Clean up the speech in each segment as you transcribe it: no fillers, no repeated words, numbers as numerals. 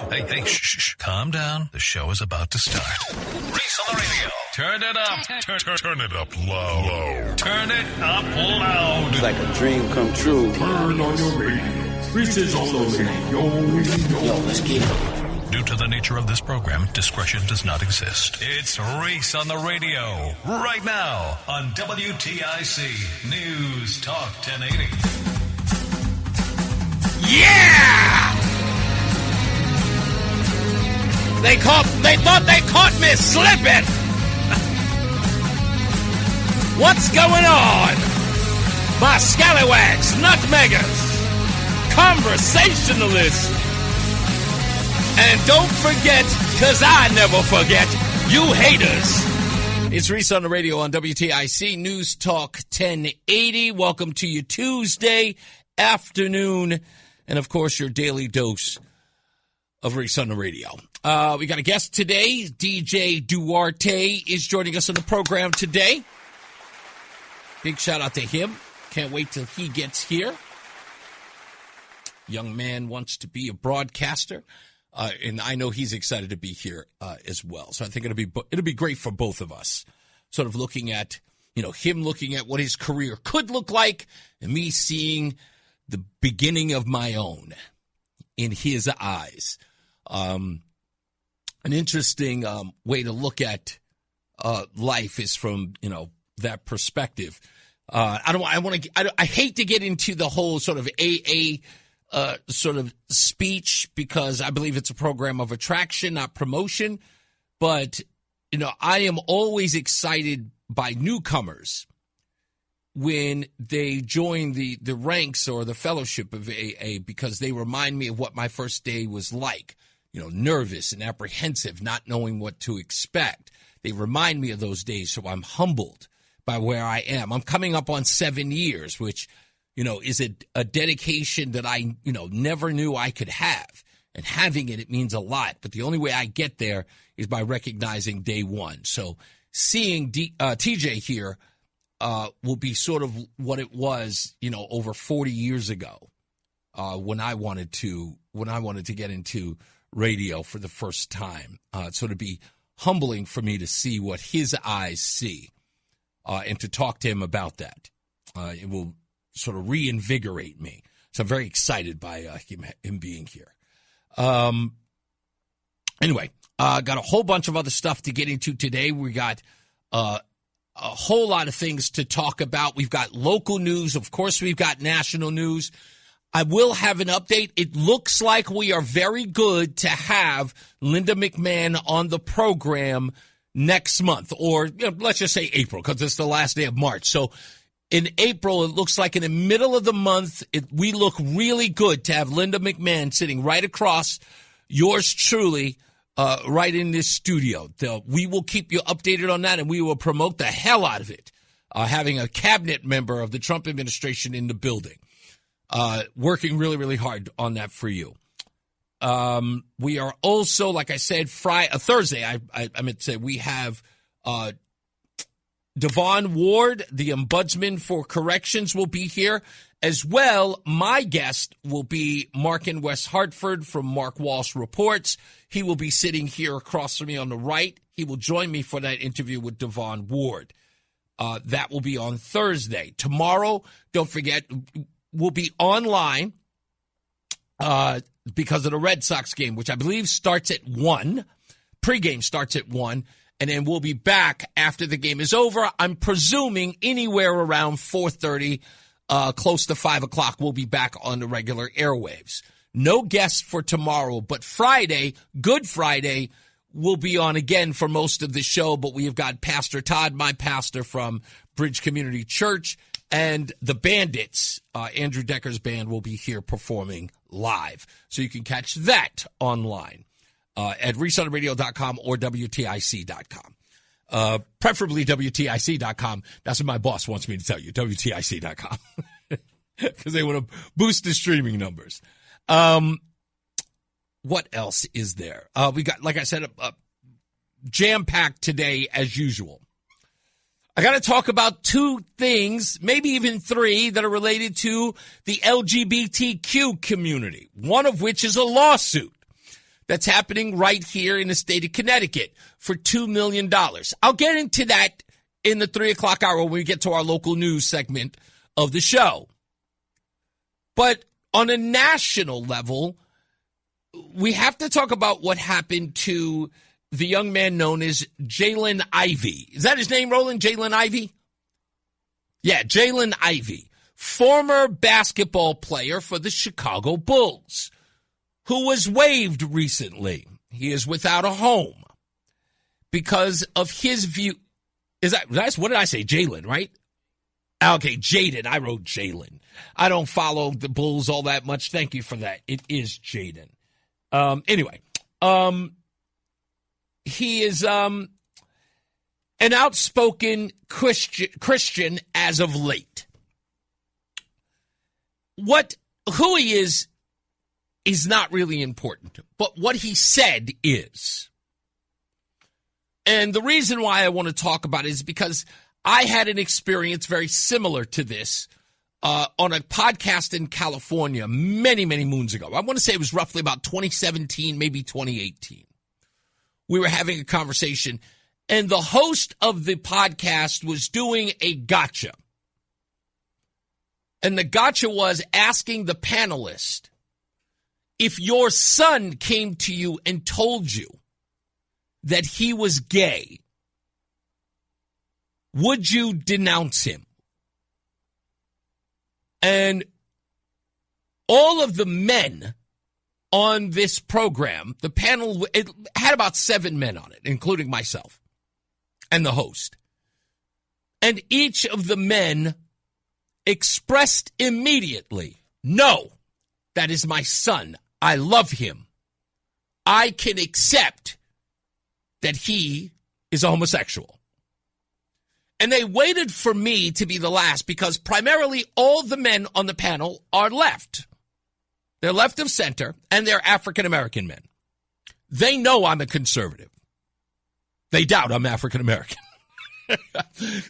Hey, shh. Calm down. The show is about to start. Reese on the radio. Turn it up. Turn it up low. Turn it up loud. It's like a dream come true. Turn on your radio. Reese is on the radio. Yo, let's get it. Due to the nature of this program, discretion does not exist. It's Reese on the radio. Right now on WTIC News Talk 1080. Yeah! They thought they caught me slipping. What's going on? My scallywags, nutmeggers, conversationalists. And don't forget, because I never forget, you haters. It's Reese on the radio on WTIC News Talk 1080. Welcome to your Tuesday afternoon. And, of course, your daily dose of Reese on the radio. We got a guest today. DJ Duarte is joining us on the program today. Big shout out to him. Can't wait till he gets here. Young man wants to be a broadcaster. And I know he's excited to be here as well. So I think it'll be great for both of us. Sort of looking at, him looking at what his career could look like and me seeing the beginning of my own in his eyes. An interesting way to look at life is from, that perspective. I hate to get into the whole sort of AA sort of speech because I believe it's a program of attraction, not promotion. But, I am always excited by newcomers when they join the ranks or the fellowship of AA because they remind me of what my first day was like. Nervous and apprehensive, not knowing what to expect. They remind me of those days, so I'm humbled by where I am. I'm coming up on 7 years, which, is a dedication that I, never knew I could have. And having it means a lot. But the only way I get there is by recognizing day one. So seeing TJ here will be sort of what it was, over 40 years ago when I wanted to get into radio for the first time. So to be humbling for me to see what his eyes see and to talk to him about that. It will sort of reinvigorate me. So I'm very excited by him being here. Anyway, got a whole bunch of other stuff to get into today. We got a whole lot of things to talk about. We've got local news. Of course, we've got national news. I will have an update. It looks like we are very good to have Linda McMahon on the program next month, or let's just say April, because it's the last day of March. So in April, it looks like in the middle of the month, we look really good to have Linda McMahon sitting right across yours truly, right in this studio. We will keep you updated on that, and we will promote the hell out of it, having a cabinet member of the Trump administration in the building. Working really, really hard on that for you. We are also, like I said, Thursday, I meant to say, we have Devon Ward, the ombudsman for corrections, will be here. As well, my guest will be Mark in West Hartford from Mark Walsh Reports. He will be sitting here across from me on the right. He will join me for that interview with Devon Ward. That will be on Thursday. Tomorrow, don't forget, we'll be online because of the Red Sox game, which I believe starts at 1. Pregame starts at 1. And then we'll be back after the game is over. I'm presuming anywhere around 4:30, close to 5 o'clock, we'll be back on the regular airwaves. No guests for tomorrow, but Friday, Good Friday, we'll be on again for most of the show. But we have got Pastor Todd, my pastor from Bridge Community Church, and the Bandits, Andrew Decker's band, will be here performing live. So you can catch that online. At ReeseOnTheRadio.com or WTIC.com. Preferably WTIC.com. That's what my boss wants me to tell you, WTIC.com. Because they want to boost the streaming numbers. What else is there? We got, like I said, jam-packed today as usual. I got to talk about 2 things, maybe even 3, that are related to the LGBTQ community, one of which is a lawsuit. that's happening right here in the state of Connecticut for $2 million. I'll get into that in the 3 o'clock hour when we get to our local news segment of the show. But on a national level, we have to talk about what happened to the young man known as Jaden Ivey. Is that his name, Roland? Jaden Ivey? Yeah, Jaden Ivey, former basketball player for the Chicago Bulls, who was waived recently. He is without a home because of his view. What did I say? Jalen, right? Okay, Jaden. I wrote Jalen. I don't follow the Bulls all that much. Thank you for that. It is Jaden. Anyway, he is an outspoken Christian as of late. Who he is not really important, but what he said is. And the reason why I want to talk about it is because I had an experience very similar to this on a podcast in California many, many moons ago. I want to say it was roughly about 2017, maybe 2018. We were having a conversation, and the host of the podcast was doing a gotcha. And the gotcha was asking the panelist, if your son came to you and told you that he was gay, would you denounce him? And all of the men on this program, the panel, it had about 7 men on it, including myself and the host. And each of the men expressed immediately, no, that is my son. I love him. I can accept that he is a homosexual. And they waited for me to be the last because primarily all the men on the panel are left. They're left of center, and they're African-American men. They know I'm a conservative. They doubt I'm African-American.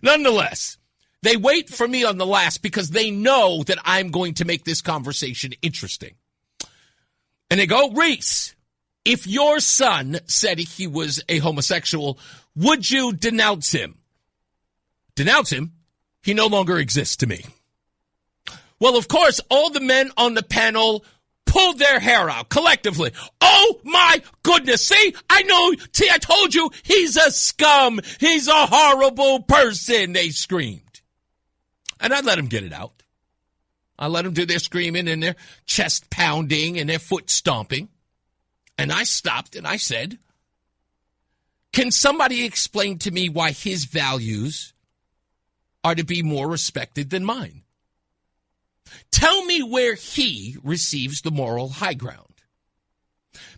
Nonetheless, they wait for me on the last because they know that I'm going to make this conversation interesting. And they go, Reese, if your son said he was a homosexual, would you denounce him? Denounce him? He no longer exists to me. Well, of course, all the men on the panel pulled their hair out collectively. Oh, my goodness. See, I told you he's a scum. He's a horrible person, they screamed. And I let them get it out. I let them do their screaming and their chest pounding and their foot stomping. And I stopped and I said, can somebody explain to me why his values are to be more respected than mine? Tell me where he receives the moral high ground.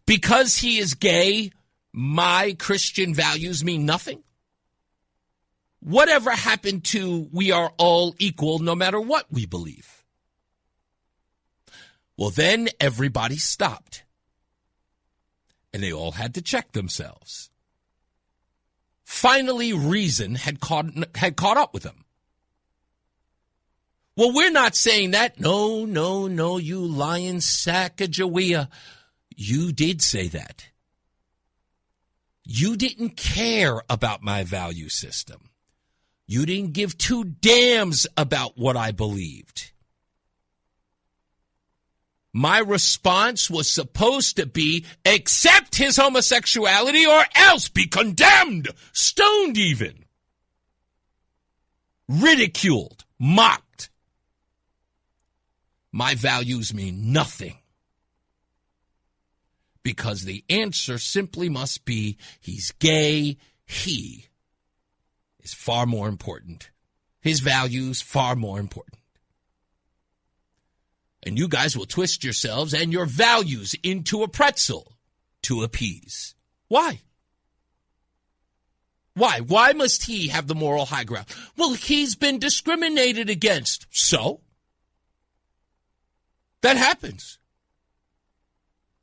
Because he is gay, my Christian values mean nothing? Whatever happened to we are all equal no matter what we believe? Well, then everybody stopped. And they all had to check themselves. Finally, reason had caught up with them. Well, we're not saying that. No, you lying sack of Jawea. You did say that. You didn't care about my value system. You didn't give two damns about what I believed. My response was supposed to be, accept his homosexuality or else be condemned, stoned even, ridiculed, mocked. My values mean nothing. Because the answer simply must be, he's gay, he is far more important. His values far more important. And you guys will twist yourselves and your values into a pretzel to appease. Why? Why? Why must he have the moral high ground? Well, he's been discriminated against. So? That happens.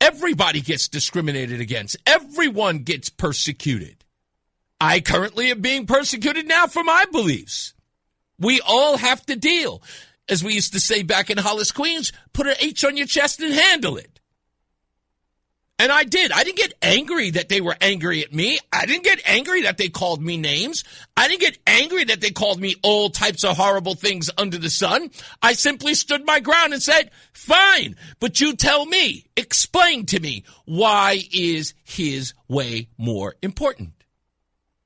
Everybody gets discriminated against. Everyone gets persecuted. I currently am being persecuted now for my beliefs. We all have to deal. As we used to say back in Hollis, Queens, put an H on your chest and handle it. And I did. I didn't get angry that they were angry at me. I didn't get angry that they called me names. I didn't get angry that they called me all types of horrible things under the sun. I simply stood my ground and said, fine, but you tell me, explain to me, why is his way more important?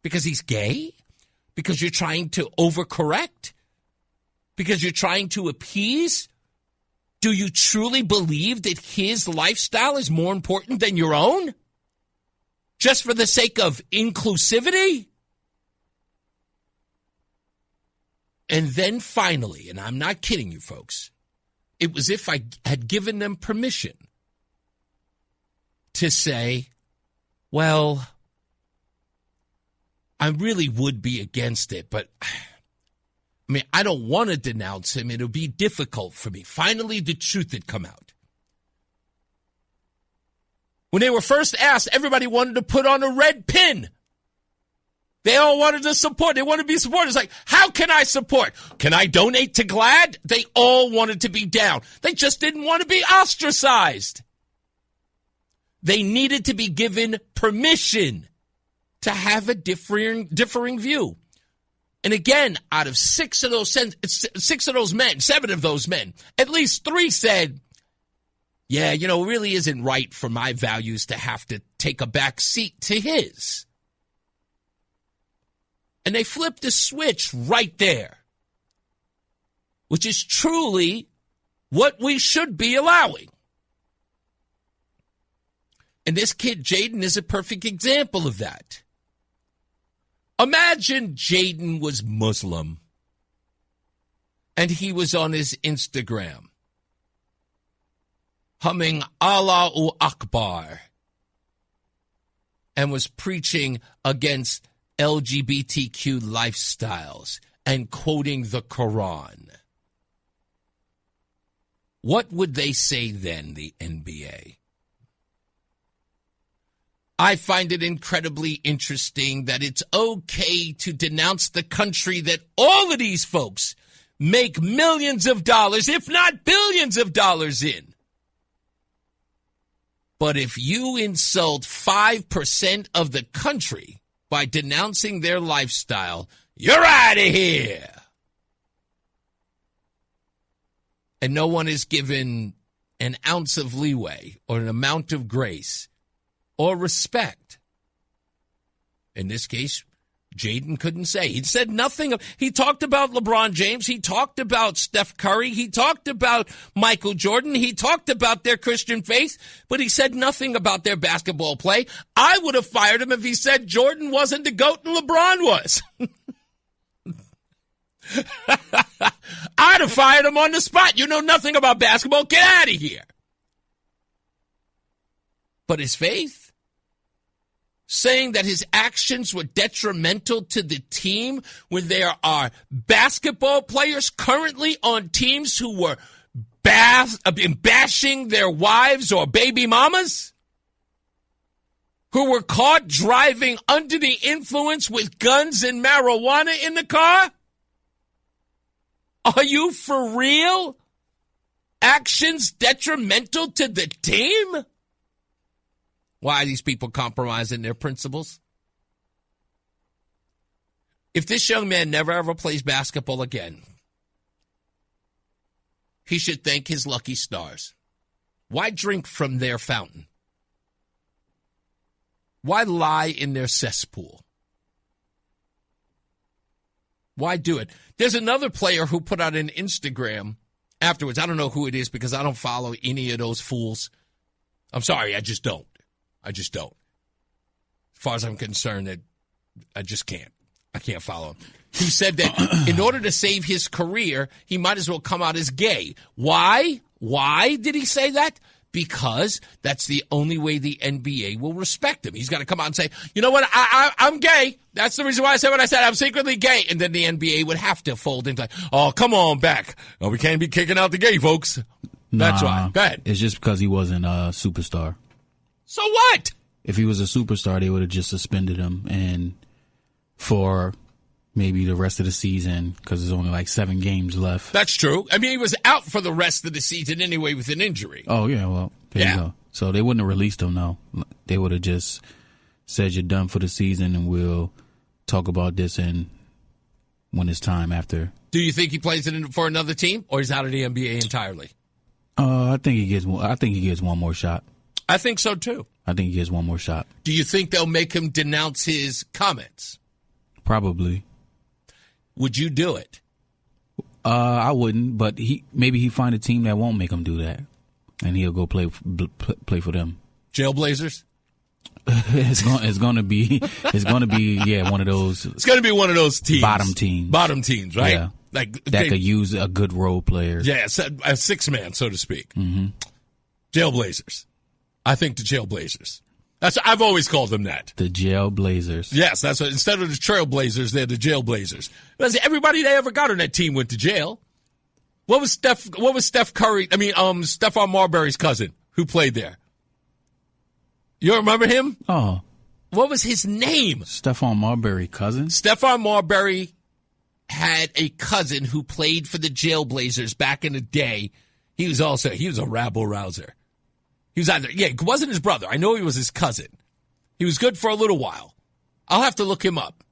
Because he's gay? Because you're trying to overcorrect? Because you're trying to appease? Do you truly believe that his lifestyle is more important than your own? Just for the sake of inclusivity? And then finally, and I'm not kidding you folks, it was if I had given them permission to say, well, I really would be against it, but I mean, I don't want to denounce him. It'll be difficult for me. Finally, the truth had come out. When they were first asked, everybody wanted to put on a red pin. They all wanted to support. They wanted to be supported. It's like, how can I support? Can I donate to GLAAD? They all wanted to be down. They just didn't want to be ostracized. They needed to be given permission to have a differing view. And again, out of seven of those men, at least 3 said, yeah, it really isn't right for my values to have to take a back seat to his. And they flipped the switch right there, which is truly what we should be allowing. And this kid, Jaden, is a perfect example of that. Imagine Jaden was Muslim and he was on his Instagram humming Allahu Akbar and was preaching against LGBTQ lifestyles and quoting the Quran. What would they say then, the NBA? I find it incredibly interesting that it's okay to denounce the country that all of these folks make millions of dollars, if not billions of dollars in. But if you insult 5% of the country by denouncing their lifestyle, you're out of here. And no one is given an ounce of leeway or an amount of grace or respect. In this case, Jaden couldn't say. He said nothing. He talked about LeBron James. He talked about Steph Curry. He talked about Michael Jordan. He talked about their Christian faith, but he said nothing about their basketball play. I would have fired him if he said Jordan wasn't the GOAT and LeBron was. I'd have fired him on the spot. You know nothing about basketball. Get out of here. But his faith? Saying that his actions were detrimental to the team when there are basketball players currently on teams who were bashing their wives or baby mamas? Who were caught driving under the influence with guns and marijuana in the car? Are you for real? Actions detrimental to the team? Why are these people compromising their principles? If this young man never ever plays basketball again, he should thank his lucky stars. Why drink from their fountain? Why lie in their cesspool? Why do it? There's another player who put out an Instagram afterwards. I don't know who it is because I don't follow any of those fools. I'm sorry, I just don't. As far as I'm concerned, I just can't. I can't follow him. He said that in order to save his career, he might as well come out as gay. Why? Why did he say that? Because that's the only way the NBA will respect him. He's got to come out and say, you know what, I'm gay. That's the reason why I said what I said. I'm secretly gay. And then the NBA would have to fold into, oh, come on back. Oh, we can't be kicking out the gay folks. That's why. Go ahead. It's just because he wasn't a superstar. So what? If he was a superstar, they would have just suspended him and for maybe the rest of the season because there's only like 7 games left. That's true. I mean, he was out for the rest of the season anyway with an injury. Oh, yeah, well, there you go. So they wouldn't have released him, no. They would have just said you're done for the season and we'll talk about this when it's time after. Do you think he plays for another team, or he's out of the NBA entirely? I think he gets one more shot. I think so too. I think he gets one more shot. Do you think they'll make him denounce his comments? Probably. Would you do it? I wouldn't, but maybe he find a team that won't make him do that, and he'll go play for them. Jailblazers. It's gonna be one of those. It's gonna be one of those teams. Bottom teams, right? Yeah. Like that could use a good role player. Yeah, a six man, so to speak. Mm-hmm. Jailblazers. I think the Jailblazers. I've always called them that. The Jailblazers. Yes, that's what. Instead of the Trailblazers, they're the Jailblazers. Because everybody they ever got on that team went to jail. What was Steph Curry? I mean, Stephon Marbury's cousin who played there. You remember him? Oh, what was his name? Stephon Marbury cousin. Stephon Marbury had a cousin who played for the Jailblazers back in the day. He was a rabble-rouser. He was it wasn't his brother. I know he was his cousin. He was good for a little while. I'll have to look him up.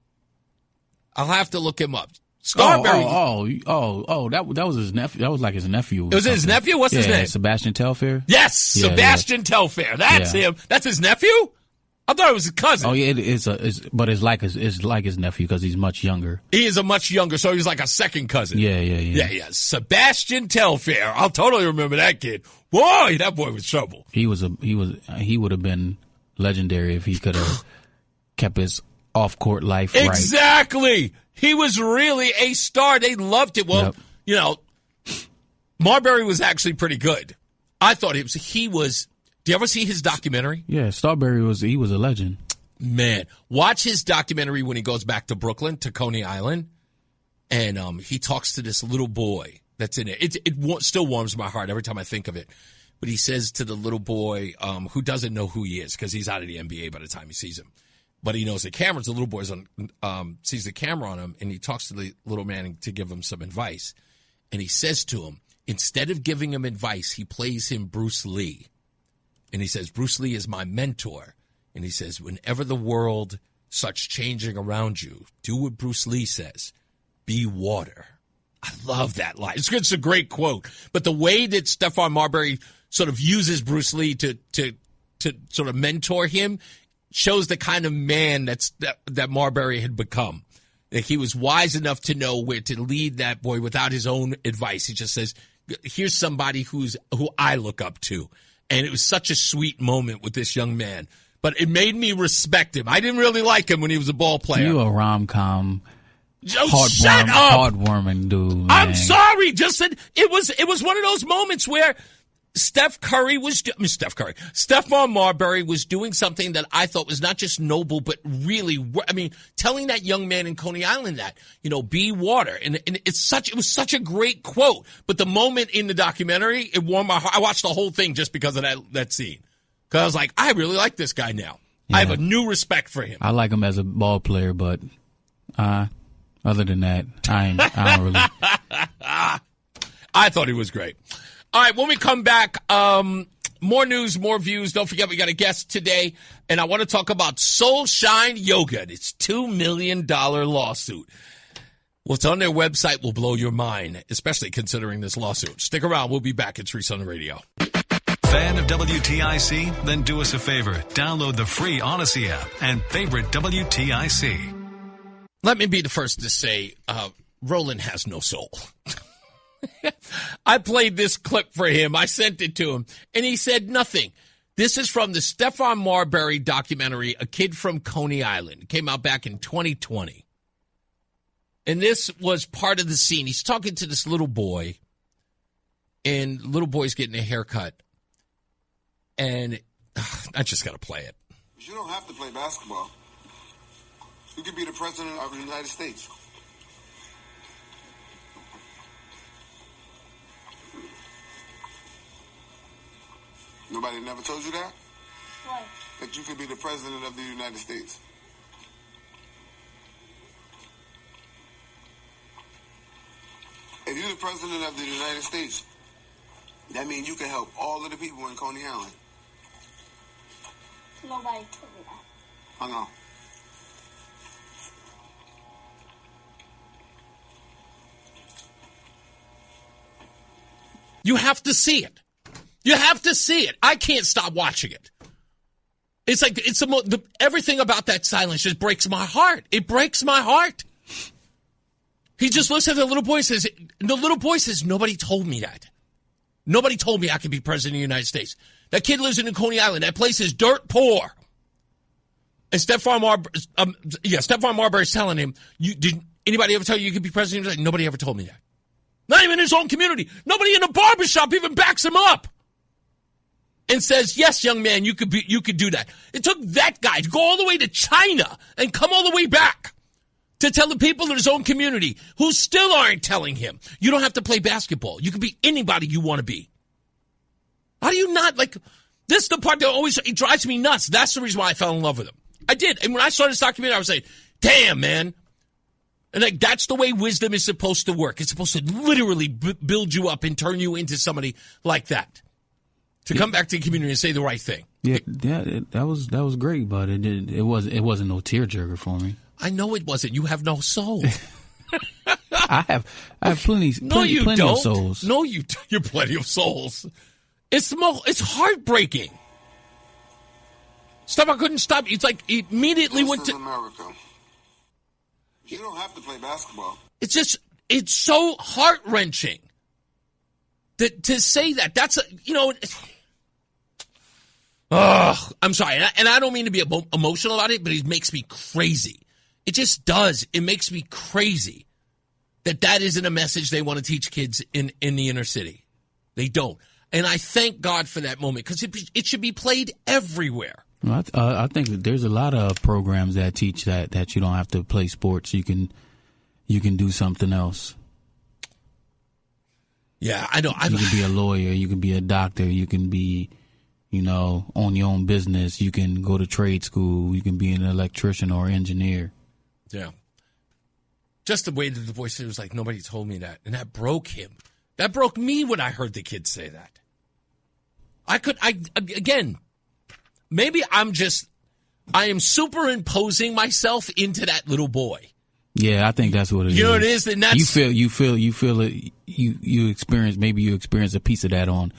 Starberry. That was his nephew. That was like his nephew. It was his nephew? What's his name? Sebastian Telfair. Yes, Sebastian Telfair. That's him. That's his nephew? I thought it was his cousin. Oh yeah, but it's like his nephew because he's much younger. He is a much younger, so he's like a second cousin. Yeah. Sebastian Telfair. I'll totally remember that kid. Boy, that boy was trouble. He would have been legendary if he could have kept his off-court life right. Exactly. He was really a star. They loved it. Well, Marbury was actually pretty good. I thought he was. Do you ever see his documentary? Yeah, Starberry was a legend. Man, watch his documentary when he goes back to Brooklyn, to Coney Island, and he talks to this little boy that's in it. It still warms my heart every time I think of it. But he says to the little boy who doesn't know who he is because he's out of the NBA by the time he sees him. But he knows the cameras. The little boy sees the camera on him, and he talks to the little man to give him some advice. And he says to him, instead of giving him advice, he plays him Bruce Lee. And he says, Bruce Lee is my mentor. And he says, whenever the world starts changing around you, do what Bruce Lee says. Be water. I love that line. It's a great quote. But the way that Stephon Marbury sort of uses Bruce Lee to sort of mentor him shows the kind of man that Marbury had become. That he was wise enough to know where to lead that boy without his own advice. He just says, here's somebody who I look up to. And it was such a sweet moment with this young man. But it made me respect him. I didn't really like him when he was a ball player. You a rom-com heartwarming dude, man. I'm sorry. Just said it was one of those moments where Stephon Marbury was doing something that I thought was not just noble, but really, telling that young man in Coney Island that, be water. And it was such a great quote. But the moment in the documentary, it warmed my heart. I watched the whole thing just because of that scene. Because I was like, I really like this guy now. Yeah. I have a new respect for him. I like him as a ball player, but other than that, I don't really. I thought he was great. All right, when we come back, more news, more views. Don't forget, we got a guest today, and I want to talk about Soulshine Yogurt. It's $2 million lawsuit. What's on their website will blow your mind, especially considering this lawsuit. Stick around. We'll be back. It's Reese on the radio. Fan of WTIC? Then do us a favor. Download the free Odyssey app and favorite WTIC. Let me be the first to say, Roland has no soul. I played this clip for him. I sent it to him, and he said nothing. This is from the Stephon Marbury documentary, A Kid from Coney Island. It came out back in 2020. And this was part of the scene. He's talking to this little boy, and the little boy's getting a haircut. And I just got to play it. You don't have to play basketball. You could be the president of the United States. Nobody never told you that? What? That you could be the president of the United States. If you're the president of the United States, that means you can help all of the people in Coney Island. Nobody told me that. I know. You have to see it. You have to see it. I can't stop watching it. It's like everything about that silence just breaks my heart. It breaks my heart. He just looks at the little boy and says, nobody told me that. Nobody told me I could be president of the United States. That kid lives in Coney Island. That place is dirt poor. And Stephon Marbury is telling him, did anybody ever tell you could be president? He was like, nobody ever told me that. Not even his own community. Nobody in the barbershop even backs him up and says, yes, young man, you could do that. It took that guy to go all the way to China and come all the way back to tell the people in his own community who still aren't telling him, you don't have to play basketball. You can be anybody you want to be. How do you not, this is the part that it drives me nuts. That's the reason why I fell in love with him. I did. And when I saw this documentary, I was like, damn, man. And that's the way wisdom is supposed to work. It's supposed to literally build you up and turn you into somebody like that. To come back to the community and say the right thing. Yeah, that was great, but it wasn't no tearjerker for me. I know it wasn't. You have no soul. I have plenty of souls. No, you have plenty of souls. It's heartbreaking. Stuff I couldn't stop. It's like immediately went to America. You don't have to play basketball. It's so heart-wrenching to say that. That's I'm sorry, and I don't mean to be emotional about it, but it makes me crazy. It just does. It makes me crazy that isn't a message they want to teach kids in the inner city. They don't. And I thank God for that moment because it should be played everywhere. Well, I think that there's a lot of programs that teach that you don't have to play sports. You can do something else. Yeah, I know. You can be a lawyer. You can be a doctor. You can be, own your own business. You can go to trade school. You can be an electrician or engineer. Yeah. Just the way that the voice was like, nobody told me that. And that broke him. That broke me when I heard the kid say that. Again, maybe I am superimposing myself into that little boy. Yeah, I think that's what it is. You know what it is? And that's, you feel it. You experience a piece of that on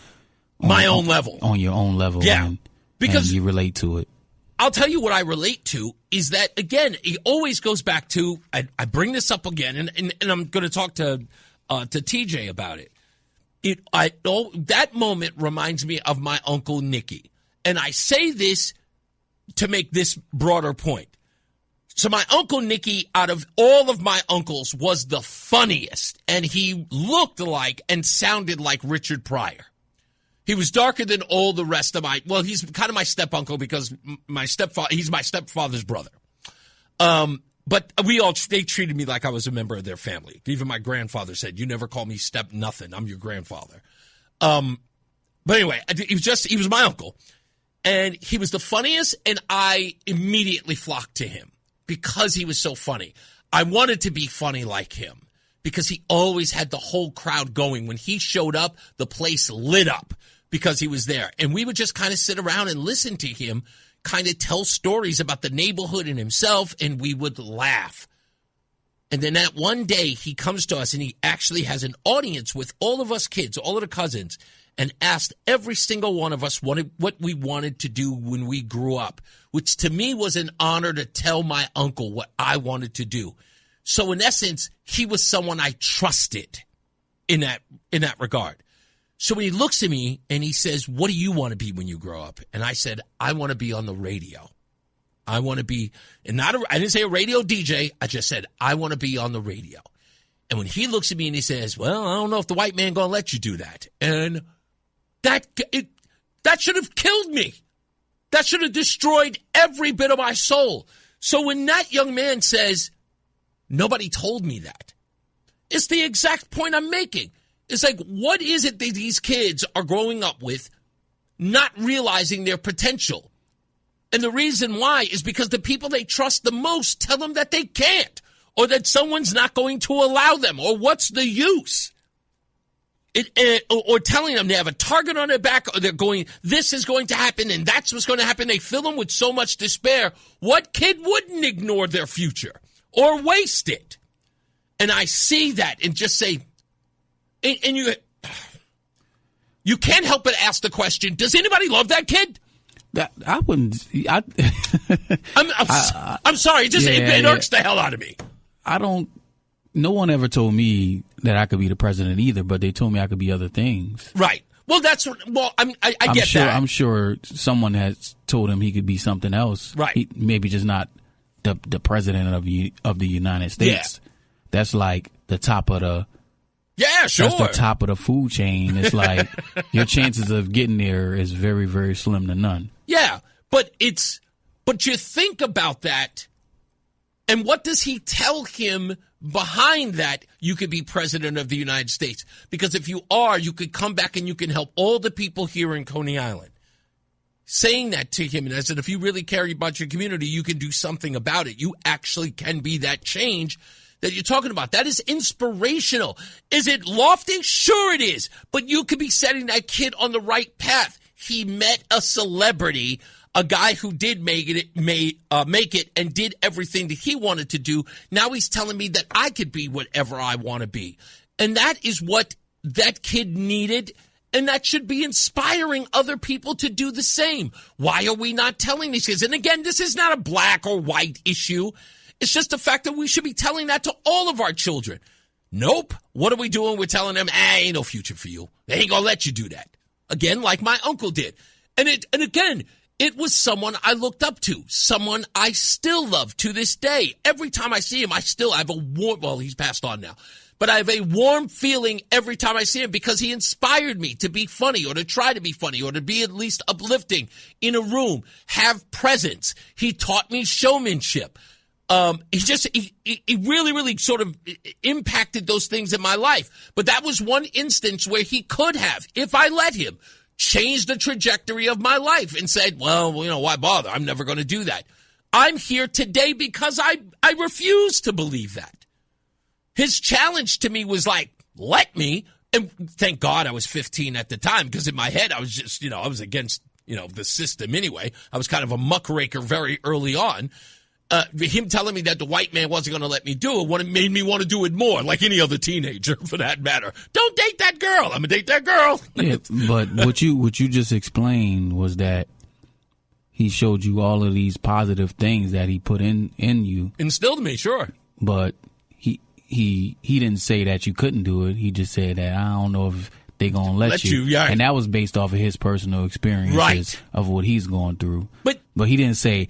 my own level. On your own level. Yeah. Because and you relate to it. I'll tell you what I relate to is that, again, it always goes back to, I bring this up again, and I'm going to talk to TJ about it. That moment reminds me of my Uncle Nicky. And I say this to make this broader point. So my Uncle Nicky, out of all of my uncles, was the funniest. And he looked like and sounded like Richard Pryor. He was darker than all the rest of he's kind of my step-uncle because he's my stepfather's brother. But they treated me like I was a member of their family. Even my grandfather said, you never call me step nothing. I'm your grandfather. But anyway, he was my uncle. And he was the funniest, and I immediately flocked to him because he was so funny. I wanted to be funny like him because he always had the whole crowd going. When he showed up, the place lit up because he was there. And we would just kind of sit around and listen to him kind of tell stories about the neighborhood and himself, and we would laugh. And then that one day, he comes to us, and he actually has an audience with all of us kids, all of the cousins, and asked every single one of us what we wanted to do when we grew up, which to me was an honor to tell my uncle what I wanted to do. So in essence, he was someone I trusted in that regard. So when he looks at me and he says, what do you want to be when you grow up? And I said, I want to be on the radio. I want to be, I didn't say a radio DJ. I just said, I want to be on the radio. And when he looks at me and he says, well, I don't know if the white man going to let you do that. And that should have killed me. That should have destroyed every bit of my soul. So when that young man says, nobody told me that, it's the exact point I'm making. It's like, what is it that these kids are growing up with, not realizing their potential? And the reason why is because the people they trust the most tell them that they can't, or that someone's not going to allow them, or what's the use? or telling them they have a target on their back, or they're going, this is going to happen, and that's what's going to happen. They fill them with so much despair. What kid wouldn't ignore their future or waste it? And I see that and just say, and you can't help but ask the question, does anybody love that kid? I wouldn't. I'm sorry. It irks the hell out of me. No one ever told me that I could be the president either, but they told me I could be other things. Right. Well, I get that. I'm sure someone has told him he could be something else. Right. Maybe just not the president of the United States. Yeah. That's like the top of the. Yeah, sure. That's the top of the food chain. It's like your chances of getting there is very, very slim to none. Yeah, but you think about that, and what does he tell him behind that? You could be president of the United States. Because if you are, you could come back and you can help all the people here in Coney Island. Saying that to him, and I said, if you really care about your community, you can do something about it. You actually can be that change that you're talking about. That is inspirational. Is it lofty? Sure it is. But you could be setting that kid on the right path. He met a celebrity, a guy who did make it and did everything that he wanted to do. Now he's telling me that I could be whatever I want to be. And that is what that kid needed. And that should be inspiring other people to do the same. Why are we not telling these kids? And again, this is not a black or white issue. It's just the fact that we should be telling that to all of our children. Nope. What are we doing? We're telling them, ain't no future for you. They ain't going to let you do that. Again, like my uncle did. And again, it was someone I looked up to, someone I still love to this day. Every time I see him, I still have a warm, well, he's passed on now, but I have a warm feeling every time I see him because he inspired me to be funny or to try to be funny or to be at least uplifting in a room, have presence. He taught me showmanship. He really, really sort of impacted those things in my life. But that was one instance where he could have, if I let him, changed the trajectory of my life and said, well, why bother? I'm never going to do that. I'm here today because I refuse to believe that. His challenge to me was like, let me. And thank God I was 15 at the time because in my head I was just, I was against, the system anyway. I was kind of a muckraker very early on. Him telling me that the white man wasn't going to let me do it made me want to do it more, like any other teenager, for that matter. Don't date that girl. I'm going to date that girl. Yeah, but what you just explained was that he showed you all of these positive things that he put in you. Instilled in me, sure. But he didn't say that you couldn't do it. He just said that I don't know if they're going to let you. Yeah. And that was based off of his personal experiences of what he's going through. But he didn't say,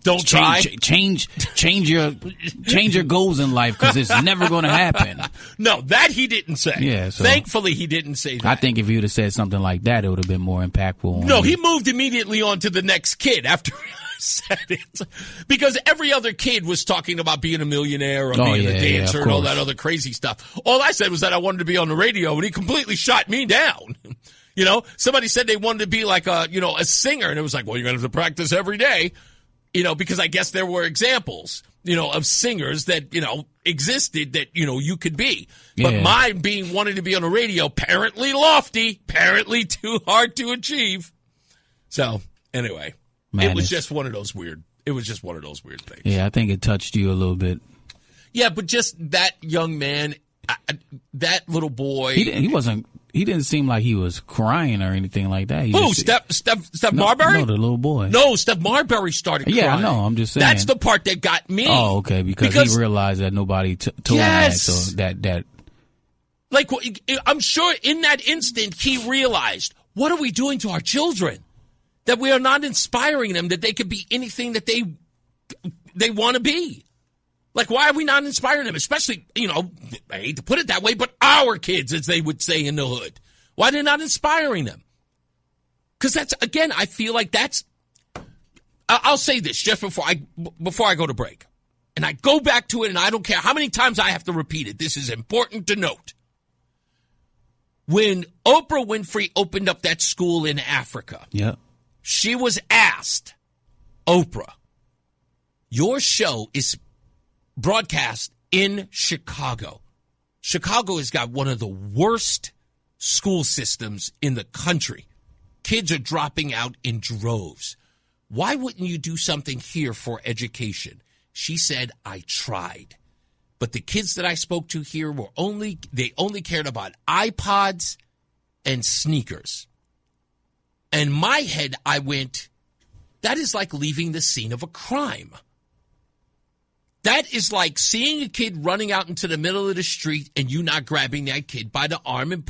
don't change your goals in life because it's never going to happen. No, that he didn't say. Yeah, so thankfully he didn't say that. I think if he would have said something like that, it would have been more impactful. No, he moved immediately on to the next kid after I said it, because every other kid was talking about being a millionaire or being a dancer and all that other crazy stuff. All I said was that I wanted to be on the radio, and he completely shot me down. Somebody said they wanted to be like a singer, and it was like, well, you're going to have to practice every day. Because I guess there were examples, of singers that, existed that, you could be. But mine wanting to be on the radio, apparently lofty, apparently too hard to achieve. So, anyway, it was just one of those weird things. Yeah, I think it touched you a little bit. Yeah, but just that young man, that little boy. He didn't seem like he was crying or anything like that. Steph Marbury? No, the little boy. No, Steph Marbury started crying. Yeah, I know. I'm just saying. That's the part that got me. Oh, okay. Because he realized that nobody told him that. So that. Like, I'm sure in that instant he realized, what are we doing to our children? That we are not inspiring them, that they could be anything that they want to be. Like, why are we not inspiring them? Especially, I hate to put it that way, but our kids, as they would say in the hood. Why are they not inspiring them? Because I feel like I'll say this just before I go to break. And I go back to it, and I don't care how many times I have to repeat it. This is important to note. When Oprah Winfrey opened up that school in Africa, she was asked, Oprah, your show is broadcast in Chicago. Chicago has got one of the worst school systems in the country. Kids are dropping out in droves. Why wouldn't you do something here for education? She said, I tried. But the kids that I spoke to here only cared about iPods and sneakers. And in my head, I went, that is like leaving the scene of a crime. That is like seeing a kid running out into the middle of the street and you not grabbing that kid by the arm and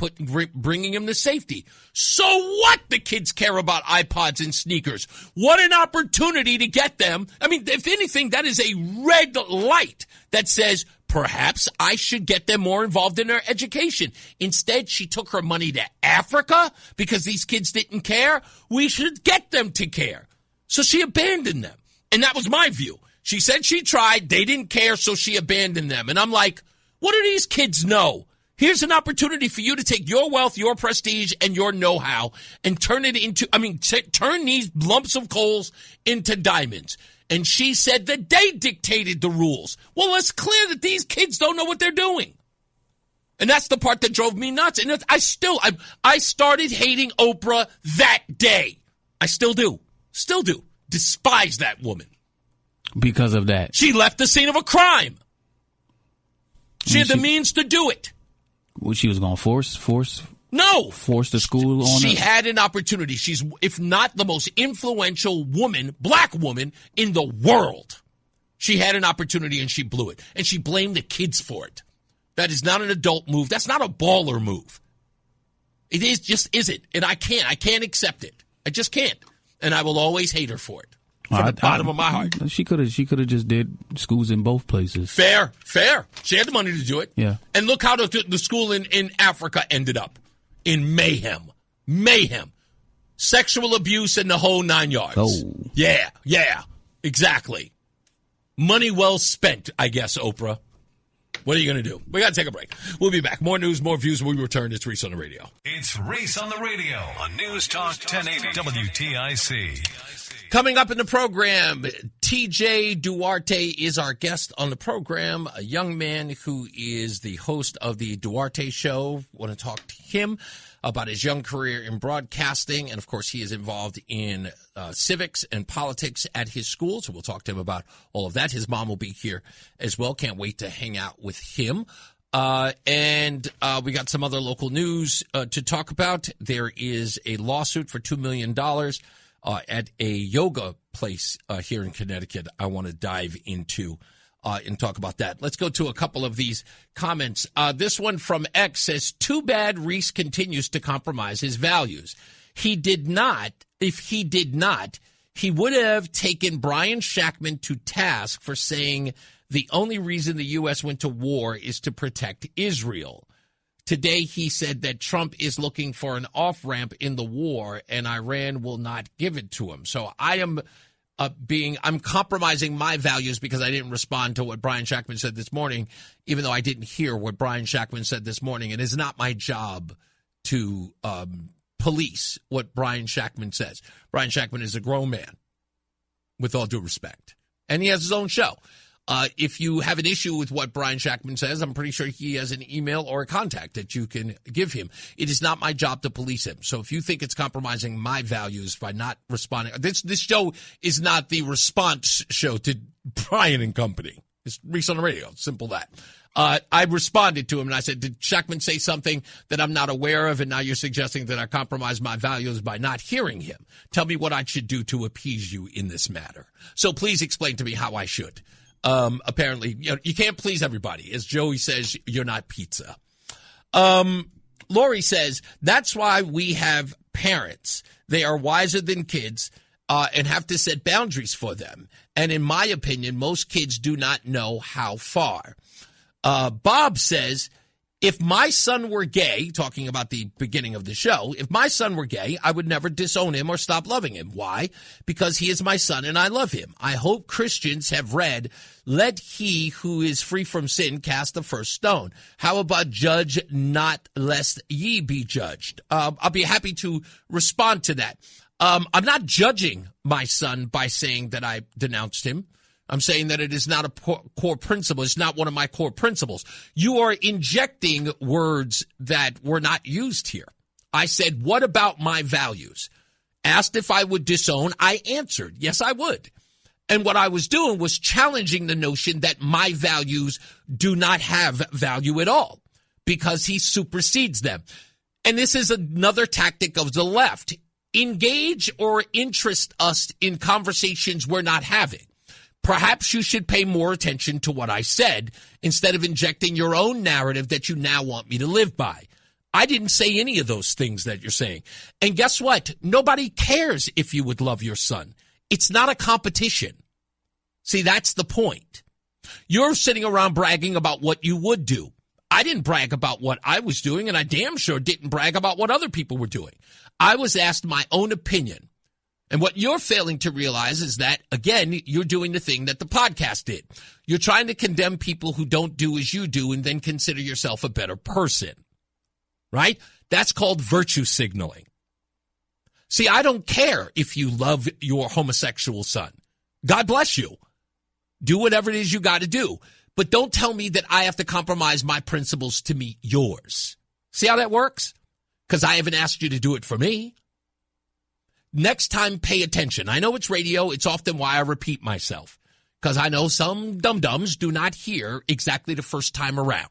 bringing him to safety. So what? The kids care about iPods and sneakers. What an opportunity to get them. I mean, if anything, that is a red light that says perhaps I should get them more involved in their education. Instead, she took her money to Africa because these kids didn't care. We should get them to care. So she abandoned them. And that was my view. She said she tried, they didn't care, so she abandoned them. And I'm like, what do these kids know? Here's an opportunity for you to take your wealth, your prestige, and your know-how and turn it into, turn these lumps of coals into diamonds. And she said that they dictated the rules. Well, it's clear that these kids don't know what they're doing. And that's the part that drove me nuts. And I started hating Oprah that day. I still do. Still do. Despise that woman. Because of that. She left the scene of a crime. She had the means to do it. Well, she was going to force the school on her? She had an opportunity. She's, if not the most influential black woman in the world. She had an opportunity and she blew it. And she blamed the kids for it. That is not an adult move. That's not a baller move. It is just isn't. And I can't accept it. I just can't. And I will always hate her for it. From the bottom of my heart. She could have just did schools in both places. Fair. She had the money to do it. Yeah. And look how the school in Africa ended up. In mayhem. Sexual abuse and the whole 9 yards. Oh. Yeah. Exactly. Money well spent, I guess, Oprah. What are you going to do? We got to take a break. We'll be back. More news, more views when we return. It's Reese on the Radio. It's Reese on the Radio on News Talk 1080 WTIC. Coming up in the program, TJ Duarte is our guest on the program, a young man who is the host of the Duarte Show. Want to talk to him about his young career in broadcasting. And, of course, he is involved in civics and politics at his school. So we'll talk to him about all of that. His mom will be here as well. Can't wait to hang out with him. And we got some other local news to talk about. There is a lawsuit for $2 million. At a yoga place here in Connecticut, I want to dive into and talk about that. Let's go to a couple of these comments. This one from X says, too bad Reese continues to compromise his values. He did not. If he did not, he would have taken Brian Shackman to task for saying the only reason the U.S. went to war is to protect Israel. Today, he said that Trump is looking for an off-ramp in the war, and Iran will not give it to him. So I am I'm compromising my values because I didn't respond to what Brian Shackman said this morning, even though I didn't hear what Brian Shackman said this morning. It is not my job to police what Brian Shackman says. Brian Shackman is a grown man, with all due respect, and he has his own show. If you have an issue with what Brian Shackman says, I'm pretty sure he has an email or a contact that you can give him. It is not my job to police him. So if you think it's compromising my values by not responding, this show is not the response show to Brian and Company. It's Reese on the Radio. Simple that. I responded to him and I said, did Shackman say something that I'm not aware of? And now you're suggesting that I compromise my values by not hearing him. Tell me what I should do to appease you in this matter. So please explain to me how I should. Apparently, you can't please everybody. As Joey says, you're not pizza. Lori says, that's why we have parents. They are wiser than kids and have to set boundaries for them. And in my opinion, most kids do not know how far. Bob says, if my son were gay, talking about the beginning of the show, if my son were gay, I would never disown him or stop loving him. Why? Because he is my son and I love him. I hope Christians have read, let he who is free from sin cast the first stone. How about judge not lest ye be judged? I'll be happy to respond to that. I'm not judging my son by saying that I denounced him. I'm saying that it is not a core principle. It's not one of my core principles. You are injecting words that were not used here. I said, what about my values? Asked if I would disown. I answered, yes, I would. And what I was doing was challenging the notion that my values do not have value at all because he supersedes them. And this is another tactic of the left. Engage or interest us in conversations we're not having. Perhaps you should pay more attention to what I said instead of injecting your own narrative that you now want me to live by. I didn't say any of those things that you're saying. And guess what? Nobody cares if you would love your son. It's not a competition. See, that's the point. You're sitting around bragging about what you would do. I didn't brag about what I was doing, and I damn sure didn't brag about what other people were doing. I was asked my own opinion. And what you're failing to realize is that, again, you're doing the thing that the podcast did. You're trying to condemn people who don't do as you do and then consider yourself a better person. Right? That's called virtue signaling. See, I don't care if you love your homosexual son. God bless you. Do whatever it is you got to do. But don't tell me that I have to compromise my principles to meet yours. See how that works? Because I haven't asked you to do it for me. Next time, pay attention. I know it's radio. It's often why I repeat myself. Because I know some dum-dums do not hear exactly the first time around.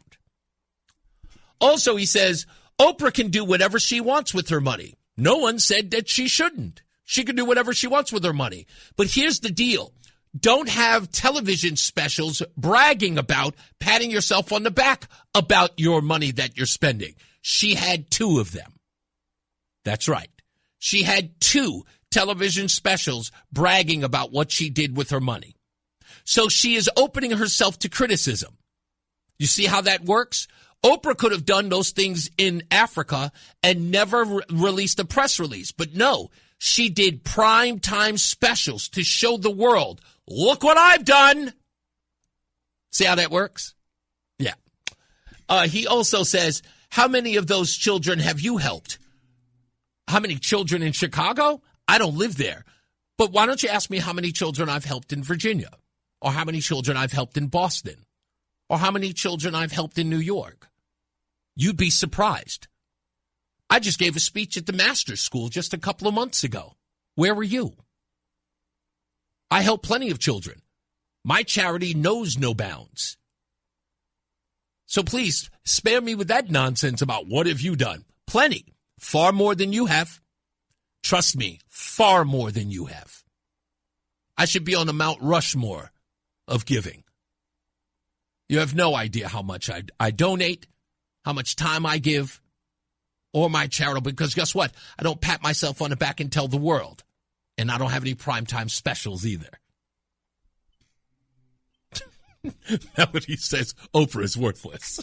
Also, he says, Oprah can do whatever she wants with her money. No one said that she shouldn't. She can do whatever she wants with her money. But here's the deal. Don't have television specials bragging about, patting yourself on the back about your money that you're spending. She had 2 of them. That's right. She had 2 television specials bragging about what she did with her money. So she is opening herself to criticism. You see how that works? Oprah could have done those things in Africa and never released a press release. But no, she did prime time specials to show the world, look what I've done. See how that works? Yeah. He also says, how many of those children have you helped? How many children in Chicago? I don't live there. But why don't you ask me how many children I've helped in Virginia? Or how many children I've helped in Boston? Or how many children I've helped in New York? You'd be surprised. I just gave a speech at the Master's School just a couple of months ago. Where were you? I help plenty of children. My charity knows no bounds. So please, spare me with that nonsense about what have you done. Plenty. Far more than you have. Trust me, far more than you have. I should be on the Mount Rushmore of giving. You have no idea how much I donate, how much time I give, or my charitable, because guess what? I don't pat myself on the back and tell the world. And I don't have any primetime specials either. Melody says Oprah is worthless.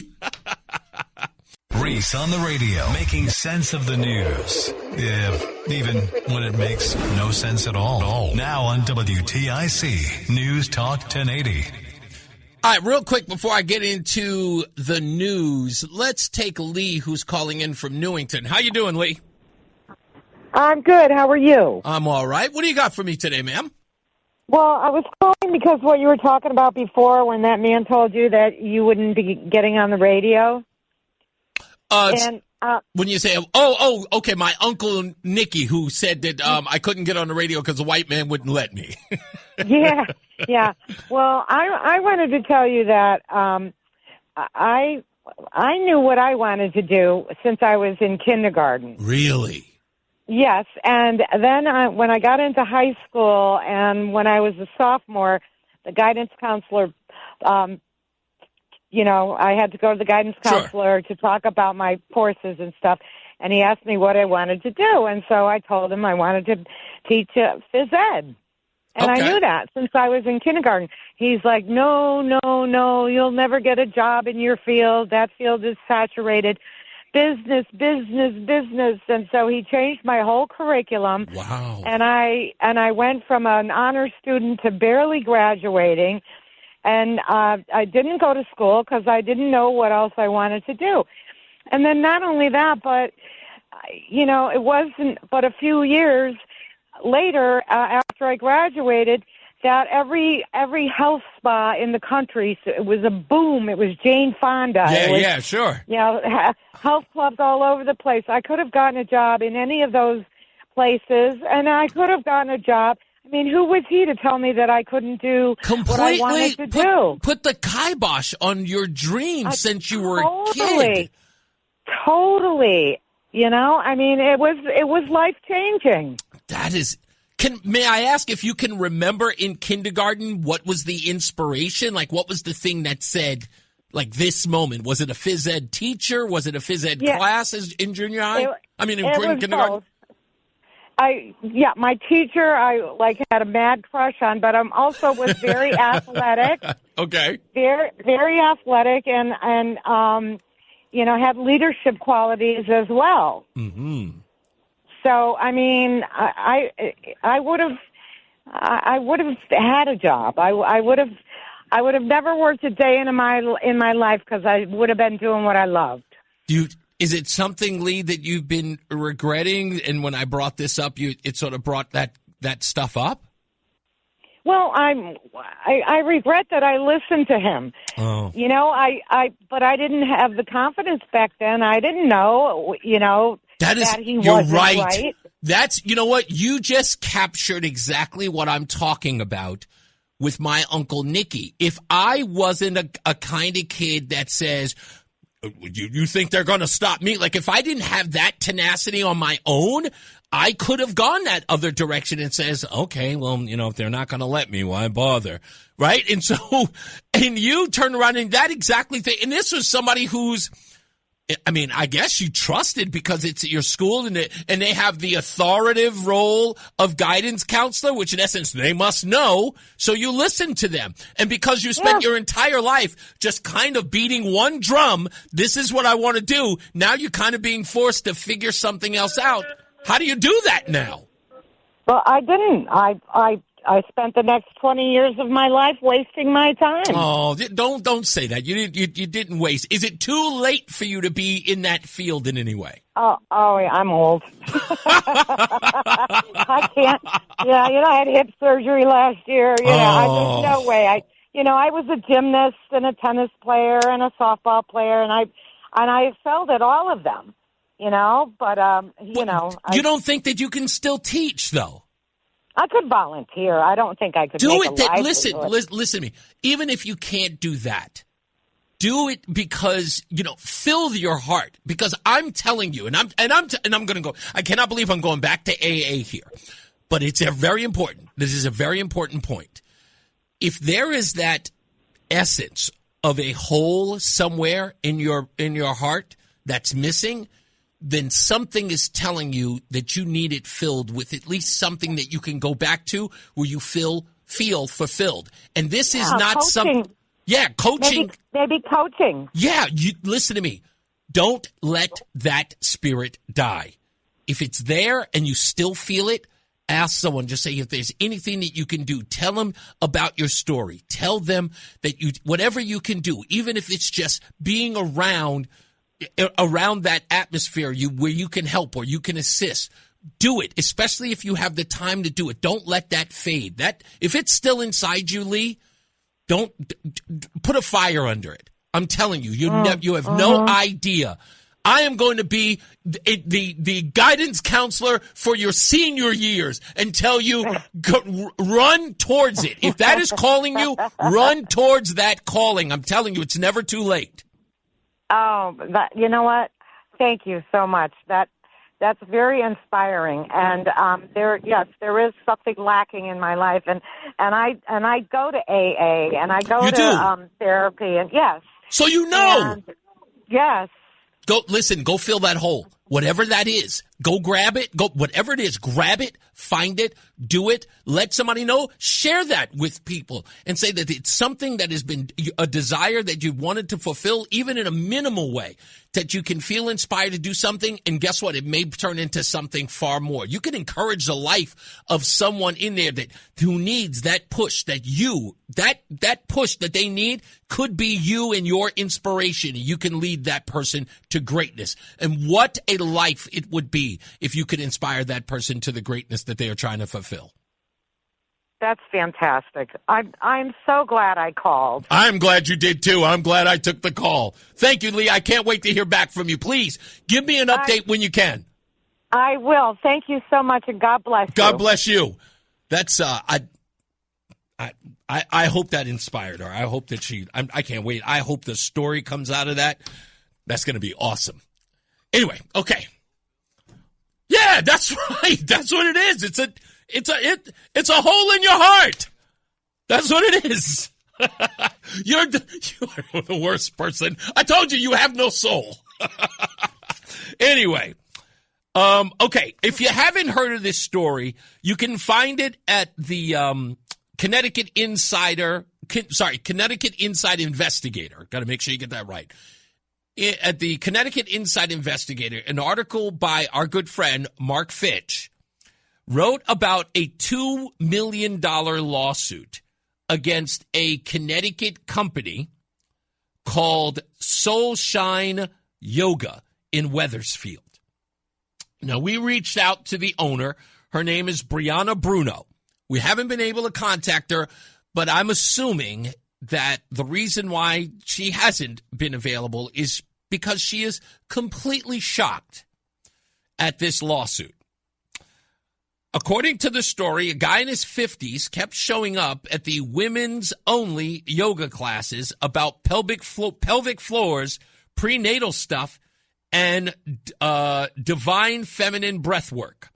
Reese on the radio, making sense of the news. Yeah, even when it makes no sense at all. Now on WTIC, News Talk 1080. All right, real quick before I get into the news, let's take Lee, who's calling in from Newington. How you doing, Lee? I'm good. How are you? I'm all right. What do you got for me today, ma'am? Well, I was calling because what you were talking about before when that man told you that you wouldn't be getting on the radio. When you say, okay, my Uncle Nicky, who said that I couldn't get on the radio because the white man wouldn't let me. Yeah. Well, I wanted to tell you that I knew what I wanted to do since I was in kindergarten. Really? Yes, and then when I got into high school and when I was a sophomore, the guidance counselor, I had to go to the guidance counselor to talk about my courses and stuff, and he asked me what I wanted to do, and so I told him I wanted to teach phys ed. And I knew that since I was in kindergarten. He's like, no, you'll never get a job in your field. That field is saturated. Business. And so he changed my whole curriculum. Wow. And I went from an honor student to barely graduating. And I didn't go to school because I didn't know what else I wanted to do. And then not only that, but, it wasn't but a few years later, after I graduated, that every health spa in the country, it was a boom. It was Jane Fonda. Yeah, sure. You know, health clubs all over the place. I could have gotten a job in any of those places, and I could have gotten a job. I mean, who was he to tell me that I couldn't do what I wanted to do? Put the kibosh on your dreams since you were a kid. Totally. You know, I mean, it was life-changing. That is... May I ask if you can remember in kindergarten what was the inspiration? Like, what was the thing that said, like, this moment? Was it a phys ed teacher? Was it a phys ed class in junior high? In kindergarten? Both. My teacher I had a mad crush on, but also was very athletic. Okay. Very, very athletic and had leadership qualities as well. Mm-hmm. So, I mean, I would have had a job. I would have never worked a day in my life because I would have been doing what I loved. Is it something, Lee, that you've been regretting? And when I brought this up, it sort of brought that stuff up? Well, I regret that I listened to him. Oh. You know, but I didn't have the confidence back then. I didn't know, that he wasn't right. That's, you know what? You just captured exactly what I'm talking about with my Uncle Nicky. If I wasn't a kind of kid that says, you think they're going to stop me? Like, if I didn't have that tenacity on my own, I could have gone that other direction and says, okay, well, if they're not going to let me, why bother? Right? And so, and you turn around and that exactly thing. And this was somebody who's, I guess you trusted because it's at your school and they have the authoritative role of guidance counselor, which in essence they must know. So you listen to them. And because you spent your entire life just kind of beating one drum, this is what I want to do. Now you're kind of being forced to figure something else out. How do you do that now? Well, I didn't. I spent the next 20 years of my life wasting my time. Oh, don't say that. You didn't waste. Is it too late for you to be in that field in any way? Oh, I'm old. I can't. Yeah, I had hip surgery last year. There's no way. I was a gymnast and a tennis player and a softball player, and I excelled at all of them. But you don't think that you can still teach though? I could volunteer. I don't think I could do make it. Listen to me. Even if you can't do that, do it because fill your heart. Because I'm telling you, and I'm going to go. I cannot believe I'm going back to AA here, but it's very important. This is a very important point. If there is that essence of a hole somewhere in your heart that's missing, then something is telling you that you need it filled with at least something that you can go back to where you feel fulfilled. And this is not coaching. Something. Yeah, coaching. Maybe coaching. Yeah, listen to me. Don't let that spirit die. If it's there and you still feel it, ask someone. Just say if there's anything that you can do, tell them about your story. Tell them that whatever you can do, even if it's just being around that atmosphere where you can help or you can assist. Do it, especially if you have the time to do it. Don't let that fade. That if it's still inside you, Lee, don't put a fire under it. I'm telling you, you have no idea. I am going to be the guidance counselor for your senior years and tell you, run towards it. If that is calling you, run towards that calling. I'm telling you, it's never too late. Oh, you know what? Thank you so much. That's very inspiring. And there is something lacking in my life, and I go to AA and I go to therapy, and yes. So yes. Go fill that hole. Whatever that is, go grab it. Whatever it is, grab it, find it, do it. Let somebody know. Share that with people and say that it's something that has been a desire that you wanted to fulfill, even in a minimal way, that you can feel inspired to do something. And guess what? It may turn into something far more. You can encourage the life of someone in there who needs that push that push that they need could be you and your inspiration. You can lead that person to greatness. And what a life it would be if you could inspire that person to the greatness that they are trying to fulfill. That's fantastic. I'm so glad I called. I'm glad you did, too. I'm glad I took the call. Thank you, Lee. I can't wait to hear back from you. Please, give me an update when you can. I will. Thank you so much, and God bless you. God bless you. That's, I hope that inspired her. I hope that I can't wait. I hope the story comes out of that. That's going to be awesome. Anyway, okay. Yeah, that's right. That's what it is. It's a hole in your heart. That's what it is. You are the worst person. I told you, you have no soul. Anyway, okay. If you haven't heard of this story, you can find it at the Connecticut Inside Investigator. Got to make sure you get that right. At the Connecticut Inside Investigator, an article by our good friend Mark Fitch wrote about a $2 million lawsuit against a Connecticut company called Soulshine Yoga in Wethersfield. Now, we reached out to the owner. Her name is Brianna Bruno. We haven't been able to contact her, but I'm assuming that the reason why she hasn't been available is because she is completely shocked at this lawsuit. According to the story, a guy in his 50s kept showing up at the women's-only yoga classes about pelvic floors, prenatal stuff, and divine feminine breath work.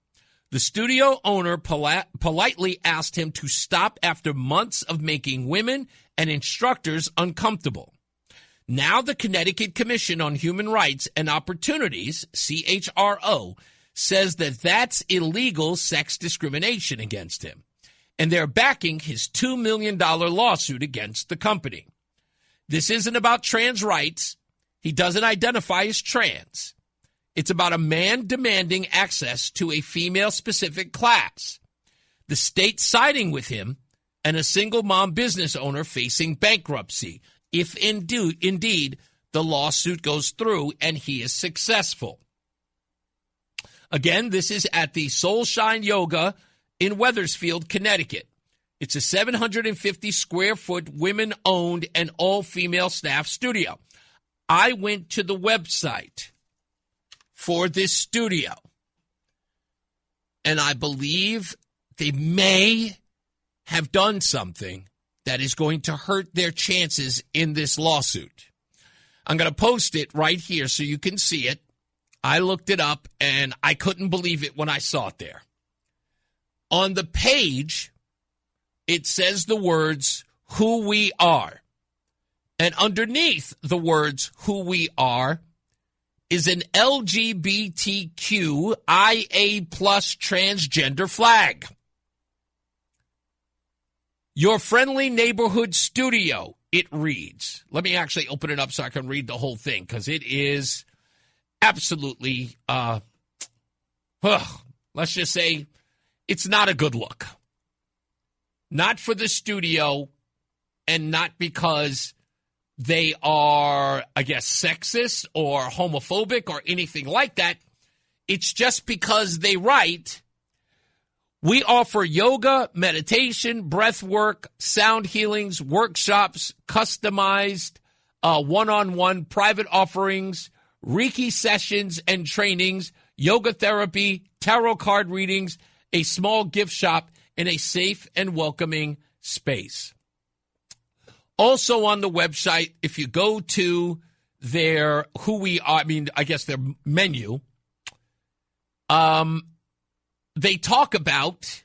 The studio owner politely asked him to stop after months of making women and instructors uncomfortable. Now the Connecticut Commission on Human Rights and Opportunities, CHRO, says that that's illegal sex discrimination against him, and they're backing his $2 million lawsuit against the company. This isn't about trans rights. He doesn't identify as trans. It's about a man demanding access to a female-specific class, the state siding with him, and a single-mom business owner facing bankruptcy if indeed the lawsuit goes through and he is successful. Again, this is at the Soulshine Yoga in Wethersfield, Connecticut. It's a 750-square-foot women-owned and all-female staff studio. I went to the website for this studio, and I believe they may have done something that is going to hurt their chances in this lawsuit. I'm going to post it right here so you can see it. I looked it up, and I couldn't believe it when I saw it there. On the page, it says the words, "Who we are." And underneath the words, "Who we are," is an LGBTQIA+ transgender flag. Your friendly neighborhood studio, it reads. Let me actually open it up so I can read the whole thing, because it is absolutely, let's just say, it's not a good look. Not for the studio, and not because they are, I guess, sexist or homophobic or anything like that. It's just because they write, "We offer yoga, meditation, breath work, sound healings, workshops, customized one-on-one private offerings, Reiki sessions and trainings, yoga therapy, tarot card readings, a small gift shop, in a safe and welcoming space." Also on the website, if you go to their their menu, they talk about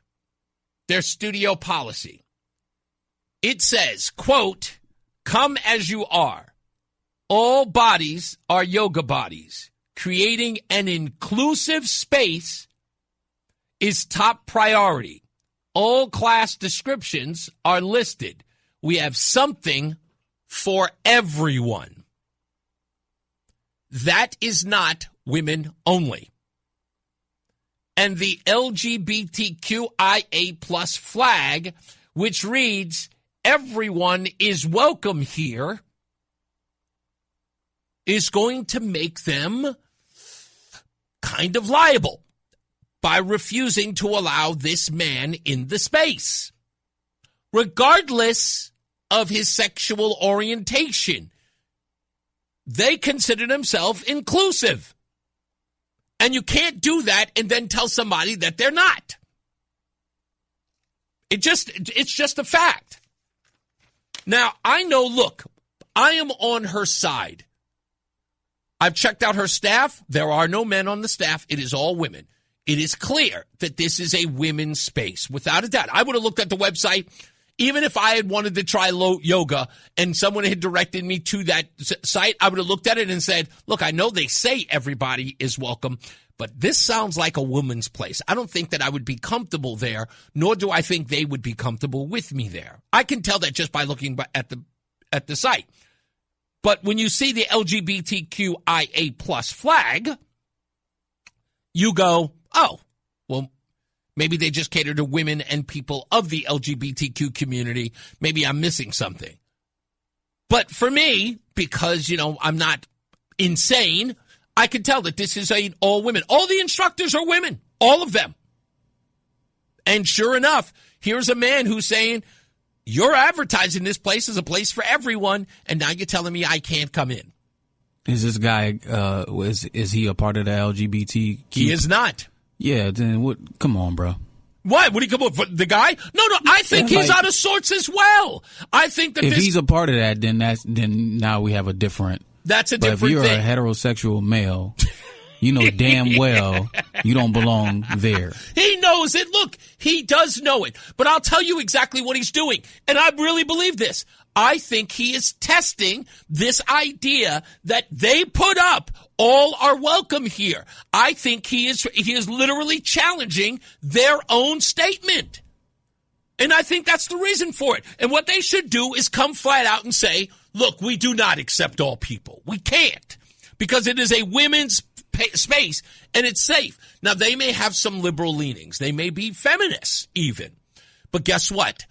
their studio policy. It says, quote, "Come as you are. All bodies are yoga bodies. Creating an inclusive space is top priority. All class descriptions are listed. We have something for everyone." That is not women only. And the LGBTQIA+ flag, which reads, "Everyone is welcome here," is going to make them kind of liable by refusing to allow this man in the space. regardless of his sexual orientation. They consider themselves inclusive. And you can't do that and then tell somebody that they're not. It's just a fact. Now, I know, look, I am on her side. I've checked out her staff. There are no men on the staff. It is all women. It is clear that this is a women's space, without a doubt. I would have looked at the website, even if I had wanted to try yoga and someone had directed me to that site, I would have looked at it and said, look, I know they say everybody is welcome, but this sounds like a woman's place. I don't think that I would be comfortable there, nor do I think they would be comfortable with me there. I can tell that just by looking at the site. But when you see the LGBTQIA plus flag, you go, oh, well, maybe they just cater to women and people of the LGBTQ community. Maybe I'm missing something. But for me, because, I'm not insane, I can tell that this is all women. All the instructors are women, all of them. And sure enough, here's a man who's saying, you're advertising this place as a place for everyone, and now you're telling me I can't come in. Is this guy, is he a part of the LGBT? He is not. Yeah, then what? Come on, bro. What? Would he come up for the guy? No, I think he's out of sorts as well. I think that if he's a part of that, then now we have a different. That's a different thing. If you're a heterosexual male, you know damn well you don't belong there. He knows it. Look, he does know it. But I'll tell you exactly what he's doing. And I really believe this. I think he is testing this idea that they put up, all are welcome here. I think he is literally challenging their own statement. And I think that's the reason for it. And what they should do is come flat out and say, look, we do not accept all people. We can't, because it is a women's space and it's safe. Now, they may have some liberal leanings. They may be feminists even. But guess what?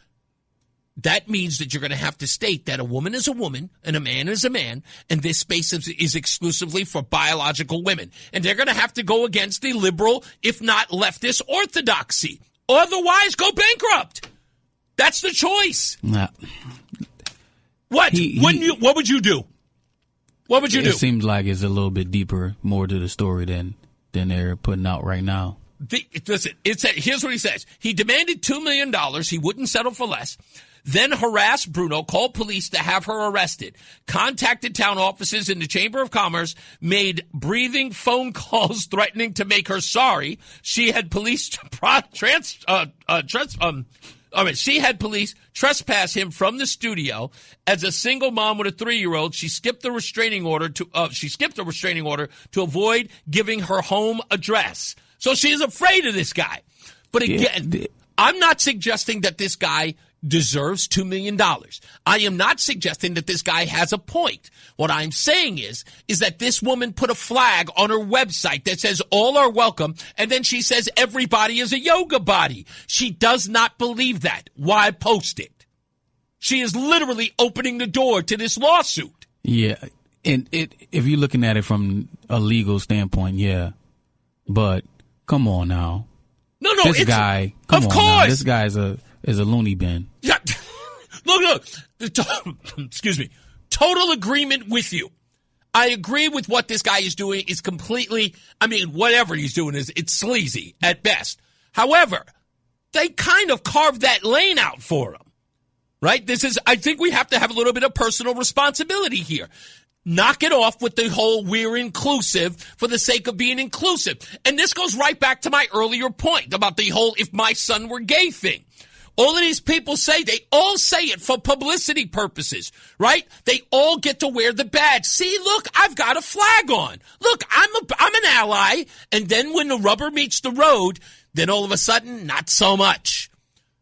That means that you're going to have to state that a woman is a woman and a man is a man, and this space is exclusively for biological women. And they're going to have to go against the liberal, if not leftist, orthodoxy. Otherwise, go bankrupt. That's the choice. Nah. What? What would you do? What would you do? It seems like it's a little bit deeper, more to the story than they're putting out right now. Listen, here's what he says. He demanded $2 million. He wouldn't settle for less. Then harassed Bruno, called police to have her arrested, contacted town offices in the Chamber of Commerce, made breathing phone calls threatening to make her sorry. She had police trespass him from the studio. As a single mom with a 3-year-old, she skipped a restraining order to avoid giving her home address. So she is afraid of this guy. But again, I'm not suggesting that this guy deserves $2 million. I am not suggesting that this guy has a point. What I'm saying is that this woman put a flag on her website that says all are welcome, and then she says everybody is a yoga body. She does not believe that. Why post it? She is literally opening the door to this lawsuit. Yeah, and if you're looking at it from a legal standpoint, yeah. But come on now. No, this guy. Come on now. This guy is a loony bin. Yeah. Look. Excuse me. Total agreement with you. I agree with what this guy is doing is completely, whatever he's doing it's sleazy at best. However, they kind of carved that lane out for him. Right? I think we have to have a little bit of personal responsibility here. Knock it off with the whole we're inclusive for the sake of being inclusive. And this goes right back to my earlier point about the whole if my son were gay thing. All of these people they all say it for publicity purposes, right? They all get to wear the badge. See, look, I've got a flag on. Look, I'm an ally. And then when the rubber meets the road, then all of a sudden, not so much.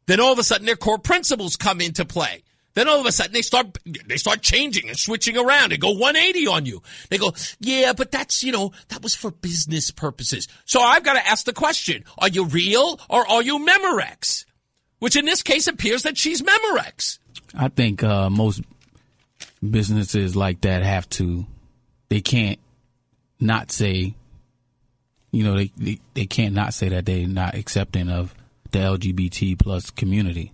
Then all of a sudden, their core principles come into play. Then all of a sudden, they start changing and switching around and go 180 on you. They go, yeah, but that's, that was for business purposes. So I've got to ask the question, are you real or are you Memorex? Which in this case appears that she's Memorex. I think most businesses like that they can't not say, they can't not say that they're not accepting of the LGBT plus community.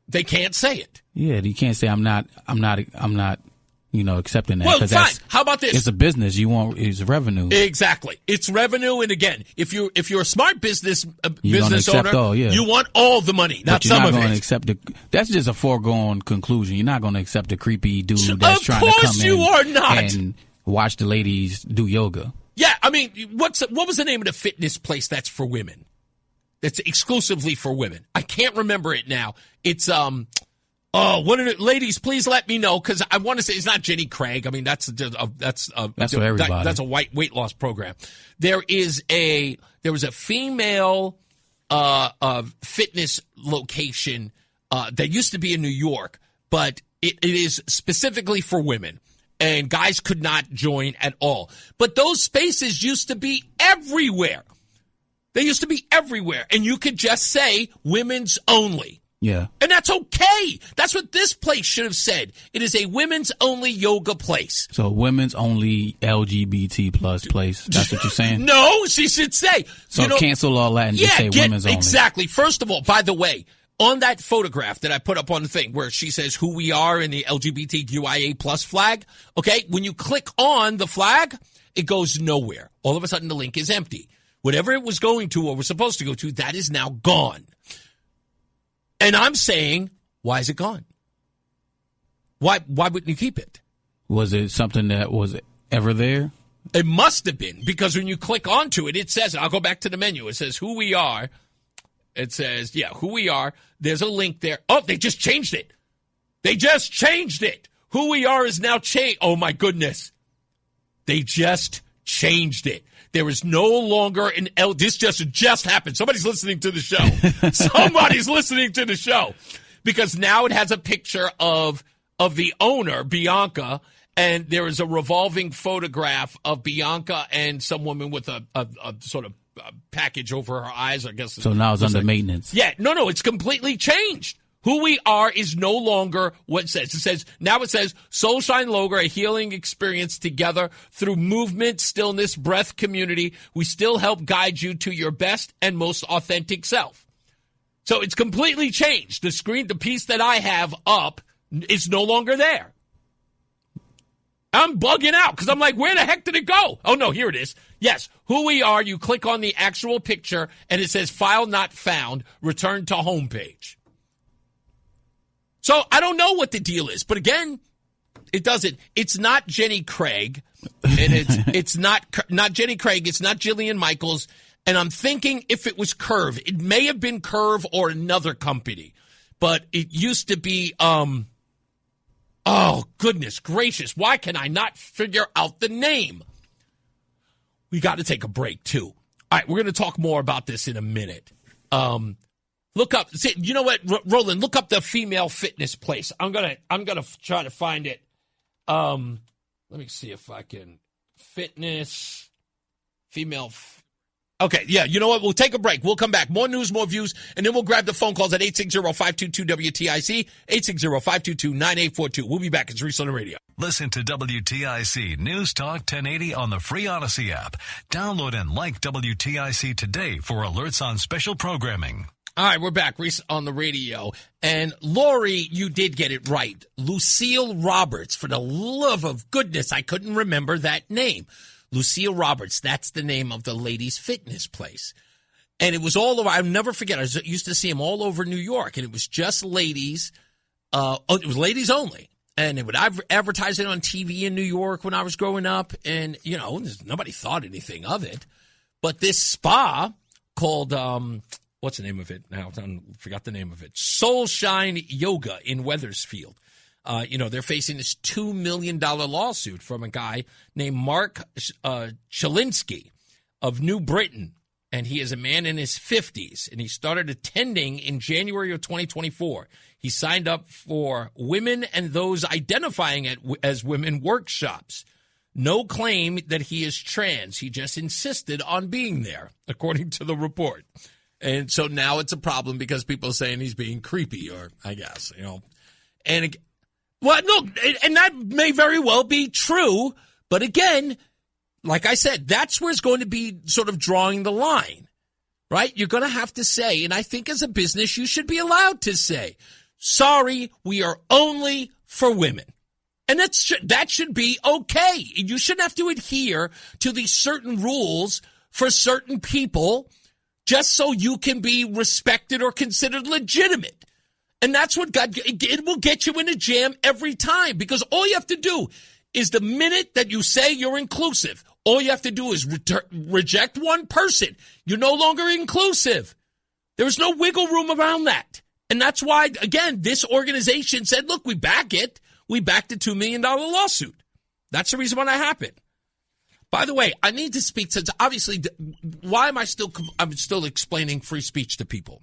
They can't say it. Yeah, you can't say I'm not accepting that. Well, fine. How about this? It's a business. It's revenue. Exactly. It's revenue. And again, if you're a smart business owner, you want all the money, not some of it. You're not going to accept that's just a foregone conclusion. You're not going to accept a creepy dude that's trying to come in. Of course you are not. And watch the ladies do yoga. Yeah, I mean, what was the name of the fitness place that's for women? That's exclusively for women. I can't remember it now. It's ladies, please let me know, because I want to say it's not Jenny Craig. I mean, that's for everybody. That's a weight loss program. There was a female fitness location that used to be in New York, but it is specifically for women. And guys could not join at all. But those spaces used to be everywhere. They used to be everywhere. And you could just say women's only. Yeah. And that's okay. That's what this place should have said. It is a women's only yoga place. So women's only LGBT plus place. That's what you're saying? No, she should say. So cancel all that and just say women's only. Exactly. First of all, by the way, on that photograph that I put up on the thing where she says who we are in the LGBTQIA plus flag, okay, when you click on the flag, it goes nowhere. All of a sudden the link is empty. Whatever it was going to or was supposed to go to, that is now gone. And I'm saying, why is it gone? Why wouldn't you keep it? Was it something that was ever there? It must have been, because when you click onto it, it says, I'll go back to the menu. It says who we are. It says, who we are. There's a link there. Oh, they just changed it. Who we are is now changed. Oh, my goodness. They just changed it. There is no longer an L. This just happened. Somebody's listening to the show. Because now it has a picture of the owner, Bianca, and there is a revolving photograph of Bianca and some woman with a sort of package over her eyes, I guess. So now it's under maintenance. Yeah, no, it's completely changed. Who we are is no longer what it says. Now it says Soulshine logo, a healing experience together through movement, stillness, breath, community. We still help guide you to your best and most authentic self. So it's completely changed. The piece that I have up is no longer there. I'm bugging out because I'm like, where the heck did it go? Oh, no, here it is. Yes, who we are. You click on the actual picture, and it says file not found, return to homepage. So I don't know what the deal is. But again, it doesn't. It's not Jenny Craig, and it's not Jenny Craig. It's not Jillian Michaels. And I'm thinking if it was Curve, it may have been Curve or another company. But it used to be oh, goodness gracious. Why can I not figure out the name? We got to take a break, too. All right, we're going to talk more about this in a minute. Look up, you know what, Roland, look up the female fitness place. I'm gonna try to find it. Let me see if I can. Fitness, female. Okay, yeah, you know what? We'll take a break. We'll come back. More news, more views, and then we'll grab the phone calls at 860-522-WTIC, 860-522-9842. We'll be back. It's Reese on the radio. Listen to WTIC News Talk 1080 on the free Odyssey app. Download and like WTIC today for alerts on special programming. All right, we're back. Reese on the radio. And Lori, you did get it right. Lucille Roberts. For the love of goodness, I couldn't remember that name. Lucille Roberts, that's the name of the ladies' fitness place. And it was all over. I'll never forget. I used to see them all over New York, and it was just ladies. It was ladies only. And they would advertise it on TV in New York when I was growing up. And, you know, nobody thought anything of it. But this spa called, what's the name of it now? I forgot the name of it. Soulshine Yoga in Wethersfield. They're facing this $2 million lawsuit from a guy named Mark Chalinsky of New Britain. And he is a man in his 50s. And he started attending in January of 2024. He signed up for women and those identifying as women workshops. No claim that he is trans. He just insisted on being there, according to the report. And so now it's a problem because people are saying he's being creepy, or I guess, And well, no, and that may very well be true. But again, like I said, that's where it's going to be sort of drawing the line, right? You're going to have to say, and I think as a business, you should be allowed to say, Sorry, we are only for women. And that should be okay. You shouldn't have to adhere to these certain rules for certain people just so you can be respected or considered legitimate. And that's what it will get you in a jam every time, because all you have to do is the minute that you say you're inclusive, all you have to do is reject one person. You're no longer inclusive. There's no wiggle room around that. And that's why, again, this organization said, look, we back it. We backed a $2 million lawsuit. That's the reason why that happened. By the way, I need to speak, since obviously, why am I'm still explaining free speech to people?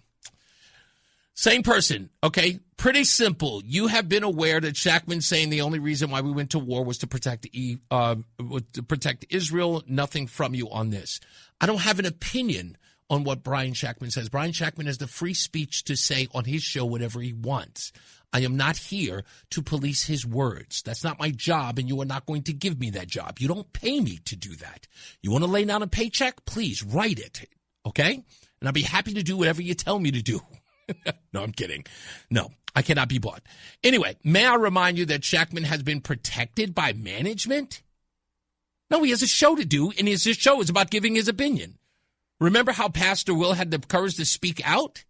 Same person, okay? Pretty simple. You have been aware that Shachtman saying the only reason why we went to war was to protect Israel. Nothing from you on this. I don't have an opinion on what Brian Shachtman says. Brian Shachtman has the free speech to say on his show whatever he wants. I am not here to police his words. That's not my job, and you are not going to give me that job. You don't pay me to do that. You want to lay down a paycheck? Please write it, okay? And I'll be happy to do whatever you tell me to do. No, I'm kidding. No, I cannot be bought. Anyway, may I remind you that Shachtman has been protected by management? No, he has a show to do, and his show is about giving his opinion. Remember how Pastor Will had the courage to speak out?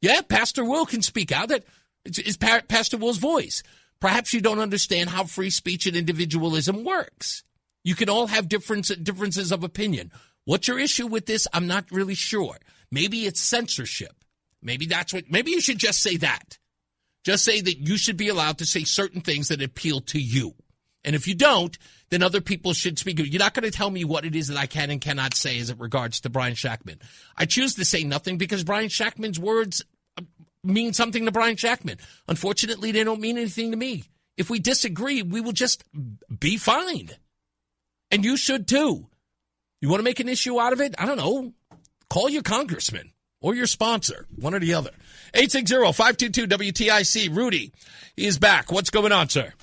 Yeah, Pastor Will can speak out. It's Pastor Will's voice. Perhaps you don't understand how free speech and individualism works. You can all have differences of opinion. What's your issue with this? I'm not really sure. Maybe it's censorship. Maybe you should just say that. Just say that you should be allowed to say certain things that appeal to you. And if you don't, then other people should speak. You're not going to tell me what it is that I can and cannot say as it regards to Brian Shachtman. I choose to say nothing because Brian Shachtman's words mean something to Brian Shachtman. Unfortunately, they don't mean anything to me. If we disagree, we will just be fine. And you should too. You want to make an issue out of it? I don't know. Call your congressman. Or your sponsor, one or the other. 860-522-WTIC. Rudy is back. What's going on, sir?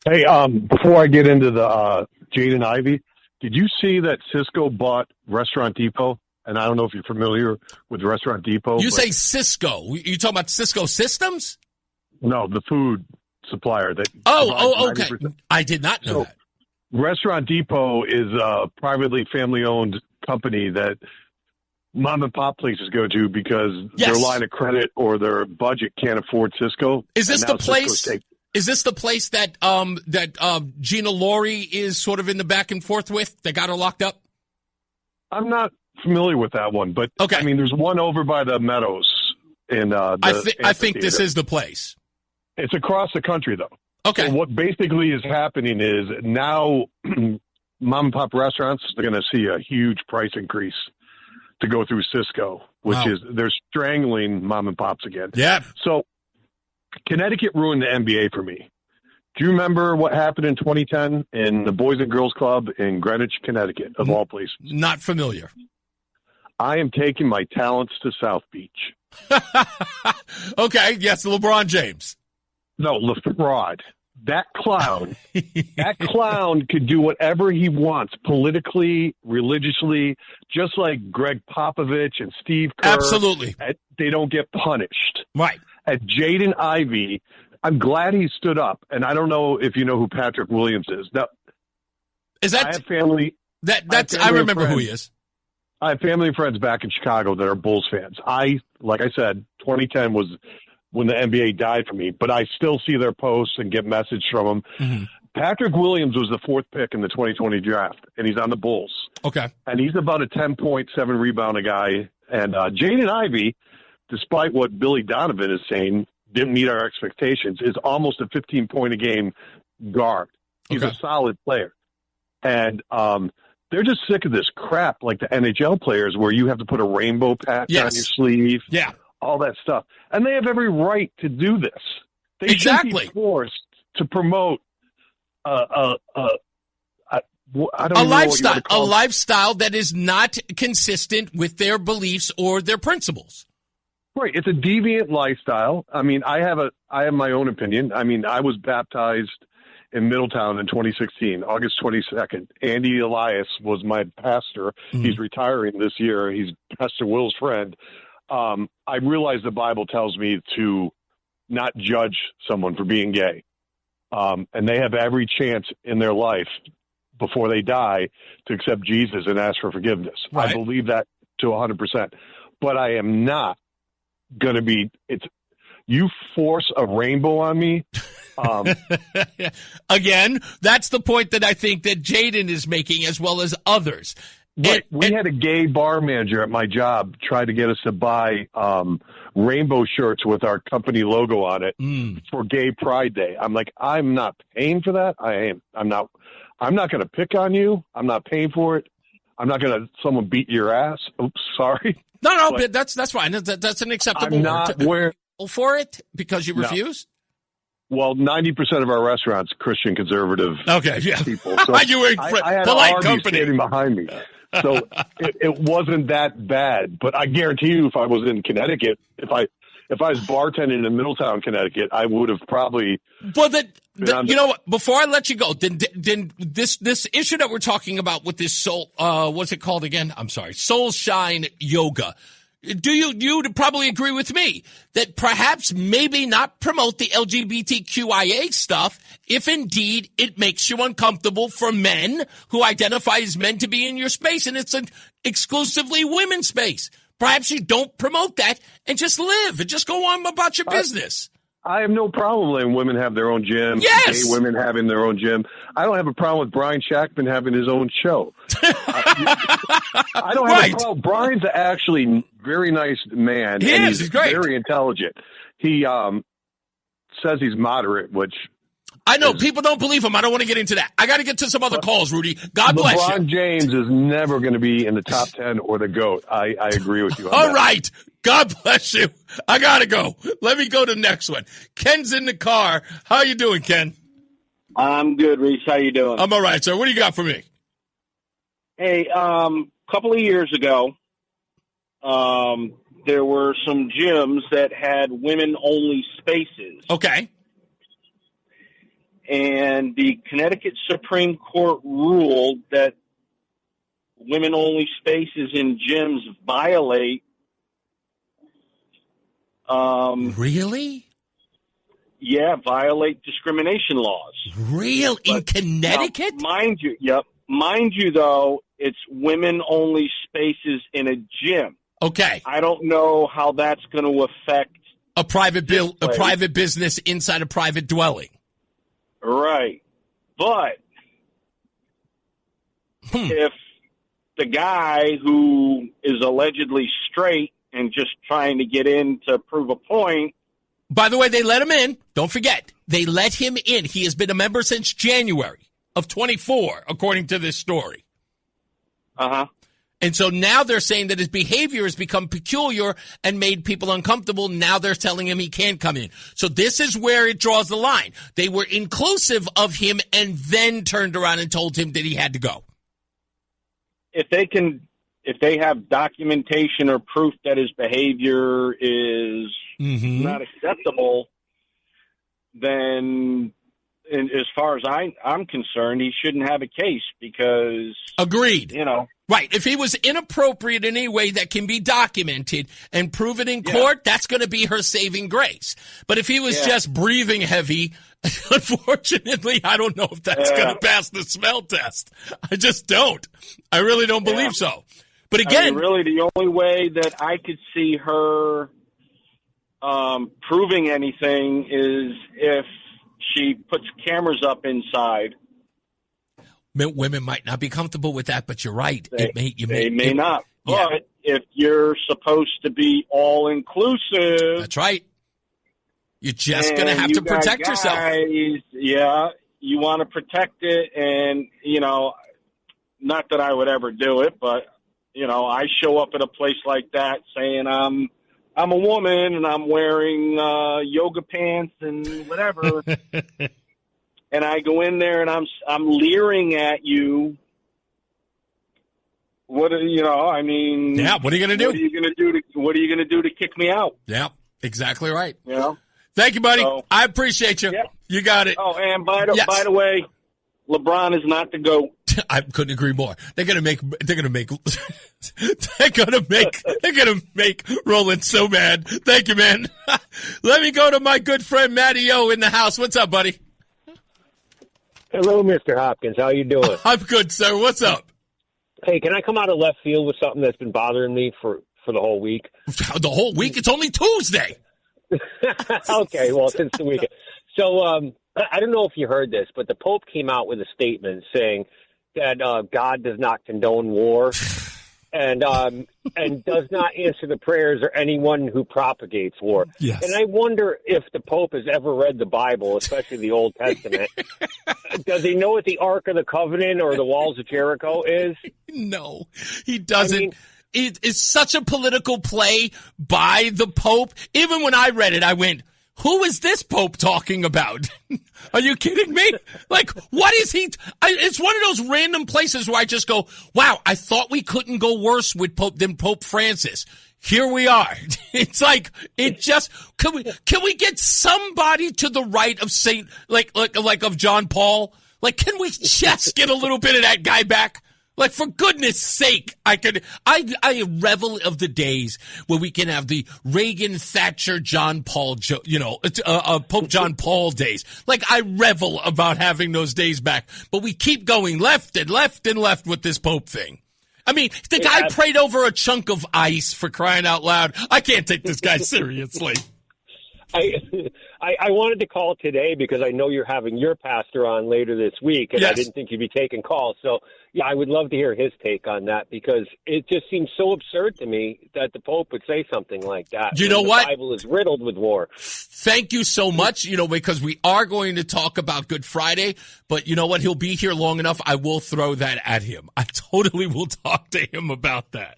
Hey, before I get into the Jaden Ivey, did you see that Cisco bought Restaurant Depot? And I don't know if you're familiar with Restaurant Depot. You say Cisco. You talking about Cisco Systems? No, the food supplier. Okay. 90%. I did not know that. Restaurant Depot is a privately family-owned company that mom and pop places go to because their line of credit or their budget can't afford Cisco. Is this the place? Is this the place that Gina Laurie is sort of in the back and forth with? They got her locked up. I'm not familiar with that one, but okay. I mean, there's one over by the Meadows in. I think this is the place. It's across the country, though. Okay. So what basically is happening is now mom and pop restaurants are going to see a huge price increase to go through Cisco, which is they're strangling mom and pops again. Yeah. So Connecticut ruined the NBA for me. Do you remember what happened in 2010 in the Boys and Girls Club in Greenwich, Connecticut, of all places? Not familiar. I am taking my talents to South Beach. Okay. Yes, LeBron James. No, LeFraud. That clown, could do whatever he wants politically, religiously, just like Greg Popovich and Steve Kerr. Absolutely. They don't get punished. Right. At Jaden Ivey, I'm glad he stood up. And I don't know if you know who Patrick Williams is. Now, I have family. I remember who he is. I have family and friends back in Chicago that are Bulls fans. Like I said, 2010 was when the NBA died for me, but I still see their posts and get messages from them. Mm-hmm. Patrick Williams was the 4th pick in the 2020 draft, and he's on the Bulls. Okay. And he's about a 10.7 rebounder guy. And Jaden Ivey, despite what Billy Donovan is saying, didn't meet our expectations, is almost a 15-point-a-game guard. He's a solid player. And they're just sick of this crap like the NHL players where you have to put a rainbow patch on your sleeve. Yeah. All that stuff. And they have every right to do this. They exactly. should be forced to promote a lifestyle that is not consistent with their beliefs or their principles. Right. It's a deviant lifestyle. I mean, I have my own opinion. I mean, I was baptized in Middletown in 2016, August 22nd. Andy Elias was my pastor. Mm-hmm. He's retiring this year. He's Pastor Will's friend. I realize the Bible tells me to not judge someone for being gay. And they have every chance in their life before they die to accept Jesus and ask for forgiveness. Right. I believe that to 100%. But I am not going to be – you force a rainbow on me. Again, that's the point that I think that Jaden is making as well as others. We had a gay bar manager at my job try to get us to buy rainbow shirts with our company logo on it for Gay Pride Day. I'm like, I'm not paying for that. I'm not going to pick on you. I'm not paying for it. I'm not going to someone beat your ass. Oops, sorry. No, but that's fine. That's an acceptable word for it because you refuse. Well, 90% of our restaurants, Christian conservative people. So you were I had polite an company standing behind me. So it wasn't that bad. But I guarantee you, if I was in Connecticut, if I was bartending in Middletown, Connecticut, I would have probably. Well, you know what? Before I let you go, then this issue that we're talking about with this what's it called again? I'm sorry, Soulshine yoga. Do you'd probably agree with me that perhaps maybe not promote the LGBTQIA stuff if indeed it makes you uncomfortable for men who identify as men to be in your space and it's an exclusively women's space. Perhaps you don't promote that and just live and just go on about your business. I have no problem letting women have their own gym. Yes. Gay women having their own gym. I don't have a problem with Brian Shackman having his own show. I don't have a problem. Brian's actually very nice man. He's great. Very intelligent. He says he's moderate, which I know people don't believe him. I don't want to get into that. I got to get to some other calls, Rudy. God bless you. LeBron James is never going to be in the top 10 or the GOAT. I agree with you on All that. right. God bless you. I got to go. Let me go to the next one. Ken's in the car. How you doing, Ken? I'm good, Reese. How you doing? I'm all right, sir. What do you got for me? Hey, couple of years ago, there were some gyms that had women-only spaces. Okay. And the Connecticut Supreme Court ruled that women-only spaces in gyms violate. Really? Yeah, violate discrimination laws. Real? In Connecticut? Now, mind you, though, it's women-only spaces in a gym. Okay. I don't know how that's going to affect a private business inside a private dwelling. Right. But if the guy who is allegedly straight and just trying to get in to prove a point. By the way, they let him in. Don't forget. They let him in. He has been a member since January of 24, according to this story. Uh-huh. And so now they're saying that his behavior has become peculiar and made people uncomfortable. Now they're telling him he can't come in. So this is where it draws the line. They were inclusive of him and then turned around and told him that he had to go. If they have documentation or proof that his behavior is not acceptable, then as far as I'm concerned, he shouldn't have a case because... Agreed. You know... Right. If he was inappropriate in any way that can be documented and proven in court, that's going to be her saving grace. But if he was just breathing heavy, unfortunately, I don't know if that's going to pass the smell test. I just don't. I really don't believe so. But again... really, the only way that I could see her proving anything is if she puts cameras up inside. Women might not be comfortable with that, but you're right. They may not. Yeah. But if you're supposed to be all-inclusive... That's right. You're just going to have to protect yourself. Yeah, you want to protect it, and, you know, not that I would ever do it, but, you know, I show up at a place like that saying I'm a woman and I'm wearing yoga pants and whatever... And I go in there and I'm leering at you. What are you going to do? What are you going to do to kick me out? Yeah, exactly right. You know? Thank you, buddy. I appreciate you. Yeah. You got it. Oh, and by the way, LeBron is not the GOAT. I couldn't agree more. They're gonna make Roland so mad. Thank you, man. Let me go to my good friend Matty O in the house. What's up, buddy? Hello, Mr. Hopkins. How you doing? I'm good, sir. What's up? Hey, can I come out of left field with something that's been bothering me for the whole week? The whole week? It's only Tuesday. Okay, well, since the weekend. So I don't know if you heard this, but the Pope came out with a statement saying that God does not condone war and does not answer the prayers of anyone who propagates war. Yes. And I wonder if the Pope has ever read the Bible, especially the Old Testament. Does he know what the Ark of the Covenant or the Walls of Jericho is? No, he doesn't. I mean, it's such a political play by the Pope. Even when I read it, I went, who is this Pope talking about? Are you kidding me? Like, what is he? It's one of those random places where I just go, wow, I thought we couldn't go worse with than Pope Francis. Here we are. It's like, it just, can we get somebody to the right of like of John Paul? Like, can we just get a little bit of that guy back? Like, for goodness sake, I revel of the days where we can have the Reagan, Thatcher, John Paul, Pope John Paul days. Like, I revel about having those days back. But we keep going left and left and left with this Pope thing. I mean, the guy prayed over a chunk of ice, for crying out loud. I can't take this guy seriously. I wanted to call today because I know you're having your pastor on later this week, and yes. I didn't think you'd be taking calls. So, yeah, I would love to hear his take on that because it just seems so absurd to me that the Pope would say something like that. You know what? The Bible is riddled with war. Thank you so much, because we are going to talk about Good Friday, but you know what? He'll be here long enough. I will throw that at him. I totally will talk to him about that.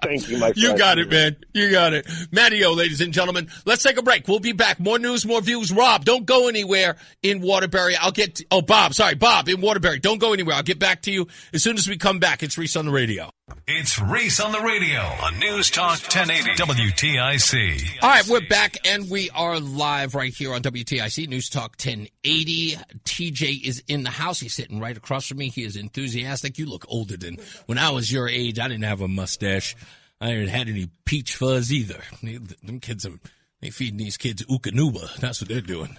Thank you, my friend. You got it, man. You got it. Matteo, ladies and gentlemen, let's take a break. We'll be back. More news, more views. Rob, don't go anywhere in Waterbury. Bob in Waterbury. Don't go anywhere. I'll get back to you as soon as we come back. It's Reese on the radio. It's Reese on the radio on News Talk 1080 WTIC. All right, we're back, and we are live right here on WTIC, News Talk 1080. TJ is in the house. He's sitting right across from me. He is enthusiastic. You look older than when I was your age. I didn't have a mustache. I hadn't had any peach fuzz either. Them kids they feeding these kids Ukanuba. That's what they're doing.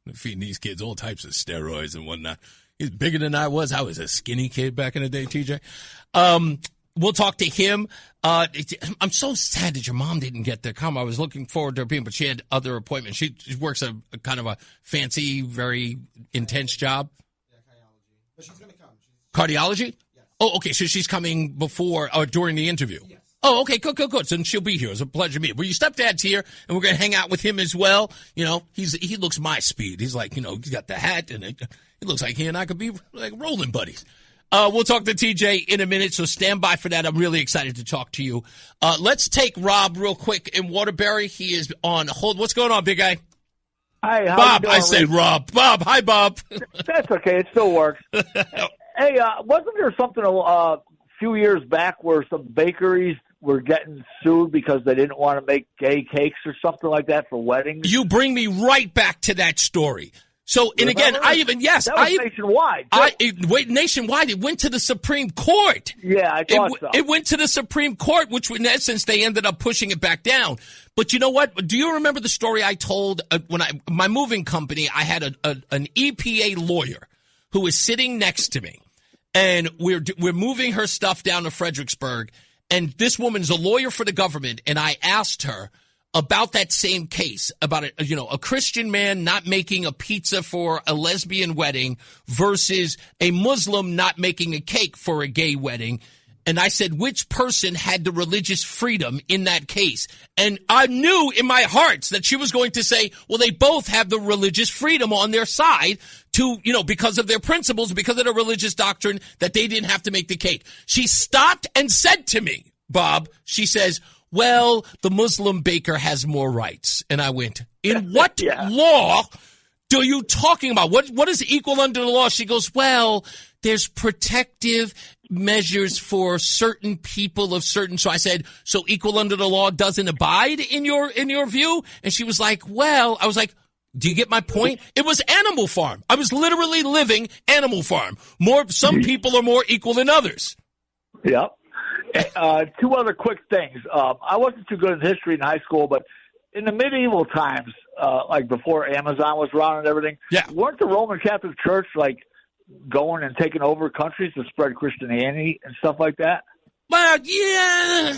They're feeding these kids all types of steroids and whatnot. He's bigger than I was. I was a skinny kid back in the day, TJ. We'll talk to him. I'm so sad that your mom didn't get to come. I was looking forward to her being, but she had other appointments. She works a kind of a fancy, very intense job. Yeah, cardiology. But she's going to come. Cardiology? Yes. Oh, okay. So she's coming before or during the interview. Yes. Oh, okay. Good. So she'll be here. It's a pleasure to meet you. Well, your stepdad's here, and we're going to hang out with him as well. He looks my speed. He's like, he's got the hat, and it looks like he and I could be like rolling buddies. We'll talk to TJ in a minute, so stand by for that. I'm really excited to talk to you. Let's take Rob real quick in Waterbury. He is on hold. What's going on, big guy? Hi, how Bob. you doing, I said Rob. Bob. Hi, Bob. That's okay. It still works. Hey, wasn't there something a few years back where some bakeries were getting sued because they didn't want to make gay cakes or something like that for weddings? You bring me right back to that story. So, and again, that was nationwide. Nationwide. It went to the Supreme Court. Yeah, I thought so. It went to the Supreme Court, which in essence, they ended up pushing it back down. But you know what? Do you remember the story I told when my moving company, I had an EPA lawyer who was sitting next to me, and we're moving her stuff down to Fredericksburg, and this woman's a lawyer for the government, and I asked her about that same case, about a Christian man not making a pizza for a lesbian wedding versus a Muslim not making a cake for a gay wedding. And I said, which person had the religious freedom in that case? And I knew in my heart that she was going to say, well, they both have the religious freedom on their side to, because of their principles, because of their religious doctrine, that they didn't have to make the cake. She stopped and said to me, Bob, she says, well, the Muslim baker has more rights. And I went, in what law are you talking about? What is equal under the law? She goes, well, there's protective measures for certain people of certain. So I said, so equal under the law doesn't abide in your view? And she was like, well, I was like, Do you get my point? It was Animal Farm. I was literally living Animal Farm. Some people are more equal than others. Yep. Two other quick things. I wasn't too good at history in high school, but in the medieval times, like before Amazon was around and everything, weren't the Roman Catholic Church like going and taking over countries to spread Christianity and stuff like that? Well, yeah,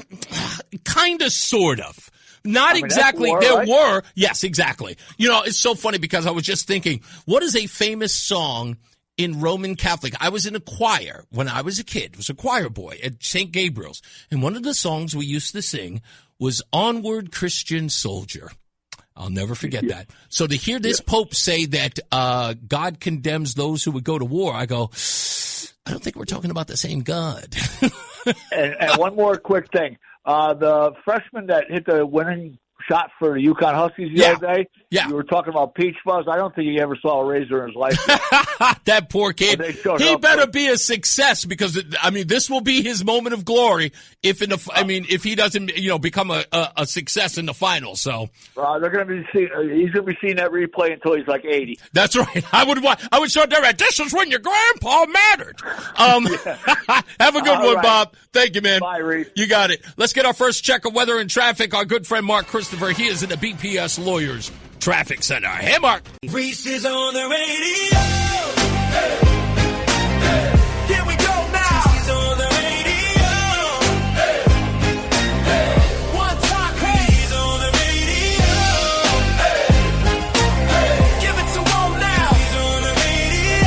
kind of, sort of. Not exactly. War, there right? were. Yes, exactly. It's so funny because I was just thinking, what is a famous song in Roman Catholic? I was in a choir when I was a kid. I was a choir boy at St. Gabriel's. And one of the songs we used to sing was Onward, Christian Soldier. I'll never forget that. So to hear this Pope say that God condemns those who would go to war, I go, I don't think we're talking about the same God. and one more quick thing. The freshman that hit the winning shot for the UConn Huskies the other day, you were talking about Peach Fuzz. I don't think he ever saw a razor in his life. That poor kid. He better be a success because, this will be his moment of glory if he doesn't, become a success in the finals. So they're going to be he's going to be seeing that replay until he's like 80. That's right. I would start there at this is when your grandpa mattered. Have a good one, right. Bob. Thank you, man. Bye, Reese. You got it. Let's get our first check of weather and traffic. Our good friend Mark Christopher, he is in the BPS Lawyers Traffic Center. Hey, Mark. Reese is on the radio. Hey. Here we go now. He's on the radio. Hey. Hey. One time, he's on the radio. Hey. Give it to him now. He's on the radio.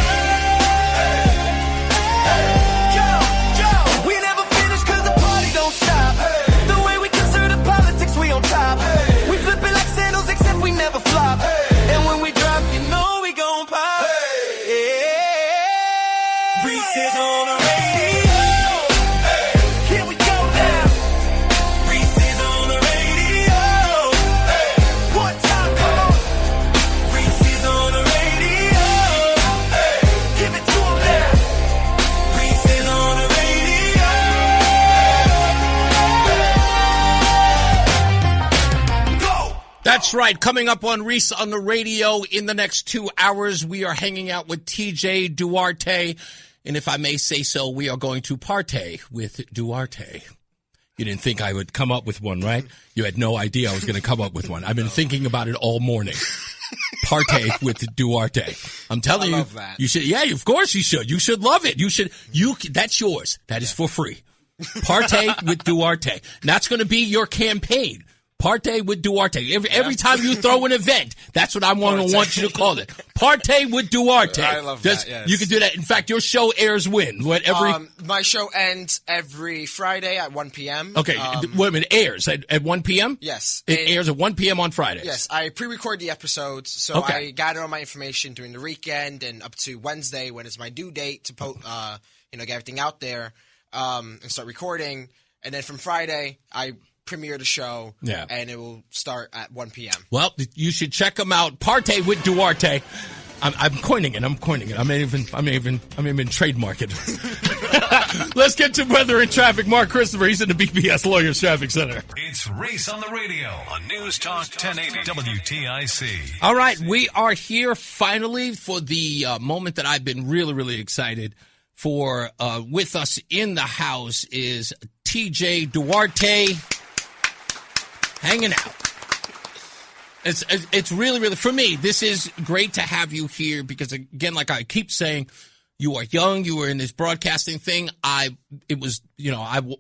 Yo, we never finish 'cause the party don't stop. Hey. The way we consider the politics, we on top. Hey. We flip it like sandals, except we never flop. Hey. And when we drop, you know we gon' pop. Hey. Yeah. Reese is on the radio. Hey. Here we go now. Reese is on the radio. Hey. One time, come on. Reese is on the radio. Hey. Give it to him now. Reese is on the radio. Go. That's right. Coming up on Reese on the radio in the next 2 hours, we are hanging out with TJ Duarte. And if I may say so, we are going to partay with Duarte. You didn't think I would come up with one, right? You had no idea I was going to come up with one. I've been thinking about it all morning. Partay with Duarte. I'm telling you, love that. You should. Yeah, of course you should. You should love it. You should. That's yours. That is for free. Partay with Duarte. And that's going to be your campaign. Partay with Duarte. Every time you throw an event, that's what I want you to call it. Partay with Duarte. I love that, yes. You can do that. In fact, your show airs when? My show ends every Friday at 1 p.m. Okay, wait a minute. Airs at 1 p.m.? Yes. It airs at 1 p.m. on Fridays. Yes, I pre-record the episodes, so I gather all my information during the weekend and up to Wednesday when it's my due date to get everything out there and start recording. And then from Friday, I premiere the show, and it will start at 1 p.m. Well, you should check them out. Partay with Duarte. I'm coining it. I may even trademark it. Let's get to weather and traffic. Mark Christopher, he's in the BPS Lawyers Traffic Center. It's Reese on the radio on News Talk 1080 WTIC. All right, we are here finally for the moment that I've been really, really excited for. With us in the house is TJ Duarte. Hanging out. It's really, really, for me, this is great to have you here because, again, like I keep saying, you are young, you were in this broadcasting thing. I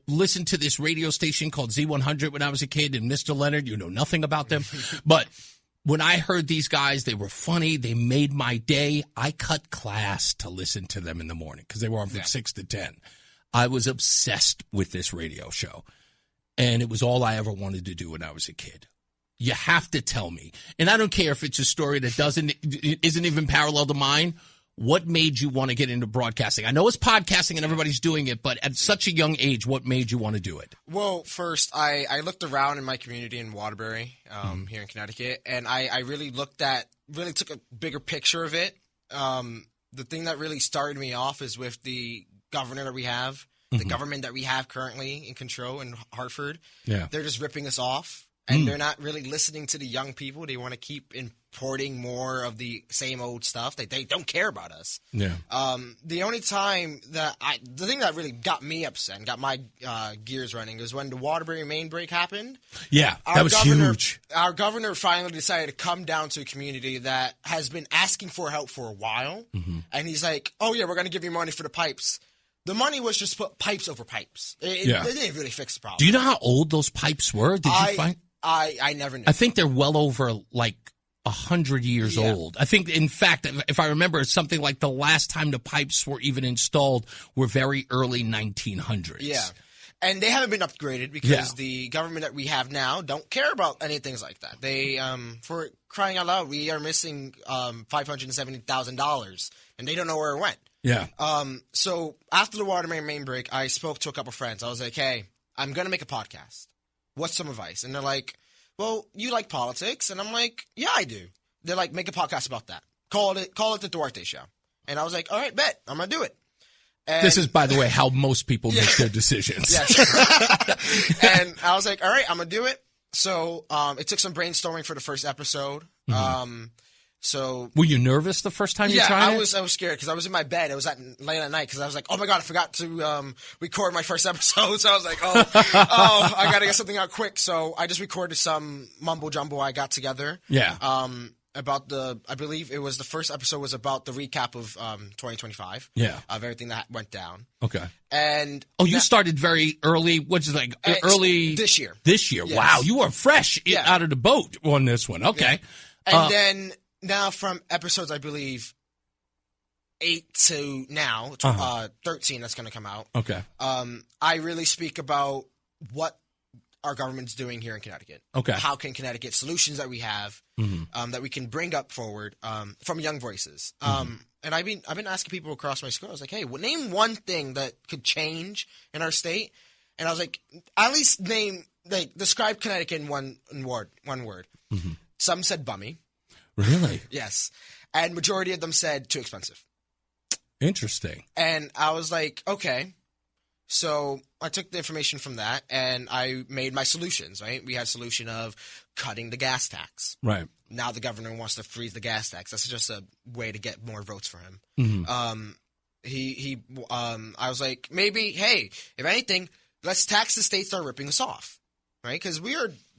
listened to this radio station called Z100 when I was a kid, and Mr. Leonard, you know nothing about them. But when I heard these guys, they were funny, they made my day. I cut class to listen to them in the morning because they were on from 6 to 10. I was obsessed with this radio show. And it was all I ever wanted to do when I was a kid. You have to tell me, and I don't care if it's a story that isn't even parallel to mine. What made you want to get into broadcasting? I know it's podcasting and everybody's doing it, but at such a young age, what made you want to do it? Well, first, I looked around in my community in Waterbury, here in Connecticut, and I really took a bigger picture of it. The thing that really started me off is with the governor that we have. The government that we have currently in control in Hartford, they're just ripping us off, and they're not really listening to the young people. They want to keep in reporting more of the same old stuff. They don't care about us. Yeah. The only time the thing that really got me upset and got my gears running was when the Waterbury main break happened. Yeah, that was huge. Our governor finally decided to come down to a community that has been asking for help for a while. Mm-hmm. And he's like, oh, yeah, we're going to give you money for the pipes. The money was just put pipes over pipes. They didn't really fix the problem. Do you know how old those pipes were? Did you find? I never knew. I think they're well over like 100 years old. I think, in fact, if I remember, it's something like the last time the pipes were even installed were very early 1900s. Yeah. And they haven't been upgraded because the government that we have now don't care about any things like that. They, for crying out loud, we are missing $570,000, and they don't know where it went. Yeah. So after the Waterbury main break, I spoke to a couple friends. I was like, hey, I'm going to make a podcast. What's some advice? And they're like, well, you like politics. And I'm like, yeah, I do. They're like, make a podcast about that. Call it the Duarte Show. And I was like, all right, bet. I'm going to do it. And this is, by the way, how most people make their decisions. Yes. And I was like, all right, I'm going to do it. So it took some brainstorming for the first episode. Mm-hmm. So were you nervous the first time you tried it? I was scared because I was in my bed. It was late at night because I was like, oh my God, I forgot to record my first episode. So I was like, I got to get something out quick. So I just recorded some mumbo jumbo I got together. Yeah. About I believe it was the first episode was about the recap of 2025. Yeah. Of everything that went down. Okay. And you started very early, which is like early this year. This year. Yes. Wow. You were fresh out of the boat on this one. Okay. Yeah. And then now from episodes, I believe 8 to now, 13 that's going to come out. Okay. I really speak about what our government's doing here in Connecticut. Okay. How can Connecticut solutions that we have that we can bring up forward from young voices. And I've been asking people across my school. I was like, hey, name one thing that could change in our state. And I was like, at least describe Connecticut in one word. Mm-hmm. Some said bummy. Really? Yes. And majority of them said too expensive. Interesting. And I was like, okay. So I took the information from that and I made my solutions, right? We had a solution of cutting the gas tax. Right. Now the governor wants to freeze the gas tax. That's just a way to get more votes for him. Mm-hmm. I was like, maybe, hey, if anything, let's tax the states that are ripping us off. Right, because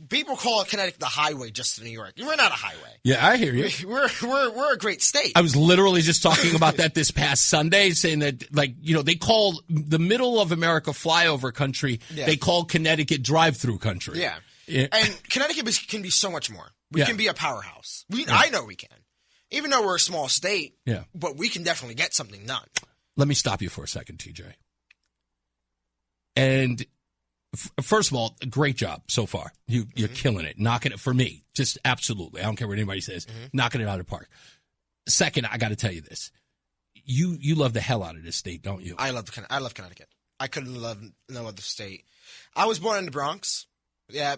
people call Connecticut the highway just to New York. We're not a highway. Yeah, I hear you. We're a great state. I was literally just talking about that this past Sunday, saying that they call the middle of America flyover country. Yeah. They call Connecticut drive-through country. Yeah, and Connecticut can be so much more. We can be a powerhouse. I know we can, even though we're a small state. Yeah, but we can definitely get something done. Let me stop you for a second, TJ. And first of all, great job so far. You're killing it, knocking it for me. Just absolutely. I don't care what anybody says. Knocking it out of the park. Second, I got to tell you this. You love the hell out of this state, don't you? I love Connecticut. I couldn't love no other state. I was born in the Bronx. Yeah,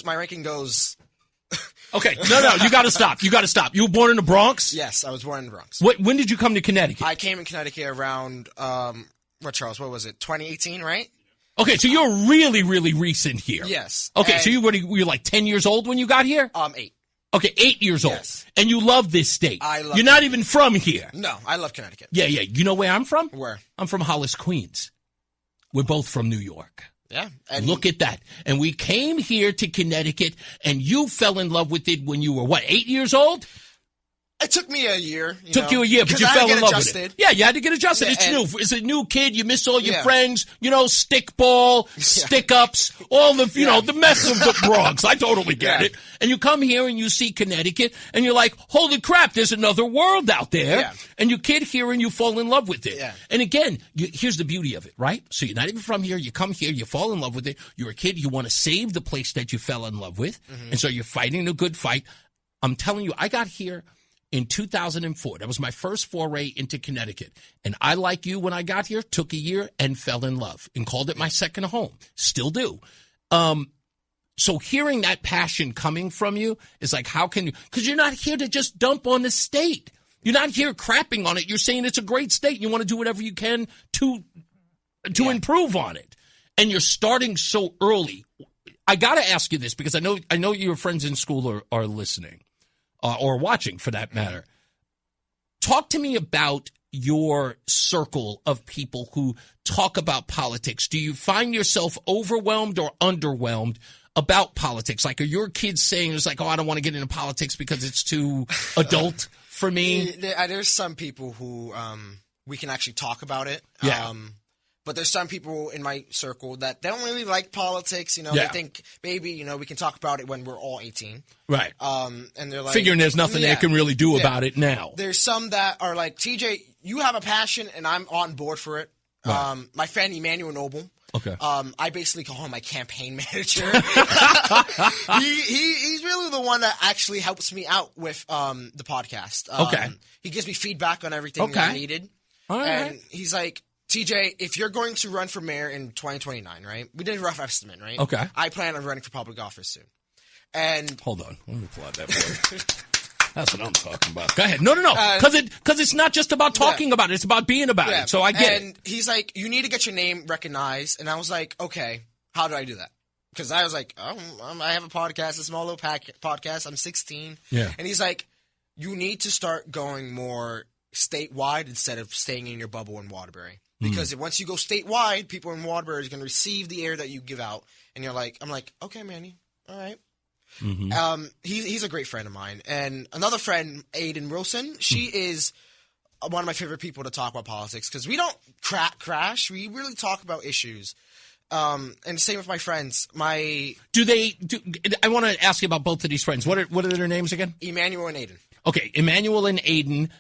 my ranking goes. Okay, no, you got to stop. You were born in the Bronx? Yes, I was born in the Bronx. When did you come to Connecticut? I came in Connecticut around, Charles, what was it, 2018, right? Okay, so you're really, really recent here. Yes. Okay, so you were like 10 years old when you got here? 8. Okay, 8 years old. Yes. And you love this state. You're not even from here. No, I love Connecticut. Yeah. You know where I'm from? Where? I'm from Hollis, Queens. We're both from New York. Yeah. And look at that. And we came here to Connecticut, and you fell in love with it when you were, 8 years old? It took me a year. You a year, but you fell in love with it. Yeah, you had to get adjusted. Yeah, it's new. It's a new kid. You miss all your friends. Stickball, stick-ups, all the, the mess of the Bronx. I totally get it. And you come here and you see Connecticut, and you're like, holy crap, there's another world out there. Yeah. And you kid here and you fall in love with it. Yeah. And again, here's the beauty of it, right? So you're not even from here. You come here, you fall in love with it. You're a kid. You want to save the place that you fell in love with. Mm-hmm. And so you're fighting a good fight. I'm telling you, I got here in 2004. That was my first foray into Connecticut. And I, like you, when I got here, took a year and fell in love and called it my second home. Still do. So hearing that passion coming from you is like, how can you? Because you're not here to just dump on the state. You're not here crapping on it. You're saying it's a great state. You want to do whatever you can to improve on it. And you're starting so early. I got to ask you this because I know your friends in school are listening. or watching for that matter. Talk to me about your circle of people who talk about politics. Do you find yourself overwhelmed or underwhelmed about politics? Like, are your kids saying it's like, oh, I don't want to get into politics because it's too adult for me? There's some people who we can actually talk about it. Yeah. But there's some people in my circle that they don't really like politics. You know, they think maybe, you know, we can talk about it when we're all 18. Right. And they're like, figuring there's nothing they can really do about it now. There's some that are like, TJ, you have a passion and I'm on board for it. Right. My friend Emmanuel Noble. Okay. I basically call him my campaign manager. He's really the one that actually helps me out with the podcast. Okay. He gives me feedback on everything that I needed. All right. And he's like, TJ, if you're going to run for mayor in 2029, right? We did a rough estimate, right? Okay. I plan on running for public office soon. And hold on, let me pull out that board. That's what I'm talking about. Go ahead. No. Because it's not just about talking about it. It's about being about it. So I get it. And he's like, you need to get your name recognized. And I was like, okay, how do I do that? Because I was like, I have a podcast, a small little podcast. I'm 16. Yeah. And he's like, you need to start going more statewide instead of staying in your bubble in Waterbury. Because once you go statewide, people in Waterbury are going to receive the air that you give out. And you're like, I'm like, okay, Manny, all right. Mm-hmm. He's a great friend of mine. And another friend, Aiden Wilson, she is one of my favorite people to talk about politics because we don't crash. We really talk about issues. And same with my friends. I want to ask you about both of these friends. What are their names again? Emmanuel and Aiden. Okay, Emmanuel and Aiden,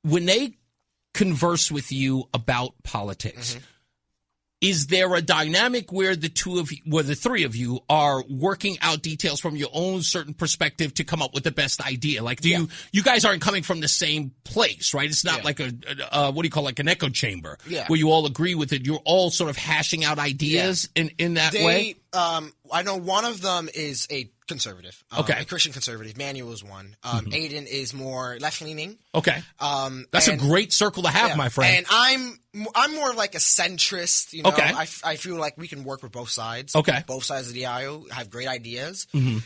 when they converse with you about politics, is there a dynamic where the three of you are working out details from your own certain perspective to come up with the best idea? Like, you guys aren't coming from the same place, right? It's not like what do you call, like an echo chamber where you all agree with it. You're all sort of hashing out ideas in that way? I know one of them is a conservative, a Christian conservative. Manuel is one. Aiden is more left-leaning. Okay. That's a great circle to have, my friend. And I'm more of like a centrist. You know? Okay. I feel like we can work with both sides. Okay. Both sides of the aisle have great ideas. Mm-hmm.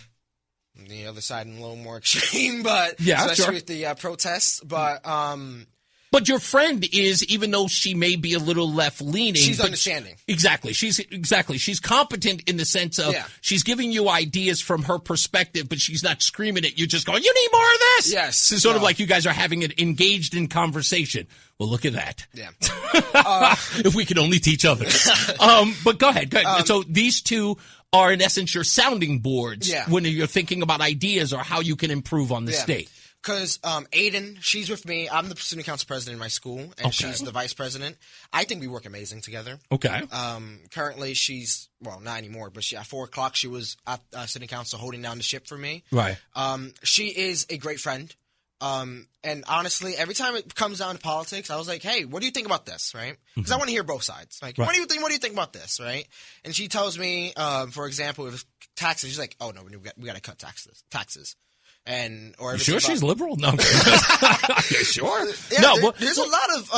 The other side a little more extreme, but especially with the protests. But your friend is, even though she may be a little left-leaning, she's understanding. Exactly. She's competent in the sense of she's giving you ideas from her perspective, but she's not screaming at you, just going, "You need more of this." Yes. It's sort of like you guys are having it engaged in conversation. Well, look at that. Yeah. If we could only teach others. But go ahead. So these two are, in essence, your sounding boards when you're thinking about ideas or how you can improve on the state. Because Aiden, she's with me. I'm the student council president in my school, and she's the vice president. I think we work amazing together. Okay. Currently, she's, well, not anymore, but at 4 o'clock, she was at student council holding down the ship for me. Right. She is a great friend. And honestly, every time it comes down to politics, I was like, hey, what do you think about this, right? Because I want to hear both sides. Like, what do you think about this, right? And she tells me, for example, if taxes, she's like, oh, no, we got to cut taxes. You sure she's liberal? No. Sure. Yeah, there's a lot of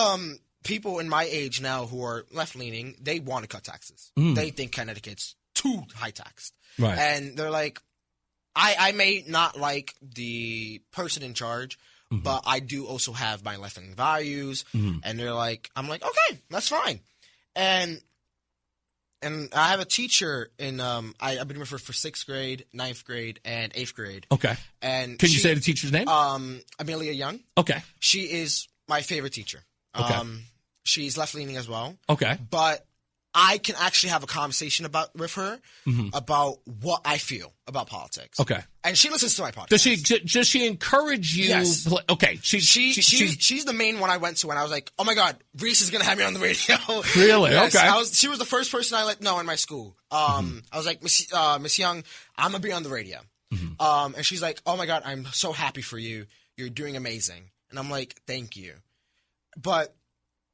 people in my age now who are left-leaning. They want to cut taxes. They think Connecticut's too high taxed. Right. And they're like, I may not like the person in charge, but I do also have my left-leaning values. And they're like, I'm like, okay, that's fine. And I have a teacher in I've been with her for 6th grade, 9th grade, and 8th grade. Okay. And can you say the teacher's name? Amelia Young. Okay. She is my favorite teacher. Okay. She's left-leaning as well. Okay. But I can actually have a conversation with her about what I feel about politics. Okay. And she listens to my podcast. Does she encourage you? Yes. Okay. She's the main one I went to when I was like, oh my God, Reese is going to have me on the radio. Really? Yes. Okay. She was the first person I let know in my school. I was like, Miss Young, I'm going to be on the radio. And she's like, oh my God, I'm so happy for you. You're doing amazing. And I'm like, thank you. But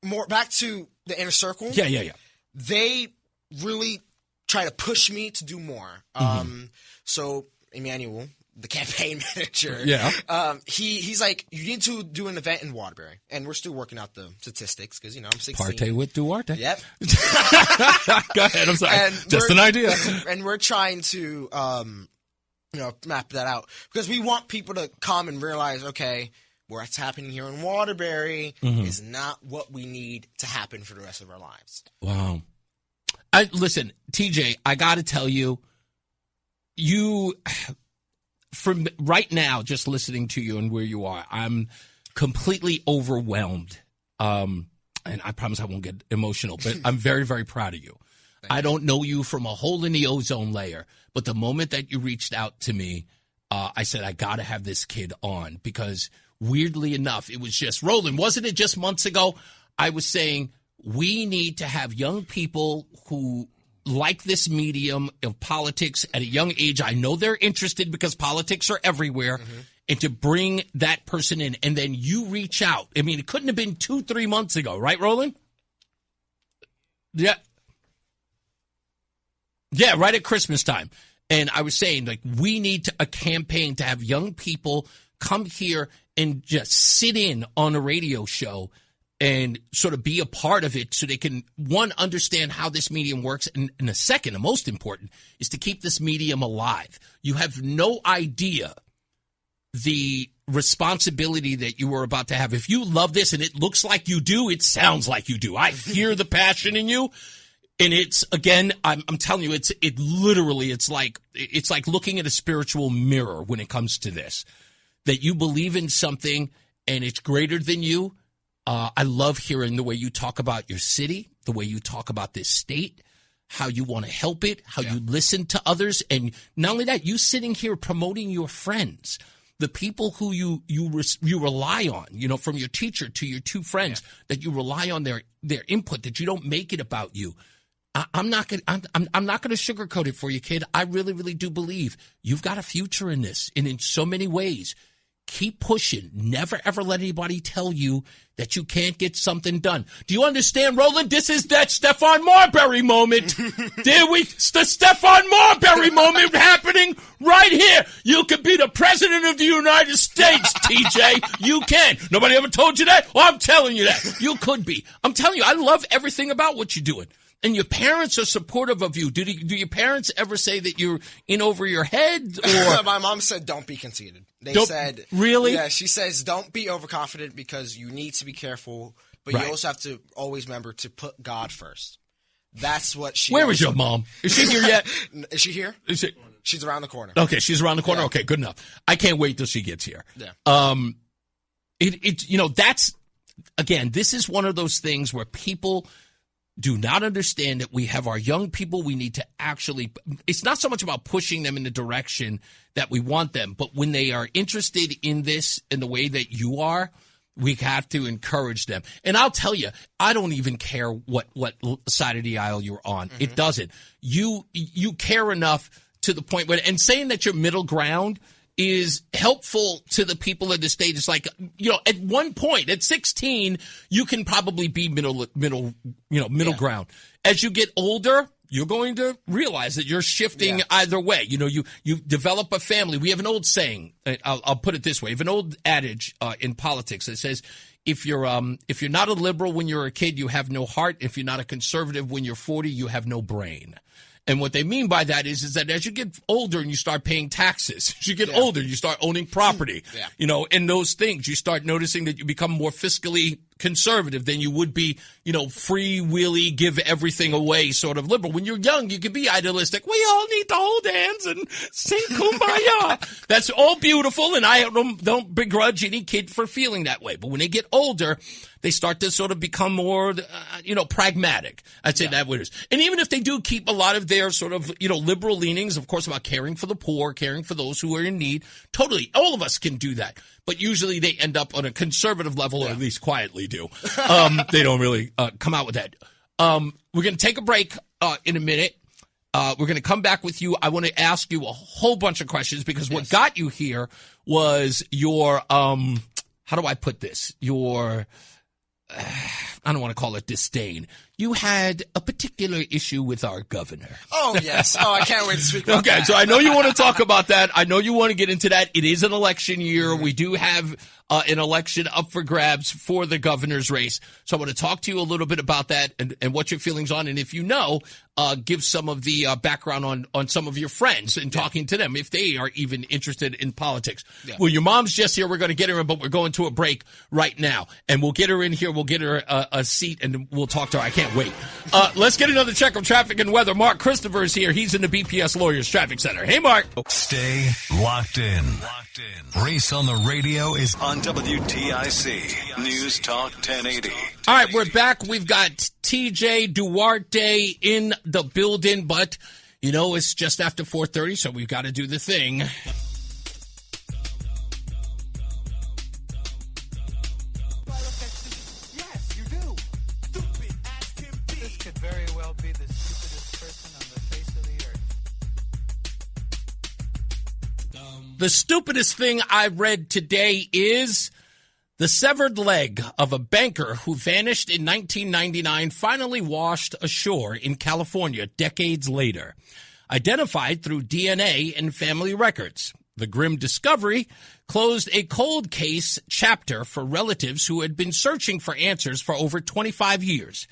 more back to the inner circle. Yeah. They really try to push me to do more. So Emmanuel, the campaign manager, he's like, you need to do an event in Waterbury, and we're still working out the statistics because I'm 16. Parte with Duarte. Yep. Go ahead. I'm sorry. Just an idea. And we're trying to map that out, because we want people to come and realize, okay, what's happening here in Waterbury is not what we need to happen for the rest of our lives. Wow. Listen, TJ, I got to tell you, from right now, just listening to you and where you are, I'm completely overwhelmed. And I promise I won't get emotional, but I'm very, very proud of you. I don't know you from a hole in the ozone layer, but the moment that you reached out to me, I said, I got to have this kid on, because weirdly enough, it was just Roland. Wasn't it just months ago? I was saying we need to have young people who like this medium of politics at a young age. I know they're interested because politics are everywhere, and to bring that person in. And then you reach out. I mean, it couldn't have been 2-3 months ago, right, Roland? Yeah. Yeah, right at Christmas time. And I was saying, like, we need a campaign to have young people come here and just sit in on a radio show and sort of be a part of it, so they can, one, understand how this medium works, and the second, and most important, is to keep this medium alive. You have no idea the responsibility that you are about to have. If you love this, and it looks like you do, it sounds like you do. I hear the passion in you. And it's, again, I'm telling you, it's like looking at a spiritual mirror when it comes to this, that you believe in something and it's greater than you. I love hearing the way you talk about your city, the way you talk about this state, how you want to help it, how you listen to others. And not only that, you sitting here promoting your friends, the people who you rely on, from your teacher to your two friends, that you rely on their input, that you don't make it about you. I'm not going to sugarcoat it for you, kid. I really, really do believe you've got a future in this, and in so many ways. Keep pushing. Never, ever let anybody tell you that you can't get something done. Do you understand, Roland? This is that Stephon Marbury moment. The Stephon Marbury moment happening right here. You could be the president of the United States, TJ. You can. Nobody ever told you that? Well, I'm telling you that. You could be. I'm telling you, I love everything about what you're doing. And your parents are supportive of you. Do your parents ever say that you're in over your head? Or my mom said, "Don't be conceited." They said, "Really?" Yeah, she says, "Don't be overconfident, because you need to be careful, but you also have to always remember to put God first." That's what she. Where is your mom? Is she here yet? Is she here? Is she? She's around the corner. Okay, she's around the corner. Yeah. Okay, good enough. I can't wait till she gets here. Yeah. That's, again, this is one of those things where people do not understand that we have our young people. We need to actually, it's not so much about pushing them in the direction that we want them, but when they are interested in this in the way that you are, we have to encourage them. And I'll tell you, I don't even care what side of the aisle you're on. Mm-hmm. It doesn't. You care enough to the point where, and saying that you're middle ground is helpful to the people of the state. It's like, at one point, at 16, you can probably be middle ground. As you get older, you're going to realize that you're shifting either way. You develop a family. We have an old saying. I'll put it this way. We have an old adage in politics that says, if you're not a liberal when you're a kid, you have no heart. If you're not a conservative when you're 40, you have no brain. And what they mean by that is that as you get older and you start paying taxes, as you get older, you start owning property, and those things, you start noticing that you become more fiscally conservative than you would be, free-wheelie, give everything away sort of liberal. When you're young, you can be idealistic. We all need to hold hands and sing Kumbaya. That's all beautiful, and I don't begrudge any kid for feeling that way. But when they get older, they start to sort of become more, pragmatic. I'd say that what it is. And even if they do keep a lot of their sort of, liberal leanings, of course, about caring for the poor, caring for those who are in need, totally, all of us can do that. But usually they end up on a conservative level, or at least quietly do. They don't really come out with that. We're going to take a break in a minute. We're going to come back with you. I want to ask you a whole bunch of questions, because what got you here was your, how do I put this? Your, I don't want to call it disdain. you had a particular issue with our governor. Oh, yes. Oh, I can't wait to speak about that. Okay, so I know you want to talk about that. I know you want to get into that. It is an election year. We do have an election up for grabs for the governor's race. So I want to talk to you a little bit about that and what your feelings on. And if you know, give some of the background on some of your friends and talking to them if they are even interested in politics. Yeah. Well, your mom's just here. We're going to get her in, but we're going to a break right now. And we'll get her in here. We'll get her a seat and we'll talk to her. I can't wait. Let's get another check of traffic and weather. Mark Christopher is here. He's in the BPS Lawyers Traffic Center. Hey, Mark. Stay locked in. Reese on the radio is on WTIC News Talk 1080. All right, we're back. We've got TJ Duarte in the building, but, you know, it's just after 4:30, so we've got to do the thing. Yes, you do. Stupid as can be. This could very well be the stupidest person on the face of the earth. The stupidest thing I read today is the severed leg of a banker who vanished in 1999 finally washed ashore in California decades later, identified through DNA and family records. The grim discovery closed a cold case chapter for relatives who had been searching for answers for over 25 years.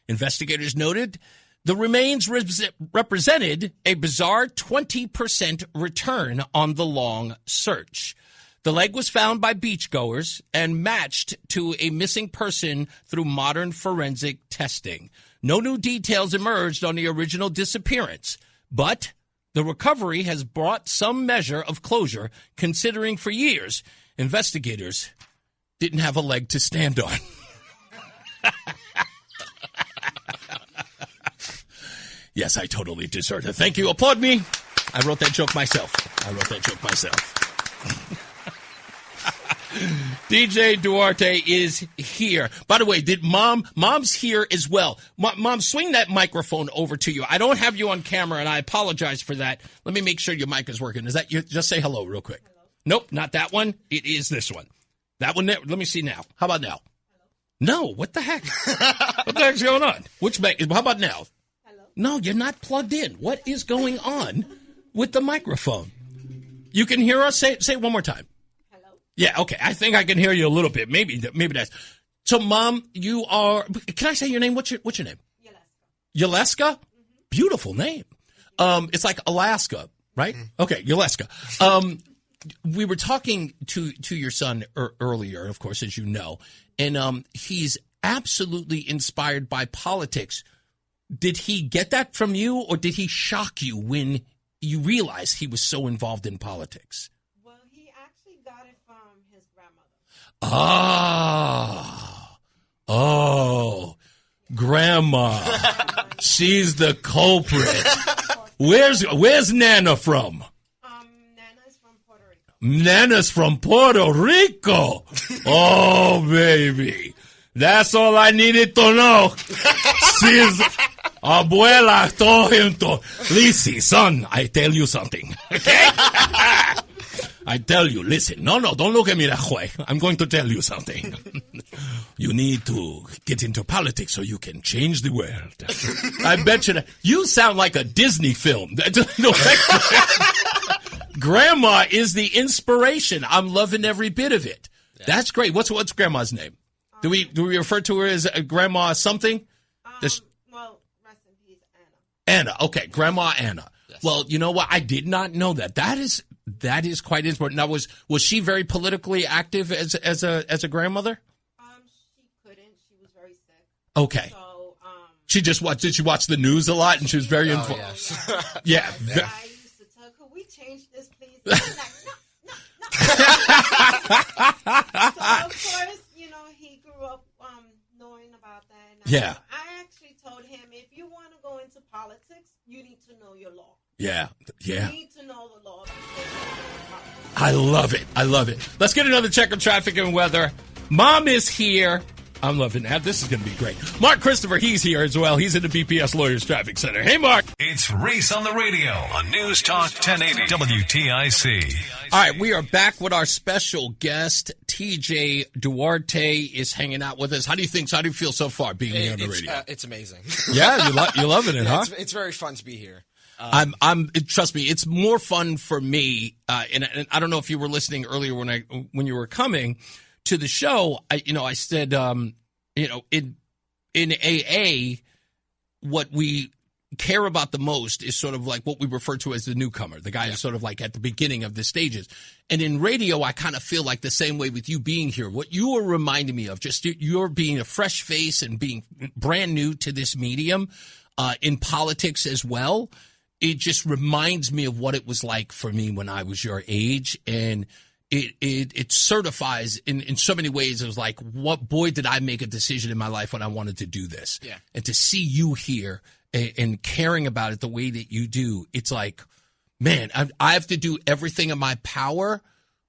Investigators noted the remains represented a bizarre 20% return on the long search. The leg was found by beachgoers and matched to a missing person through modern forensic testing. No new details emerged on the original disappearance, but the recovery has brought some measure of closure, considering for years investigators didn't have a leg to stand on. Yes, I totally deserve it. Thank you. Applaud me. I wrote that joke myself. DJ Duarte is here. By the way, Mom's here as well. Mom, swing that microphone over to you. I don't have you on camera, and I apologize for that. Let me make sure your mic is working. Is that you? Just say hello real quick. Hello. Nope, not that one. It is this one. That one there. Let me see now. How about now? Hello. No, what the heck? What the heck's going on? How about now? Hello. No, you're not plugged in. What is going on with the microphone? You can hear us? Say it one more time. Yeah, okay. I think I can hear you a little bit. Maybe that's. So, Mom, you are. Can I say your name? What's your name? Yaleska. Mm-hmm. Beautiful name. It's like Alaska, right? Mm-hmm. Okay, Yaleska. We were talking to your son earlier, of course, as you know, and he's absolutely inspired by politics. Did he get that from you, or did he shock you when you realized he was so involved in politics? Oh, Grandma. She's the culprit. Where's Nana from? Nana's from Puerto Rico. Nana's from Puerto Rico. Oh, baby. That's all I needed to know. She's abuela told him to. Listen, son, I tell you something. Okay? I tell you, listen, no, don't look at me that way. I'm going to tell you something. You need to get into politics so you can change the world. I bet you that. You sound like a Disney film. Grandma is the inspiration. I'm loving every bit of it. Yeah. That's great. What's Grandma's name? Do we refer to her as Grandma something? Well, rest in peace, Anna. Okay, Grandma Anna. Yes. Well, you know what? I did not know that. That is quite important. Now, was she very politically active as a grandmother? She couldn't. She was very sick. Okay. So, did she watch the news a lot, and she was very involved? Yes. Yeah. I used to tell her, could we change this, please? She was like, no. So, of course, he grew up knowing about that. And I actually told him, if you want to go into politics, you need to know your law. Yeah. You need to know the law. I love it. Let's get another check of traffic and weather. Mom is here. I'm loving that. This is going to be great. Mark Christopher, he's here as well. He's in the BPS Lawyers Traffic Center. Hey, Mark. It's Reese on the radio on News Talk 1080 WTIC. All right, we are back with our special guest, TJ Duarte is hanging out with us. How do you feel so far being here on the radio? It's amazing. Yeah, you're loving it, huh? It's very fun to be here. Trust me, it's more fun for me. And I don't know if you were listening earlier when you were coming to the show. I said, in AA, what we care about the most is sort of like what we refer to as the newcomer, the guy who's sort of like at the beginning of the stages. And in radio, I kind of feel like the same way with you being here. What you are reminding me of, just you're being a fresh face and being brand new to this medium, in politics as well. It just reminds me of what it was like for me when I was your age. And it certifies in so many ways. It was like, boy, did I make a decision in my life when I wanted to do this. Yeah. And to see you here and caring about it the way that you do, it's like, man, I have to do everything in my power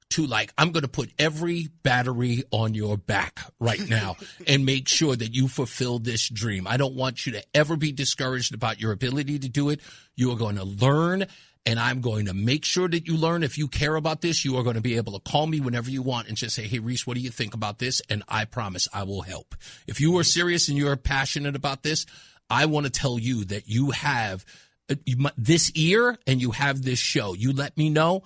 to, like, I'm going to put every battery on your back right now and make sure that you fulfill this dream. I don't want you to ever be discouraged about your ability to do it. You are going to learn, and I'm going to make sure that you learn. If you care about this, you are going to be able to call me whenever you want and just say, hey, Reese, what do you think about this? And I promise I will help. If you are serious and you're passionate about this, I want to tell you that you have this ear and you have this show. You let me know,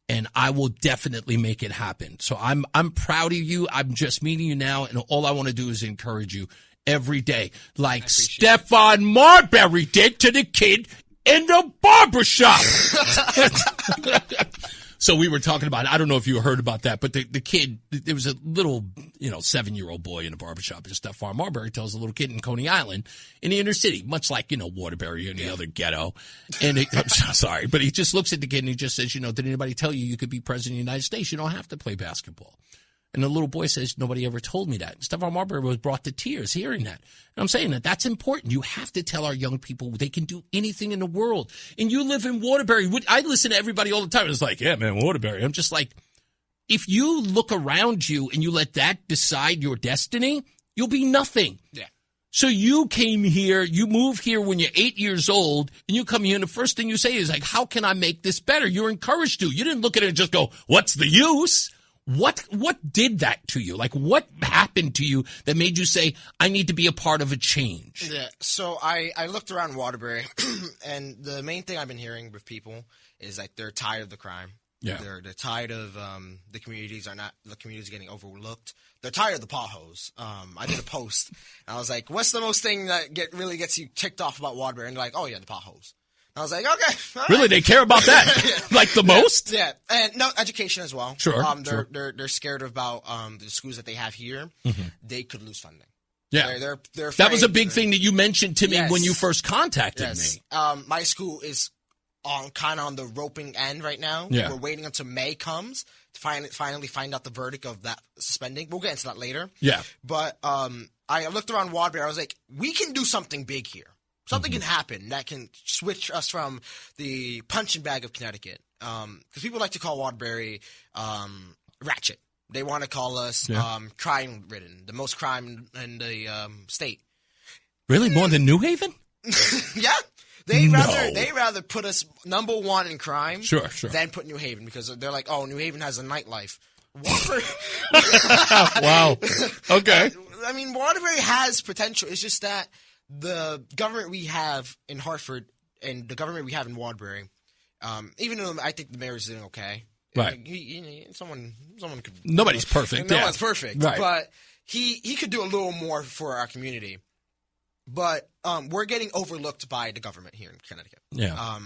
and I will definitely make it happen. So I'm proud of you. I'm just meeting you now, and all I want to do is encourage you every day, like Stephon Marbury did to the kid in the barbershop. So we were talking about, I don't know if you heard about that, but the kid, there was a little, 7-year-old boy in a barbershop, and Stephon Marbury tells a little kid in Coney Island in the inner city, much like, Waterbury or any other ghetto. And I'm so sorry, but he just looks at the kid and he just says, did anybody tell you could be president of the United States? You don't have to play basketball. And the little boy says, nobody ever told me that. Stephon Marbury was brought to tears hearing that. And I'm saying that's important. You have to tell our young people they can do anything in the world. And you live in Waterbury. I listen to everybody all the time. It's like, yeah, man, Waterbury. I'm just like, if you look around you and you let that decide your destiny, you'll be nothing. Yeah. So you came here, you moved here when you're 8 years old, and you come here and the first thing you say is like, how can I make this better? You're encouraged to. You didn't look at it and just go, what's the use? What did that to you? Like, what happened to you that made you say, I need to be a part of a change? Yeah, so I looked around Waterbury, and the main thing I've been hearing with people is like they're tired of the crime. Yeah. They're tired of the communities getting overlooked. They're tired of the potholes. I did a post, and I was like, what's the most thing that really gets you ticked off about Waterbury? And they're like, oh, yeah, the potholes. I was like, okay. Really? Right. They care about that? Like the most? Yeah. And no, education as well. Sure. They're scared about the schools that they have here. Mm-hmm. They could lose funding. Yeah. They're that was a big thing that you mentioned to me when you first contacted me. My school is kind of on the roping end right now. Yeah. We're waiting until May comes to finally find out the verdict of that suspending. We'll get into that later. Yeah. But I looked around Waterbury. I was like, we can do something big here. Something can happen that can switch us from the punching bag of Connecticut. Because people like to call Waterbury ratchet. They want to call us crime-ridden, the most crime in the state. Really? More than New Haven? Yeah. They'd rather put us number one in crime sure. than put New Haven, because they're like, oh, New Haven has a nightlife. Wow. Okay. I mean, Waterbury has potential. It's just that the government we have in Hartford and the government we have in Waterbury, even though I think the mayor is doing okay. Right. Someone could. Nobody's perfect. No one's perfect. Right. But he could do a little more for our community. But we're getting overlooked by the government here in Connecticut. Yeah.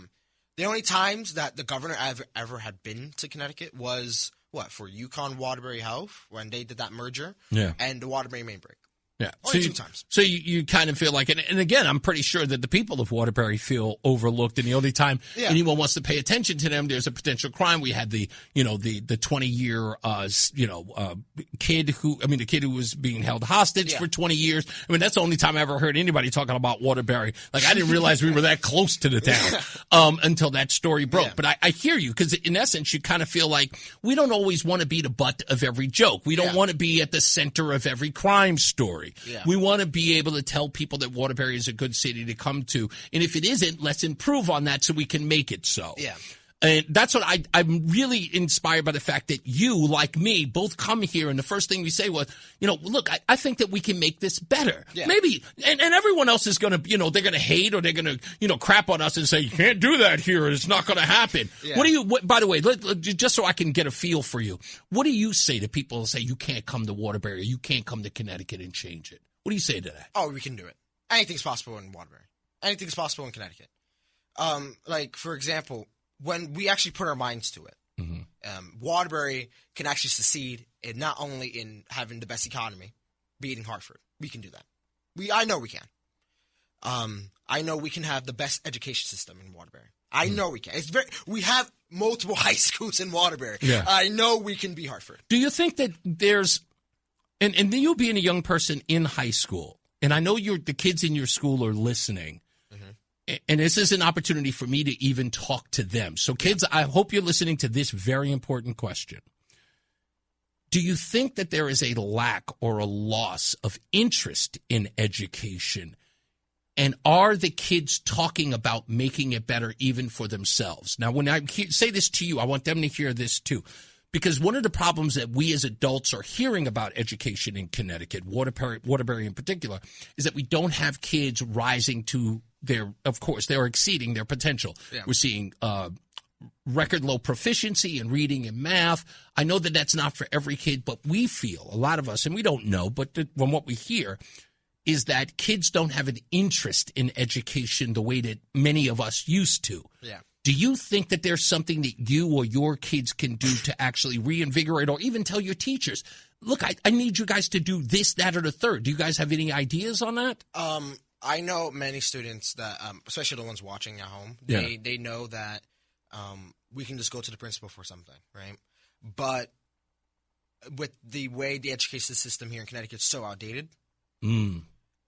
The only times that the governor ever had been to Connecticut was for Yukon Waterbury Health when they did that merger. Yeah. And the Waterbury Main Break. Yeah. Only 2 times. So you kind of feel like, and again, I'm pretty sure that the people of Waterbury feel overlooked, and the only time anyone wants to pay attention to them, there's a potential crime. We had the 20-year, the kid who was being held hostage for 20 years. I mean, that's the only time I ever heard anybody talking about Waterbury. Like, I didn't realize we were that close to the town, until that story broke. Yeah. But I hear you, because in essence, you kind of feel like we don't always want to be the butt of every joke. We don't want to be at the center of every crime story. Yeah. We want to be able to tell people that Waterbury is a good city to come to. And if it isn't, let's improve on that so we can make it so. Yeah. And that's what I'm really inspired by the fact that you, like me, both come here and the first thing we say was, look, I think that we can make this better. Yeah. Maybe, and everyone else is going to, they're going to hate or they're going to, crap on us and say, you can't do that here. It's not going to happen. Yeah. By the way, just so I can get a feel for you, what do you say to people who say you can't come to Waterbury or you can't come to Connecticut and change it? What do you say to that? Oh, we can do it. Anything's possible in Waterbury. Anything's possible in Connecticut. Like, for example, when we actually put our minds to it, Waterbury can actually succeed in not only in having the best economy, beating Hartford. We can do that. I know we can. I know we can have the best education system in Waterbury. I know we can. We have multiple high schools in Waterbury. Yeah. I know we can be Hartford. Do you think that there's, and you being a young person in high school, and I know the kids in your school are listening, and this is an opportunity for me to even talk to them. So kids, I hope you're listening to this very important question. Do you think that there is a lack or a loss of interest in education? And are the kids talking about making it better even for themselves? Now, when I say this to you, I want them to hear this too. Because one of the problems that we as adults are hearing about education in Connecticut, Waterbury in particular, is that we don't have kids rising to they're exceeding their potential. Yeah. We're seeing record low proficiency in reading and math. I know that that's not for every kid, but we feel, a lot of us, and we don't know, but from what we hear, is that kids don't have an interest in education the way that many of us used to. Yeah. Do you think that there's something that you or your kids can do to actually reinvigorate or even tell your teachers, look, I need you guys to do this, that, or the third? Do you guys have any ideas on that? I know many students that, especially the ones watching at home, they know that we can just go to the principal for something, right? But with the way the education system here in Connecticut is so outdated,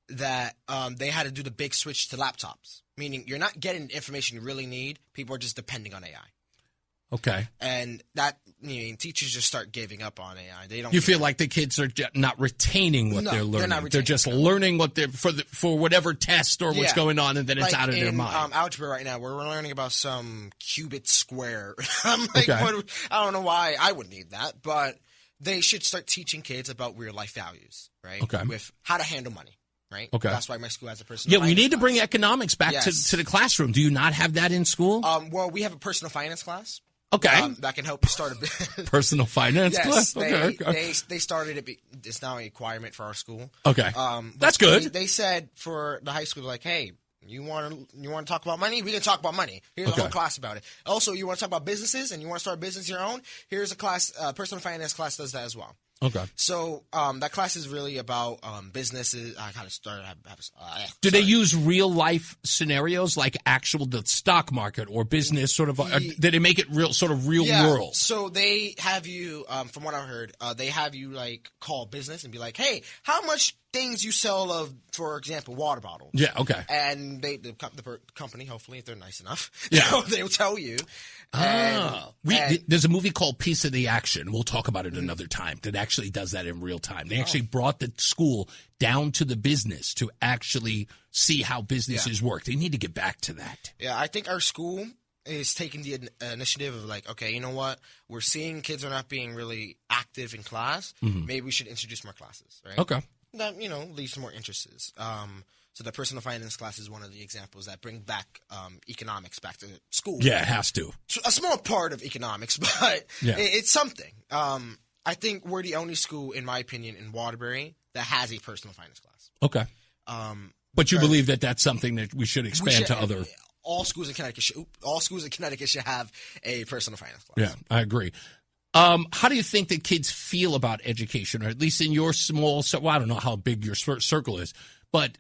that they had to do the big switch to laptops, meaning you're not getting the information you really need. People are just depending on AI. Okay. And that, teachers just start giving up on AI. They don't. You feel like the kids are not retaining what they're learning. They're just learning what they're for whatever test or what's going on, and then it's out of their mind. Algebra right now, we're learning about some cubit square. I'm like, I don't know why I would need that, but they should start teaching kids about real life values, right? Okay. With how to handle money. Right. Okay. That's why my school has a personal. Yeah, we need to bring economics back to the classroom. Do you not have that in school? Well, we have a personal finance class. Okay. That can help you start a personal finance class. Okay. They started it. It's now a requirement for our school. Okay. That's good. They said for the high school, like, hey, you want to talk about money? We can talk about money. Here's a whole class about it. Also, you want to talk about businesses and you want to start a business of your own? Here's a class. Personal finance class does that as well. Okay. So that class is really about businesses. I kind of started. Do they use real life scenarios like the stock market or business sort of? Did they make it real world? So they have you, from what I heard, they have you like call business and be like, hey, how much things you sell of, for example, water bottles. Yeah, okay. And the company, hopefully, if they're nice enough, they will tell you. There's a movie called Piece of the Action. We'll talk about it another time. That actually does that in real time. They actually brought the school down to the business to actually see how businesses work. They need to get back to that. Yeah, I think our school is taking the initiative of like, okay, you know what? We're seeing kids are not being really active in class. Mm-hmm. Maybe we should introduce more classes, right? Okay. That, leads to more interests. So the personal finance class is one of the examples that bring back economics back to school. Yeah, it has to. A small part of economics, but it's something. I think we're the only school, in my opinion, in Waterbury that has a personal finance class. Okay. But you believe that that's something that we should expand to other... All schools in Connecticut should have a personal finance class. Yeah, I agree. How do you think that kids feel about education, or at least in your small, I don't know how big your circle is, but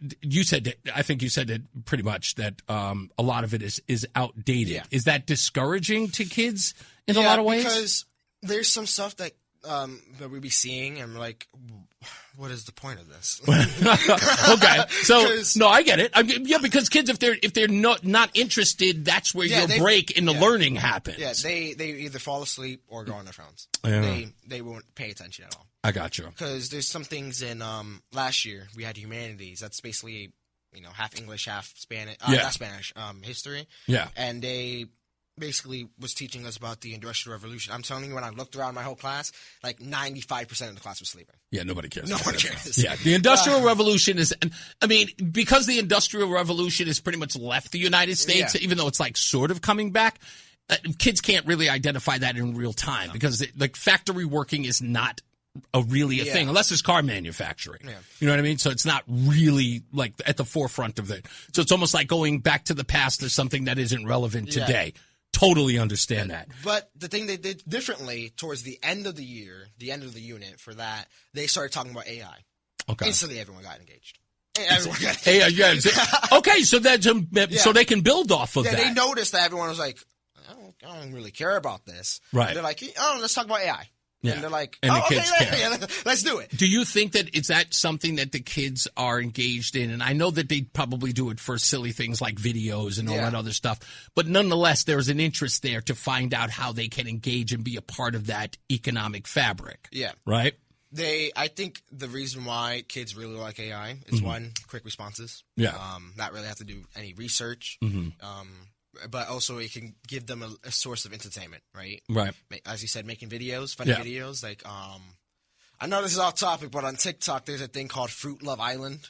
I think you said that pretty much that a lot of it is outdated. Yeah. Is that discouraging to kids in a lot of ways? Because there's some stuff that we be seeing, and we're like, what is the point of this? Okay, so no, I get it. Because kids, if they're not interested, that's where your break in the learning happens. Yeah, they either fall asleep or go on their phones. Yeah. They won't pay attention at all. I got you. Because there's some things in last year we had humanities. That's basically half English, half Spanish. Not Spanish. History. Yeah, and they basically was teaching us about the Industrial Revolution. I'm telling you, when I looked around my whole class, like 95% of the class was sleeping. Yeah, nobody cares. No one cares. Yeah, the Industrial Revolution is, I mean, because the Industrial Revolution has pretty much left the United States, even though it's like sort of coming back, kids can't really identify that in real time because like factory working is not really a thing unless it's car manufacturing. Yeah. You know what I mean? So it's not really like at the forefront of it. So it's almost like going back to the past to something that isn't relevant today. Totally understand that. But the thing they did differently towards the end of the year, the end of the unit for that, they started talking about AI. Okay. Instantly everyone got engaged. Okay, so so they can build off of that. They noticed that everyone was like, I don't really care about this. Right. And they're like, let's talk about AI. Yeah. And they're like, and the kids care. Let's do it. Do you think that is that something that the kids are engaged in? And I know that they probably do it for silly things like videos and all that other stuff. But nonetheless, there's an interest there to find out how they can engage and be a part of that economic fabric. Yeah. Right? I think the reason why kids really like AI is one, quick responses. Yeah. Not really have to do any research. But also it can give them a source of entertainment, right? Right. As you said, making videos, funny videos. Like, I know this is off topic, but on TikTok there's a thing called Fruit Love Island.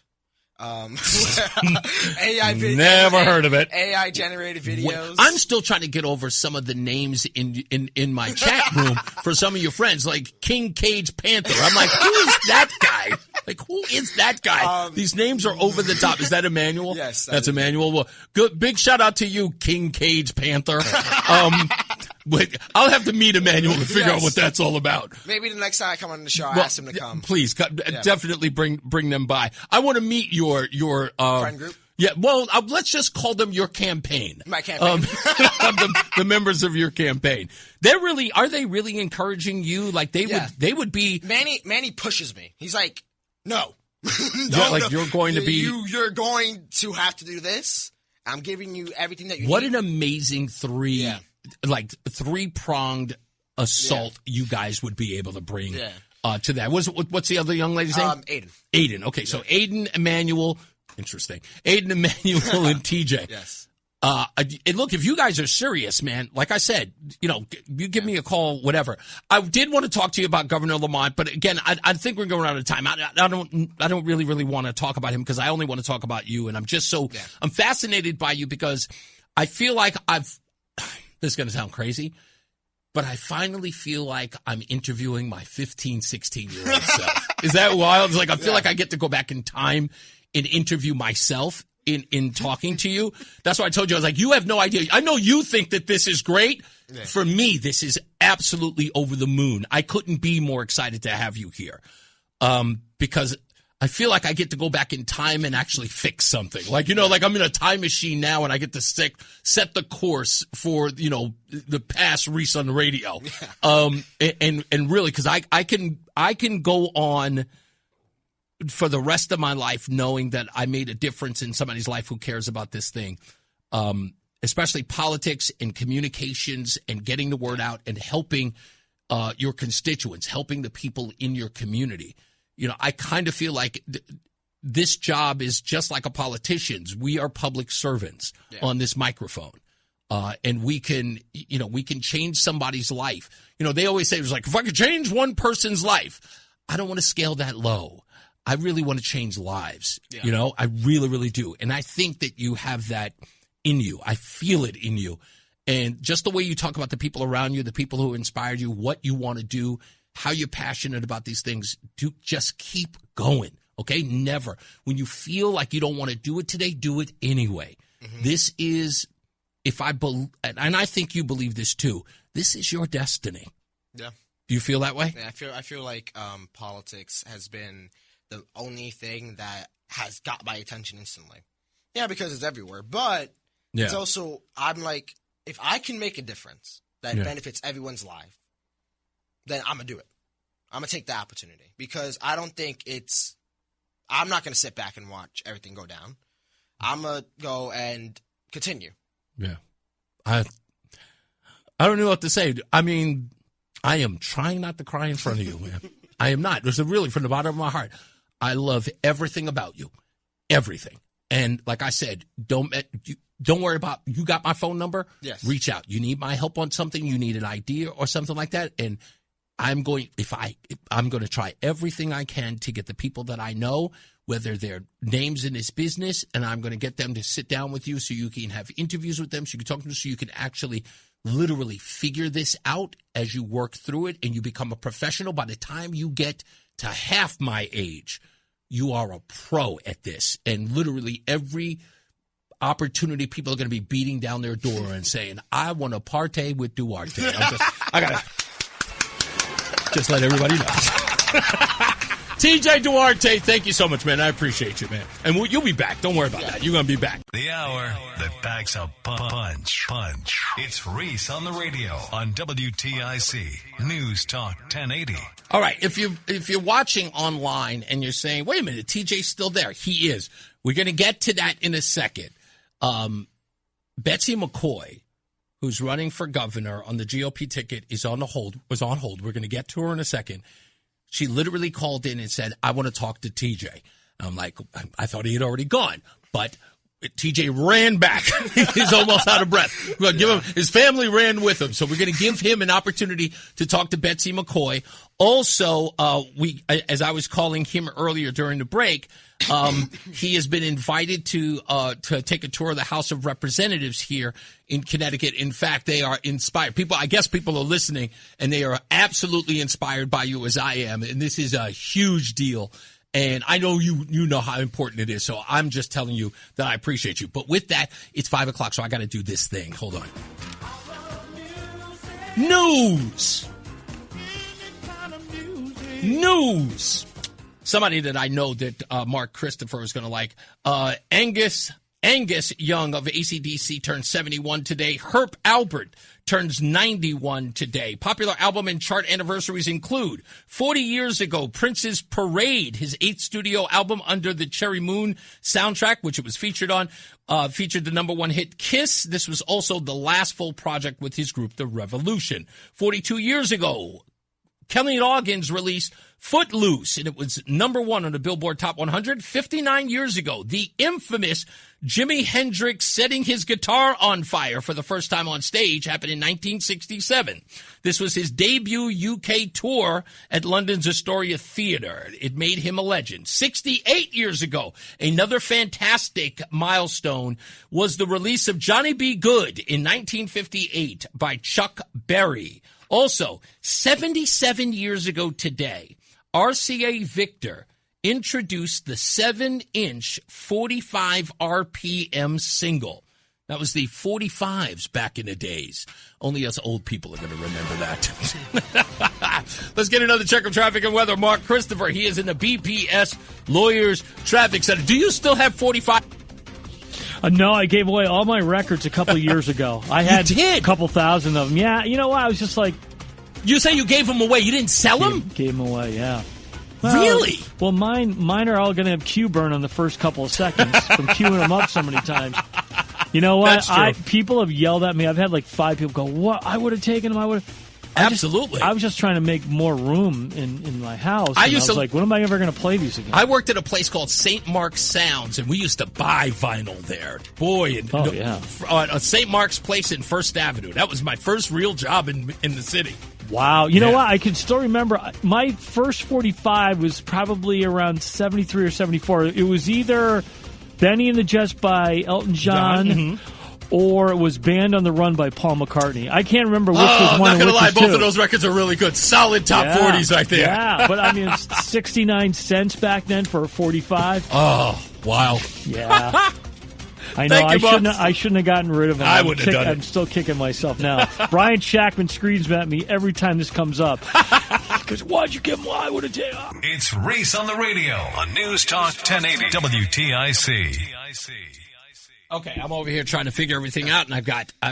AI Never heard of it. AI generated videos. I'm still trying to get over some of the names in my chat room for some of your friends, like King Cage Panther. I'm like, who is that guy? Like, who is that guy? These names are over the top. Is that Emmanuel? Yes. That's Emmanuel. Well, good. Big shout out to you, King Cage Panther. But I'll have to meet Emmanuel to figure out what that's all about. Maybe the next time I come on the show, I'll ask him to come. Please, definitely bring them by. I want to meet your friend group. Yeah, well, let's just call them your campaign. My campaign. The members of your campaign. Are they really encouraging you? Like they would be. Manny pushes me. He's like, no. You're going to be. You're going to have to do this. I'm giving you everything that you need. What an amazing three-pronged assault you guys would be able to bring to that. What's the other young lady's name? Aiden. Aiden. Okay, so Aiden, Emmanuel. Interesting. Aiden, Emmanuel, and TJ. Yes. And look, if you guys are serious, man, like I said, you give me a call, whatever. I did want to talk to you about Governor Lamont, but again, I think we're going out of time. I don't really want to talk about him because I only want to talk about you, and I'm just I'm fascinated by you because I feel like this is going to sound crazy, but I finally feel like I'm interviewing my 15, 16-year-old self. Is that wild? It's like I feel like I get to go back in time and interview myself in talking to you. That's why I told you, I was like, you have no idea. I know you think that this is great. Yeah. For me, this is absolutely over the moon. I couldn't be more excited to have you here because I feel like I get to go back in time and actually fix something. Like, like I'm in a time machine now and I get to set the course for, the past Reese on the radio. Yeah. And really, because I can go on for the rest of my life knowing that I made a difference in somebody's life who cares about this thing, especially politics and communications and getting the word out and helping your constituents, helping the people in your community. I kind of feel like this job is just like a politician's. We are public servants on this microphone. And we can change somebody's life. They always say, it was like, if I could change one person's life, I don't want to scale that low. I really want to change lives. Yeah. I really, really do. And I think that you have that in you. I feel it in you. And just the way you talk about the people around you, the people who inspired you, what you want to do, how you're passionate about these things, just keep going. Okay? Never. When you feel like you don't want to do it today, do it anyway. Mm-hmm. This is, and I think you believe this too, this is your destiny. Yeah. Do you feel that way? Yeah, I feel like politics has been the only thing that has got my attention instantly. Yeah, because it's everywhere. But it's also, I'm like, if I can make a difference that benefits everyone's life, then I'm going to do it. I'm going to take the opportunity. Because I don't think I'm not going to sit back and watch everything go down. I'm going to go and continue. Yeah. I don't know what to say. I mean, I am trying not to cry in front of you, man. I am not. This is really from the bottom of my heart. I love everything about you. Everything. And like I said, don't worry about, you got my phone number? Yes. Reach out. You need my help on something, you need an idea or something like that, and I'm going to try everything I can to get the people that I know, whether they're names in this business, and I'm going to get them to sit down with you so you can have interviews with them, so you can talk to them, so you can actually literally figure this out as you work through it and you become a professional. By the time you get to half my age, you are a pro at this. And literally every opportunity, people are going to be beating down their door and saying, I want to partay with Duarte. I got to just let everybody know. TJ Duarte, thank you so much, man. I appreciate you, man. And you'll be back. Don't worry about that. You're going to be back. The hour that packs a punch. It's Reese on the radio on WTIC News Talk 1080. All right. If you're watching online and you're saying, wait a minute, TJ's still there. He is. We're going to get to that in a second. Betsy McCaughey, who's running for governor on the GOP ticket, was on hold. We're going to get to her in a second. She literally called in and said, I want to talk to TJ. I'm like, I thought he had already gone. But TJ ran back. He's almost out of breath. We're going to give him, his family ran with him. So we're going to give him an opportunity to talk to Betsy McCaughey. Also, as I was calling him earlier during the break, he has been invited to take a tour of the House of Representatives here in Connecticut. In fact, they are inspired. I guess people are listening, and they are absolutely inspired by you as I am. And this is a huge deal. And I know you know how important it is. So I'm just telling you that I appreciate you. But with that, it's 5 o'clock, so I got to do this thing. Hold on. News. Somebody that I know that Mark Christopher is going to like. Angus Young of AC/DC turns 71 today. Herb Alpert turns 91 today. Popular album and chart anniversaries include 40 years ago, Prince's Parade, his 8th studio album under the Cherry Moon soundtrack, which it was featured on, featured the #1 hit Kiss. This was also the last full project with his group, The Revolution. 42 years ago, Kenny Loggins released Footloose, and it was #1 on the Billboard Top 100. 59 years ago, the infamous Jimi Hendrix setting his guitar on fire for the first time on stage happened in 1967. This was his debut UK tour at London's Astoria Theatre. It made him a legend. 68 years ago, another fantastic milestone was the release of Johnny B. Good in 1958 by Chuck Berry. Also, 77 years ago today, RCA Victor introduced the 7-inch 45 RPM single. That was the 45s back in the days. Only us old people are going to remember that. Let's get another check of traffic and weather. Mark Christopher, he is in the BPS Lawyers Traffic Center. Do you still have 45? No, I gave away all my records a couple of years ago. I had a couple thousand of them. Yeah, you know what? I was just like... You say you gave them away. You didn't sell them? Gave them away, yeah. Well, really? Well, mine are all going to have cue burn on the first couple of seconds from queuing them up so many times. You know what? People have yelled at me. I've had like 5 people go, "What? I would have taken them. Absolutely. I was just trying to make more room in my house. I was like, when am I ever going to play these again? I worked at a place called St. Mark's Sounds, and we used to buy vinyl there. Boy, on St. Mark's Place in First Avenue. That was my first real job in the city. Wow. You know what? I can still remember my first 45 was probably around 73 or 74. It was either Benny and the Jets by Elton John. Or it was Band on the Run by Paul McCartney. I can't remember which was one and which was two. I'm not going to lie, both of those records are really good. Solid top 40s right there. Yeah, but I mean, it's 69 cents back then for a 45. Oh, wow. Yeah. I know. I shouldn't have gotten rid of them. I wouldn't have done it. I'm still kicking myself now. Brian Shackman screams at me every time this comes up. Because why'd you give him? I would have taken. It's Reese on the radio on News Talk 1080 WTIC. Okay, I'm over here trying to figure everything out, and I've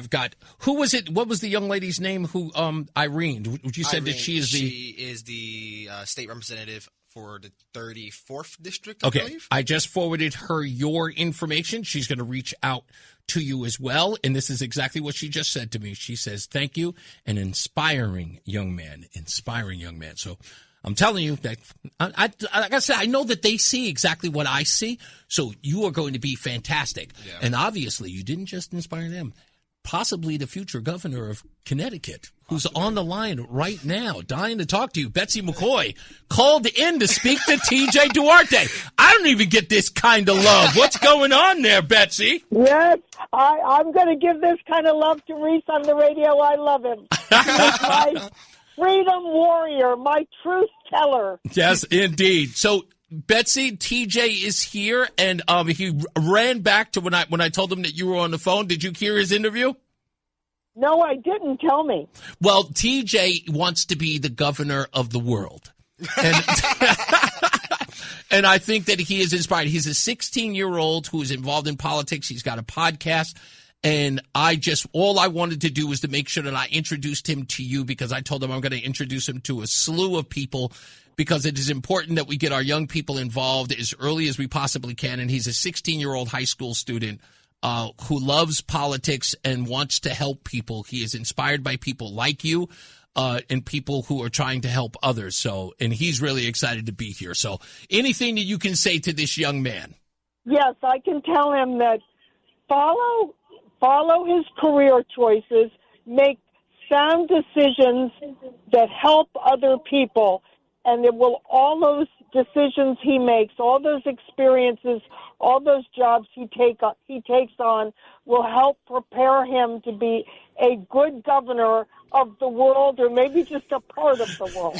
got. Who was it? What was the young lady's name? Who? Irene. You said Irene, that she is the state representative for the 34th district. I believe. I just forwarded her your information. She's going to reach out to you as well, and this is exactly what she just said to me. She says, "Thank you, an inspiring young man." So I'm telling you that like I said, I know that they see exactly what I see. So you are going to be fantastic. Yeah. And obviously, you didn't just inspire them. Possibly the future governor of Connecticut, who's on the line right now, dying to talk to you. Betsy McCaughey called in to speak to TJ Duarte. I don't even get this kind of love. What's going on there, Betsy? Yes, I'm going to give this kind of love to Reese on the radio. I love him. He's my freedom warrior, my truth teller. Yes, indeed. So, Betsy, TJ is here, and he ran back to when I told him that you were on the phone. Did you hear his interview? No, I didn't. Tell me. Well, TJ wants to be the governor of the world. And, and I think that he is inspired. He's a 16-year-old who is involved in politics. He's got a podcast. And all I wanted to do was to make sure that I introduced him to you, because I told him I'm going to introduce him to a slew of people, because it is important that we get our young people involved as early as we possibly can. And he's a 16-year-old high school student who loves politics and wants to help people. He is inspired by people like you and people who are trying to help others. So, and he's really excited to be here. So anything that you can say to this young man? Yes, I can tell him that follow his career choices, make sound decisions that help other people, and it will, all those decisions he makes, all those experiences, all those jobs he takes on will help prepare him to be a good governor of the world, or maybe just a part of the world.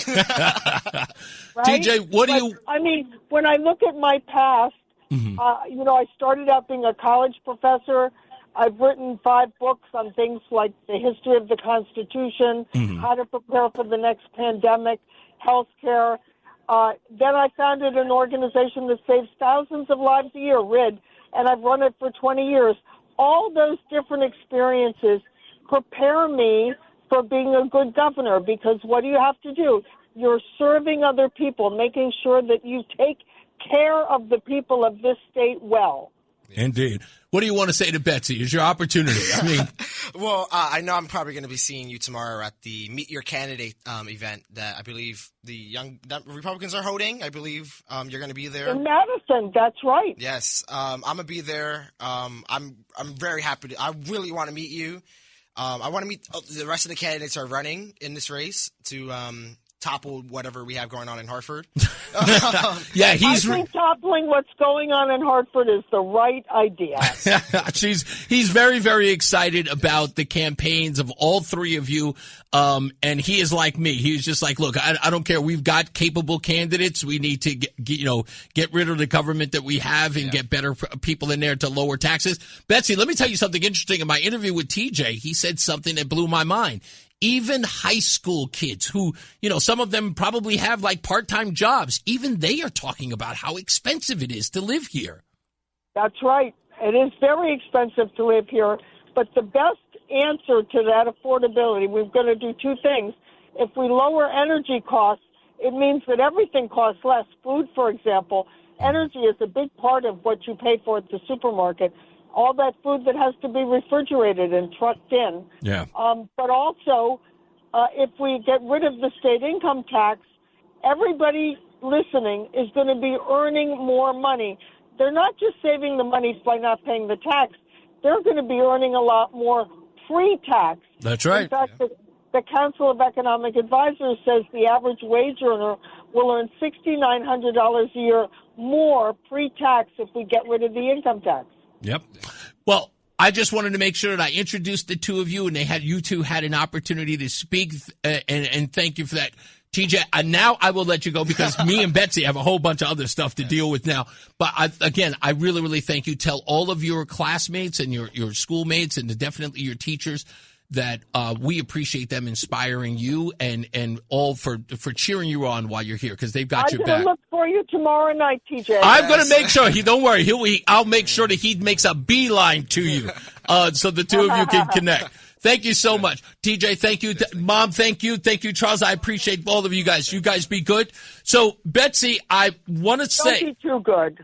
Right? TJ, I mean, when I look at my past, I started out being a college professor. I've written 5 books on things like the history of the Constitution, how to prepare for the next pandemic, healthcare. Then I founded an organization that saves thousands of lives a year, RID, and I've run it for 20 years. All those different experiences prepare me for being a good governor, because what do you have to do? You're serving other people, making sure that you take care of the people of this state well. Indeed. What do you want to say to Betsy? It's your opportunity. I mean, well, I know I'm probably going to be seeing you tomorrow at the Meet Your Candidate event that I believe that Republicans are holding. I believe you're going to be there in Madison. That's right. Yes, I'm going to be there. I'm very happy. I really want to meet you. I want to meet the rest of the candidates who are running in this race to topple whatever we have going on in Hartford. Yeah, I think toppling what's going on in Hartford is the right idea. He's very, very excited about the campaigns of all three of you. And he is like me. He's just like, look, I don't care. We've got capable candidates. We need to get rid of the government that we have and get better people in there to lower taxes. Betsy, let me tell you something interesting. In my interview with TJ, he said something that blew my mind. Even high school kids who, some of them probably have like part-time jobs, even they are talking about how expensive it is to live here. That's right. It is very expensive to live here. But the best answer to that affordability, we're going to do 2 things. If we lower energy costs, it means that everything costs less. Food, for example, energy is a big part of what you pay for at the supermarket. All that food that has to be refrigerated and trucked in. Yeah. But also, if we get rid of the state income tax, everybody listening is going to be earning more money. They're not just saving the money by not paying the tax. They're going to be earning a lot more pre-tax. That's right. In fact, the Council of Economic Advisors says the average wage earner will earn $6,900 a year more pre-tax if we get rid of the income tax. Yep. Well, I just wanted to make sure that I introduced the two of you, and you two had an opportunity to speak, and thank you for that. TJ, now I will let you go because me and Betsy have a whole bunch of other stuff to deal with now. But I really, really thank you. Tell all of your classmates and your schoolmates and definitely your teachers that we appreciate them inspiring you and all for cheering you on while you're here, because they've got your back. I'm going to look for you tomorrow night, TJ. I'm going to make sure. Don't worry. I'll make sure that he makes a beeline to you so the two of you can connect. Thank you so much. TJ, thank you. Mom, thank you. Thank you, Charles. I appreciate both of you guys. You guys be good. So, Betsy, I want to say... Don't be too good.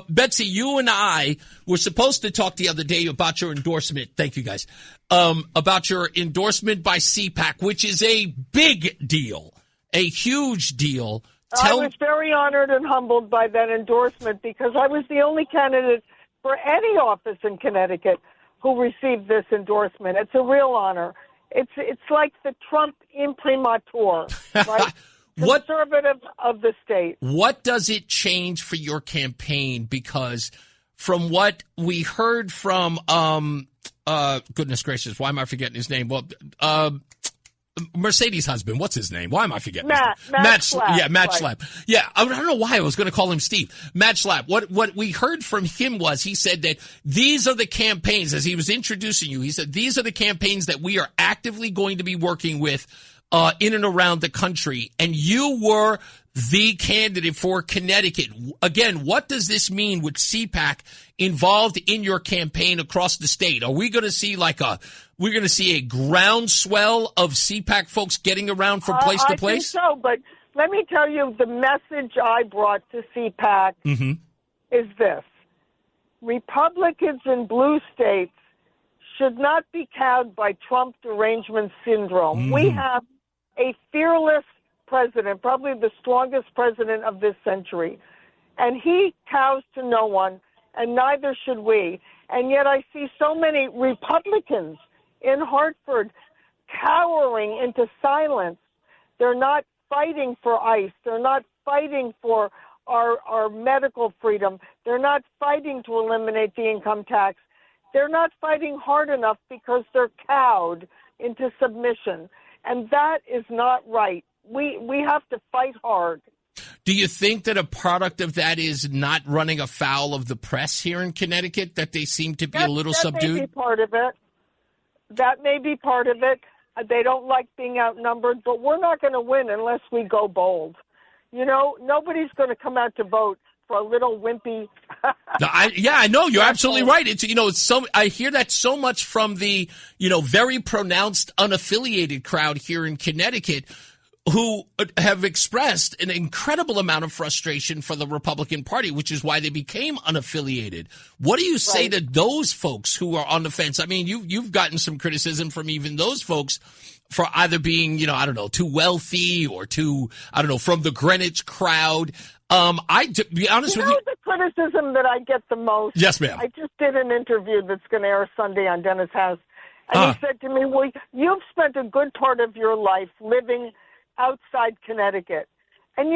Betsy, you and I were supposed to talk the other day about your endorsement. Thank you, guys. About your endorsement by CPAC, which is a big deal, a huge deal. I was very honored and humbled by that endorsement because I was the only candidate for any office in Connecticut who received this endorsement. It's a real honor. It's like the Trump imprimatur, right? Conservative of the state. What does it change for your campaign? Because from what we heard from, goodness gracious, why am I forgetting his name? Well, Mercedes' husband, what's his name? Why am I forgetting? Matt Schlapp. Yeah, Matt Schlapp. Yeah, I don't know why I was going to call him Steve. Matt Schlapp. What we heard from him was he said that these are the campaigns, as he was introducing you, he said these are the campaigns that we are actively going to be working with in and around the country. And you were the candidate for Connecticut. Again, what does this mean with CPAC involved in your campaign across the state? Are we going to see we're going to see a groundswell of CPAC folks getting around from place to place? I think so, but let me tell you the message I brought to CPAC is this. Republicans in blue states should not be cowed by Trump derangement syndrome. We have a fearless president, probably the strongest president of this century, and he cows to no one, and neither should we. And yet I see so many Republicans in Hartford cowering into silence. They're not fighting for ICE. They're not fighting for our medical freedom. They're not fighting to eliminate the income tax. They're not fighting hard enough because they're cowed into submission. And that is not right. We have to fight hard. Do you think that a product of that is not running afoul of the press here in Connecticut, that they seem to be a little subdued? That may be part of it. That may be part of it. They don't like being outnumbered, but we're not going to win unless we go bold. You know, nobody's going to come out to vote for a little wimpy. I know you're absolutely right. It's I hear that so much from the very pronounced unaffiliated crowd here in Connecticut, who have expressed an incredible amount of frustration for the Republican Party, which is why they became unaffiliated. What do you say to those folks who are on the fence? I mean, you've gotten some criticism from even those folks for either being, too wealthy or too, from the Greenwich crowd. To be honest with you, the criticism that I get the most. Yes, ma'am. I just did an interview that's going to air Sunday on Dennis House, and he said to me, "Well, you've spent a good part of your life living outside Connecticut." And,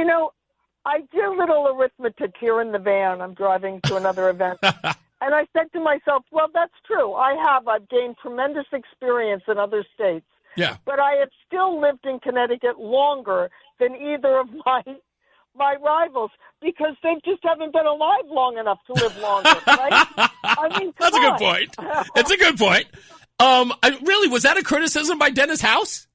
I did a little arithmetic here in the van. I'm driving to another event. And I said to myself, well, that's true. I've gained tremendous experience in other states. Yeah. But I have still lived in Connecticut longer than either of my rivals because they just haven't been alive long enough to live longer, right? I mean, that's a good point. It's a good point. Really, was that a criticism by Dennis House?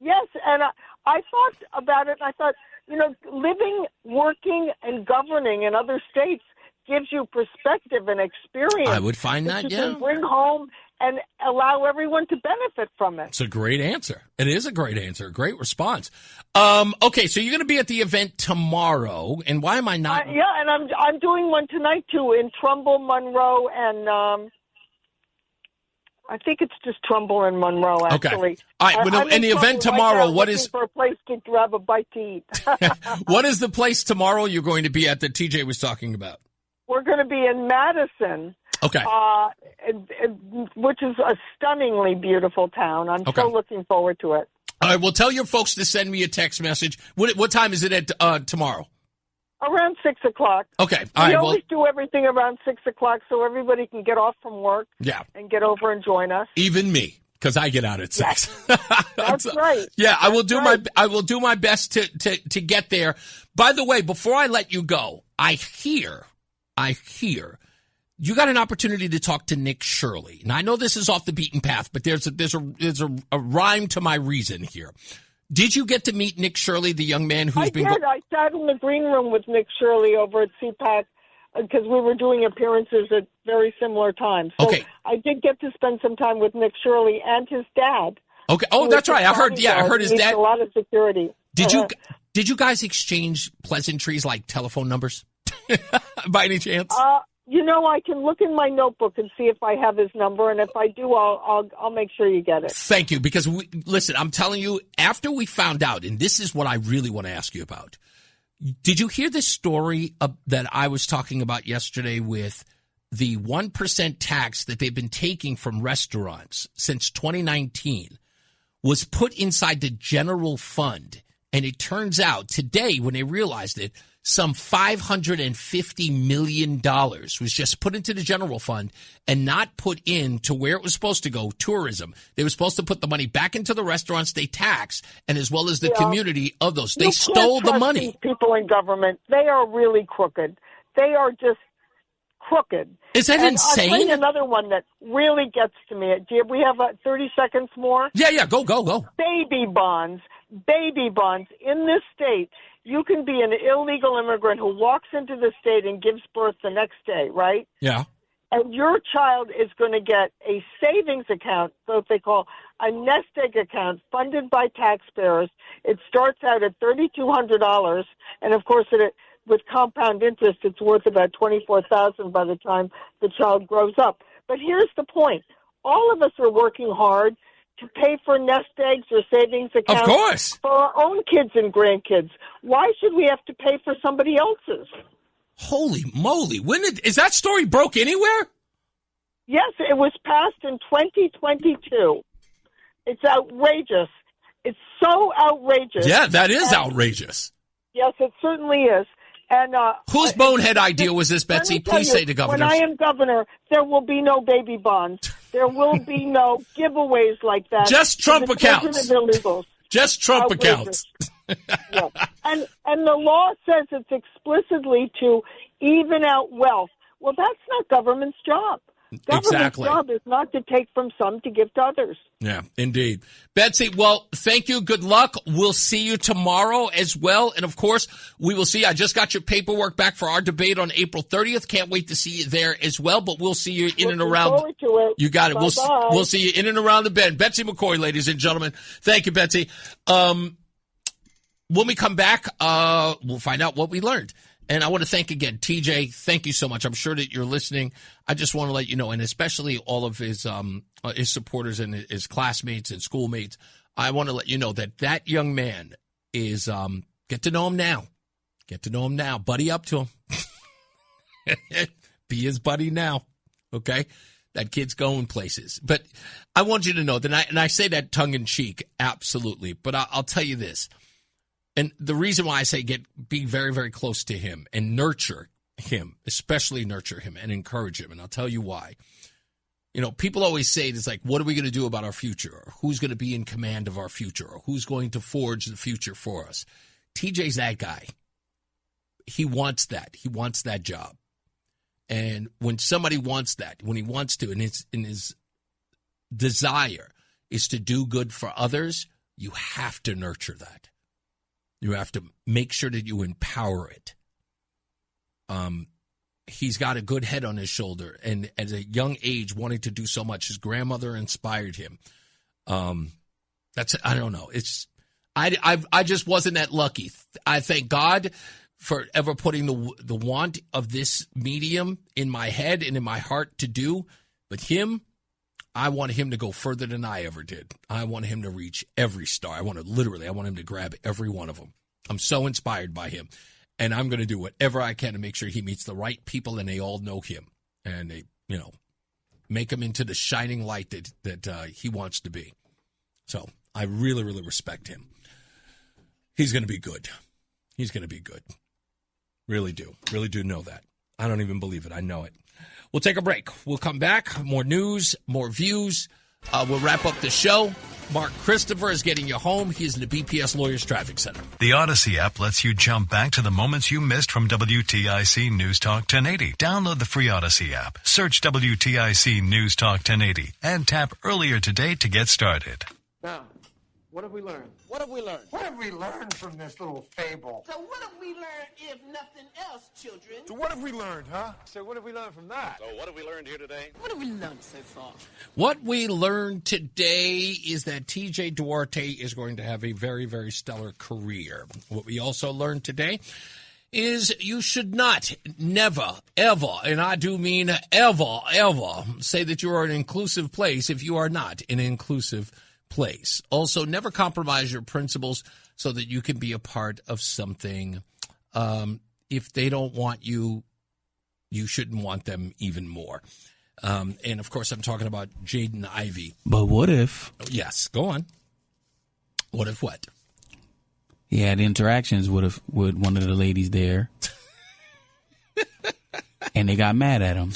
Yes, and I thought about it, and I thought, living, working, and governing in other states gives you perspective and experience. I would find that, you can bring home and allow everyone to benefit from it. It's a great answer. It is a great answer. A great response. Okay, so you're going to be at the event tomorrow, and why am I not? And I'm doing one tonight, too, in Trumbull, Monroe, and I think it's just Trumbull and Monroe, actually. Okay. All right, and the event tomorrow, what is... for a place to grab a bite to eat. What is the place tomorrow you're going to be at that TJ was talking about? We're going to be in Madison. Okay. Which is a stunningly beautiful town. I'm so looking forward to it. All right, well, tell your folks to send me a text message. What time is it at tomorrow? Around 6 o'clock. Okay. We always do everything around 6 o'clock so everybody can get off from work and get over and join us. Even me, because I get out at 6. That's right. Yeah, I will do my best to get there. By the way, before I let you go, I hear you got an opportunity to talk to Nick Shirley. Now I know this is off the beaten path, but there's a rhyme to my reason here. Did you get to meet Nick Shirley, the young man who's been... I sat in the green room with Nick Shirley over at CPAC because we were doing appearances at very similar times. So I did get to spend some time with Nick Shirley and his dad. Okay. Oh, that's right. I heard his dad. A lot of security. Did you guys exchange pleasantries like telephone numbers? by any chance? I can look in my notebook and see if I have his number, and if I do, I'll make sure you get it. Thank you, because listen, I'm telling you, after we found out, and this is what I really want to ask you about. Did you hear this story that I was talking about yesterday with the 1% tax that they've been taking from restaurants since 2019 was put inside the general fund? And it turns out today, when they realized it, some $550 million was just put into the general fund and not put into where it was supposed to go, tourism. They were supposed to put the money back into the restaurants they tax, and as well as the community of those. They stole the money. These people in government, they are really crooked. They are just crooked. Is that insane? I'll tell you another one that really gets to me. Do we have 30 seconds more? Yeah, go. Baby bonds. In this state, you can be an illegal immigrant who walks into the state and gives birth the next day, right? Yeah. And your child is going to get a savings account, so they call a nest egg account, funded by taxpayers. It starts out at $3,200, and of course, with compound interest, it's worth about $24,000 by the time the child grows up. But here's the point: all of us are working hard to pay for nest eggs or savings accounts, of course, for our own kids and grandkids. Why should we have to pay for somebody else's? Holy moly. Is that story broke anywhere? Yes, it was passed in 2022. It's outrageous. It's so outrageous. Yeah, that is outrageous. Yes, it certainly is. And whose bonehead idea was this, Betsy? Please say to governors. When I am governor, there will be no baby bonds. There will be no giveaways like that. Just Trump accounts. Just Trump accounts. Yeah. And the law says it's explicitly to even out wealth. Well, that's not government's job. Government's job is not to take from some to give to others. Yeah, indeed. Betsy, well, thank you. Good luck. We'll see you tomorrow as well. And, of course, we will see. I just got your paperwork back for our debate on April 30th. Can't wait to see you there as well. But we'll see you in and around. Forward to it. You got it. Bye-bye. We'll see you in and around the bend. Betsy McCaughey, ladies and gentlemen. Thank you, Betsy. When we come back, we'll find out what we learned. And I want to thank again, TJ. Thank you so much. I'm sure that you're listening. I just want to let you know, and especially all of his supporters and his classmates and schoolmates, I want to let you know that young man is, get to know him now. Get to know him now. Buddy up to him. Be his buddy now. Okay? That kid's going places. But I want you to know that, and I say that tongue in cheek, absolutely. But I'll tell you this. And the reason why I say be very, very close to him and nurture him, especially nurture him and encourage him. And I'll tell you why. You know, people always say it's like, what are we going to do about our future? Or who's going to be in command of our future? Or who's going to forge the future for us? TJ's that guy. He wants that. He wants that job. And when somebody wants that, when he wants to, and his desire is to do good for others, you have to nurture that. You have to make sure that you empower it. He's got a good head on his shoulder, and at a young age, wanting to do so much. His grandmother inspired him. I don't know. I just wasn't that lucky. I thank God for ever putting the want of this medium in my head and in my heart to do. But I want him to go further than I ever did. I want him to reach every star. I want him to grab every one of them. I'm so inspired by him. And I'm going to do whatever I can to make sure he meets the right people and they all know him. And they, make him into the shining light that he wants to be. So I really, really respect him. He's going to be good. He's going to be good. Really do. Really do know that. I don't even believe it. I know it. We'll take a break. We'll come back. More news, more views. We'll wrap up the show. Mark Christopher is getting you home. He's in the BPS Lawyers Traffic Center. The Odyssey app lets you jump back to the moments you missed from WTIC News Talk 1080. Download the free Odyssey app, search WTIC News Talk 1080, and tap earlier today to get started. Now, what have we learned? What have we learned? What have we learned from this little fable? So what have we learned if nothing else, children? So what have we learned, huh? So what have we learned from that? So what have we learned here today? What have we learned so far? What we learned today is that TJ Duarte is going to have a very, very stellar career. What we also learned today is you should not, never, ever, and I do mean ever, say that you are an inclusive place if you are not an inclusive place. Also, never compromise your principles so that you can be a part of something. If they don't want you, you shouldn't want them even more. And, of course, I'm talking about Jaden Ivey. But what if? Yes, go on. What if what? He had interactions with one of the ladies there. And they got mad at him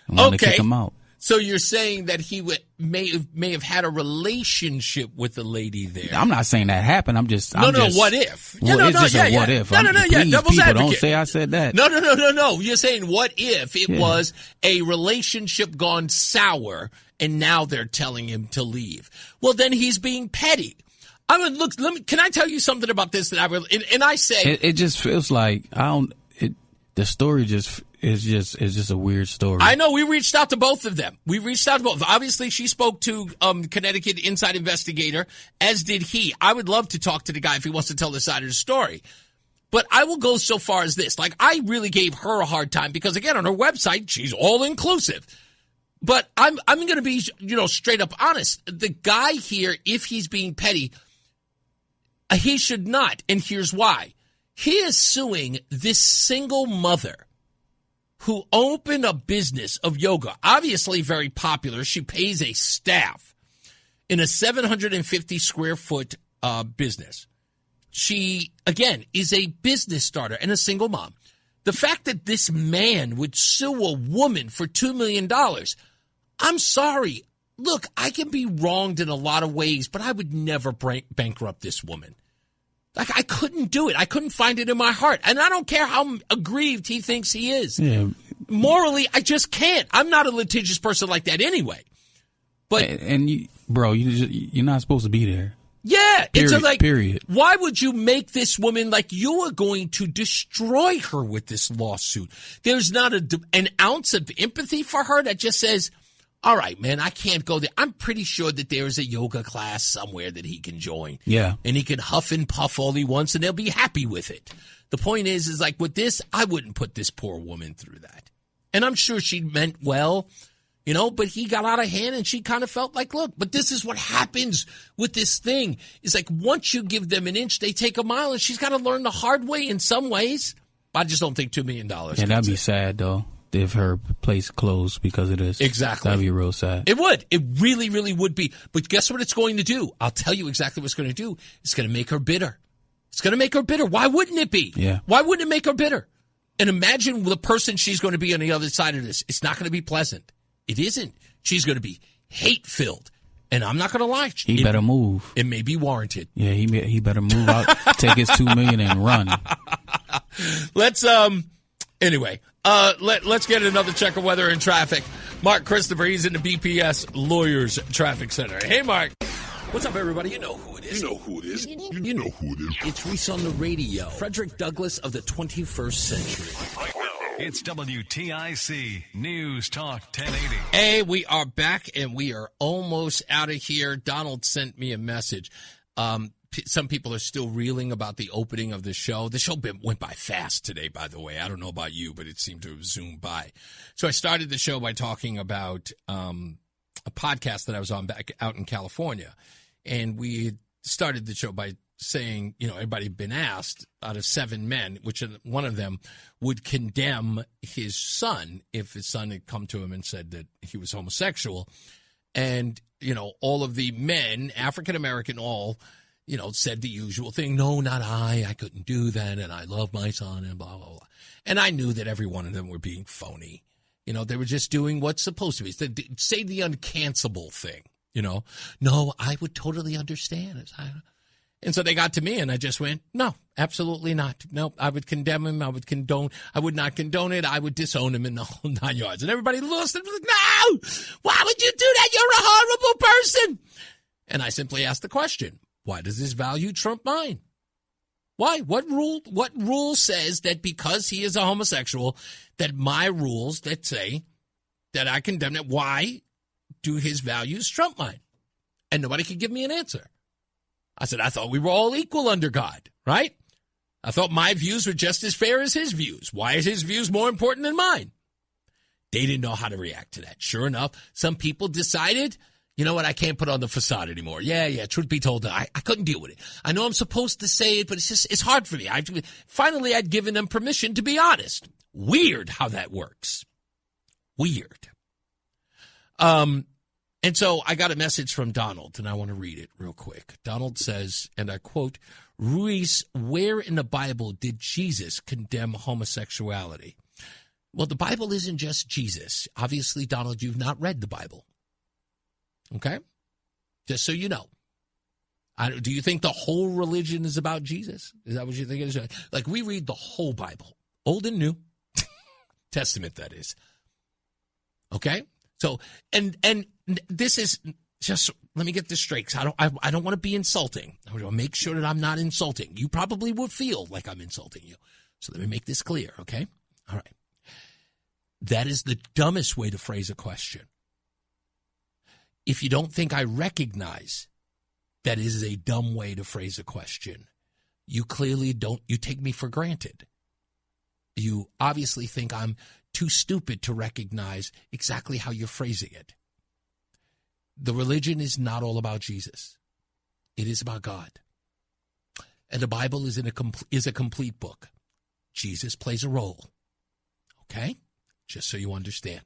and wanted to kick him out. So you're saying that he may have had a relationship with the lady there. I'm not saying that happened. What if? What if? What if. Devil's people advocate. Don't say I said that. No. You're saying what if it was a relationship gone sour and now they're telling him to leave? Well, then he's being petty. I mean, look. Can I tell you something about this that I will? And I say it just feels like the story is just a weird story. I know. We reached out to both of them. Obviously, she spoke to Connecticut Inside Investigator, as did he. I would love to talk to the guy if he wants to tell the side of the story. But I will go so far as this. Like, I really gave her a hard time because, again, on her website, she's all inclusive. But I'm going to be, straight up honest. The guy here, if he's being petty, he should not. And here's why. He is suing this single mother who opened a business of yoga, obviously very popular. She pays a staff in a 750 square foot business. She, again, is a business starter and a single mom. The fact that this man would sue a woman for $2 million, I'm sorry. Look, I can be wronged in a lot of ways, but I would never bankrupt this woman. Like, I couldn't do it. I couldn't find it in my heart. And I don't care how aggrieved he thinks he is. Yeah. Morally, I just can't. I'm not a litigious person like that anyway. But you're not supposed to be there. Yeah. Period. Why would you make this woman like you are going to destroy her with this lawsuit? There's not an ounce of empathy for her that just says, all right, man, I can't go there. I'm pretty sure that there is a yoga class somewhere that he can join. Yeah. And he can huff and puff all he wants, and they'll be happy with it. The point is like with this, I wouldn't put this poor woman through that. And I'm sure she meant well, but he got out of hand, and she kind of felt like, look, but this is what happens with this thing. It's like once you give them an inch, they take a mile, and she's got to learn the hard way in some ways. I just don't think $2 million. Yeah, that'd be sad, though. If her place closed because of this. Exactly. That'd be real sad. It would. It really, really would be. But guess what it's going to do? I'll tell you exactly what it's going to do. It's going to make her bitter. It's going to make her bitter. Why wouldn't it be? Yeah. Why wouldn't it make her bitter? And imagine the person she's going to be on the other side of this. It's not going to be pleasant. It isn't. She's going to be hate-filled. And I'm not going to lie. He better move. It may be warranted. Yeah, he better move out, take his $2 million and run. Anyway, let's get another check of weather and traffic. Mark Christopher, he's in the BPS Lawyers Traffic Center. Hey, Mark. What's up, everybody? You know who it is. You know who it is. You know who it is. It's Reese on the radio. Frederick Douglass of the 21st century. It's WTIC News Talk 1080. Hey, we are back, and we are almost out of here. Donald sent me a message. Some people are still reeling about the opening of the show. The show went by fast today, by the way. I don't know about you, but it seemed to have zoomed by. So I started the show by talking about a podcast that I was on back out in California. And we started the show by saying, everybody had been asked out of 7 men, which one of them would condemn his son if his son had come to him and said that he was homosexual. And, all of the men, African-American all, said the usual thing. No, not I. I couldn't do that. And I love my son and blah, blah, blah. And I knew that every one of them were being phony. They were just doing what's supposed to be. Say the uncancelable thing, No, I would totally understand. And so they got to me and I just went, no, absolutely not. No, I would condemn him. I would not condone it. I would disown him in the whole 9 yards. And everybody lost and was like, no, why would you do that? You're a horrible person. And I simply asked the question. Why does his value trump mine? Why? What rule says that because he is a homosexual, that my rules that say that I condemn it, why do his values trump mine? And nobody could give me an answer. I said, I thought we were all equal under God, right? I thought my views were just as fair as his views. Why is his views more important than mine? They didn't know how to react to that. Sure enough, some people decided, you know what, I can't put on the facade anymore. Yeah, truth be told, I couldn't deal with it. I know I'm supposed to say it, but it's hard for me. Finally, I'd given them permission to be honest. Weird how that works. Weird. And so I got a message from Donald, and I want to read it real quick. Donald says, and I quote, Reese, where in the Bible did Jesus condemn homosexuality? Well, the Bible isn't just Jesus. Obviously, Donald, you've not read the Bible. Okay? Just so you know. Do you think the whole religion is about Jesus? Is that what you think it is? Like, we read the whole Bible, Old and New Testament, that is. Okay? So, and this is just, let me get this straight, because I don't want to be insulting. I want to make sure that I'm not insulting. You probably would feel like I'm insulting you. So let me make this clear, okay? All right. That is the dumbest way to phrase a question. If you don't think I recognize that is a dumb way to phrase a question, you clearly don't, you take me for granted. You obviously think I'm too stupid to recognize exactly how you're phrasing it. The religion is not all about Jesus. It is about God. And the Bible is a complete book. Jesus plays a role. Okay? Just so you understand.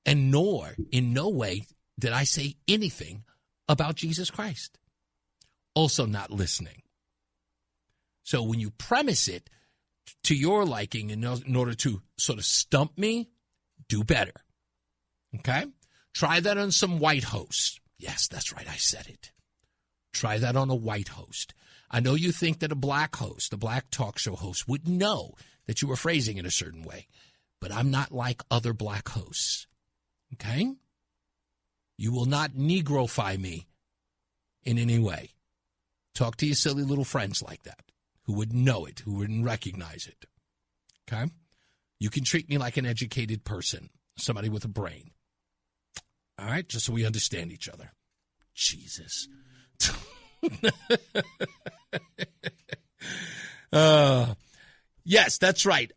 And nor, in no way, did I say anything about Jesus Christ. Also not listening. So when you premise it to your liking in order to sort of stump me, do better. Okay? Try that on some white hosts. Yes, that's right, I said it. Try that on a white host. I know you think that a black host, a black talk show host, would know that you were phrasing it a certain way. But I'm not like other black hosts. Okay? You will not Negrofy me in any way. Talk to your silly little friends like that, who would know it, who wouldn't recognize it. Okay? You can treat me like an educated person, somebody with a brain. All right? Just so we understand each other. Jesus. Yes, that's right.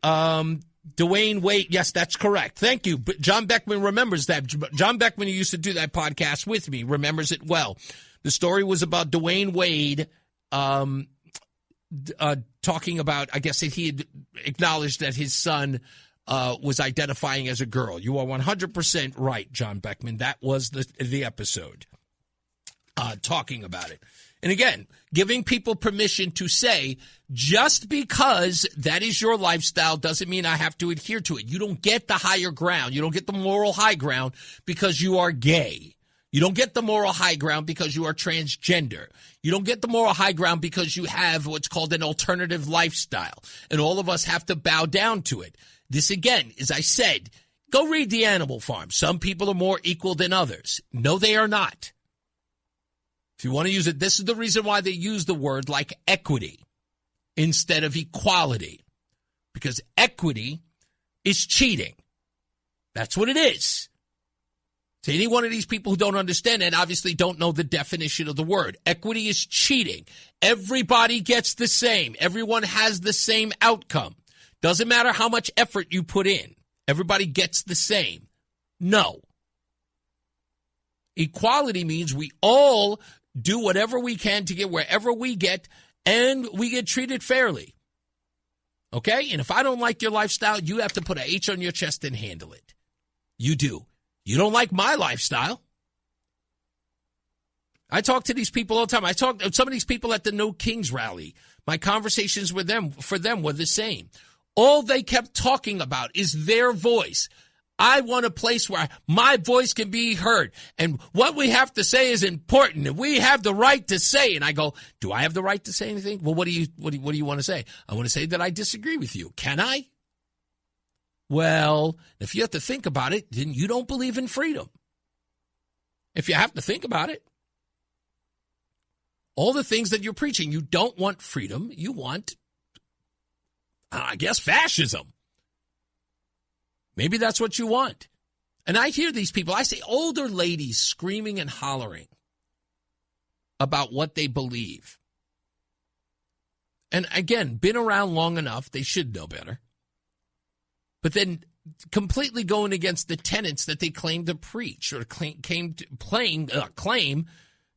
Dwayne Wade, yes, that's correct. Thank you. But John Beckman remembers that. John Beckman, who used to do that podcast with me, remembers it well. The story was about Dwayne Wade talking about, I guess, that he had acknowledged that his son was identifying as a girl. You are 100% right, John Beckman. That was the episode talking about it. And again, giving people permission to say, just because that is your lifestyle doesn't mean I have to adhere to it. You don't get the higher ground. You don't get the moral high ground because you are gay. You don't get the moral high ground because you are transgender. You don't get the moral high ground because you have what's called an alternative lifestyle. And all of us have to bow down to it. This, again, as I said, go read The Animal Farm. Some people are more equal than others. No, they are not. If you want to use it, this is the reason why they use the word like equity instead of equality. Because equity is cheating. That's what it is. To any one of these people who don't understand it, obviously don't know the definition of the word. Equity is cheating. Everybody gets the same. Everyone has the same outcome. Doesn't matter how much effort you put in. Everybody gets the same. No. Equality means we all do whatever we can to get wherever we get, and we get treated fairly. Okay? And if I don't like your lifestyle, you have to put an H on your chest and handle it. You do. You don't like my lifestyle. I talk to these people all the time. I talk to some of these people at the No Kings rally. My conversations with them, for them, were the same. All they kept talking about is their voice. I want a place where my voice can be heard. And what we have to say is important. And we have the right to say. And I go, do I have the right to say anything? Well, what do you want to say? I want to say that I disagree with you. Can I? Well, if you have to think about it, then you don't believe in freedom. If you have to think about it. All the things that you're preaching, you don't want freedom. You want, I guess, fascism. Maybe that's what you want. And I hear these people, I see older ladies screaming and hollering about what they believe. And again, been around long enough, they should know better. But then completely going against the tenets that they claim to preach or claim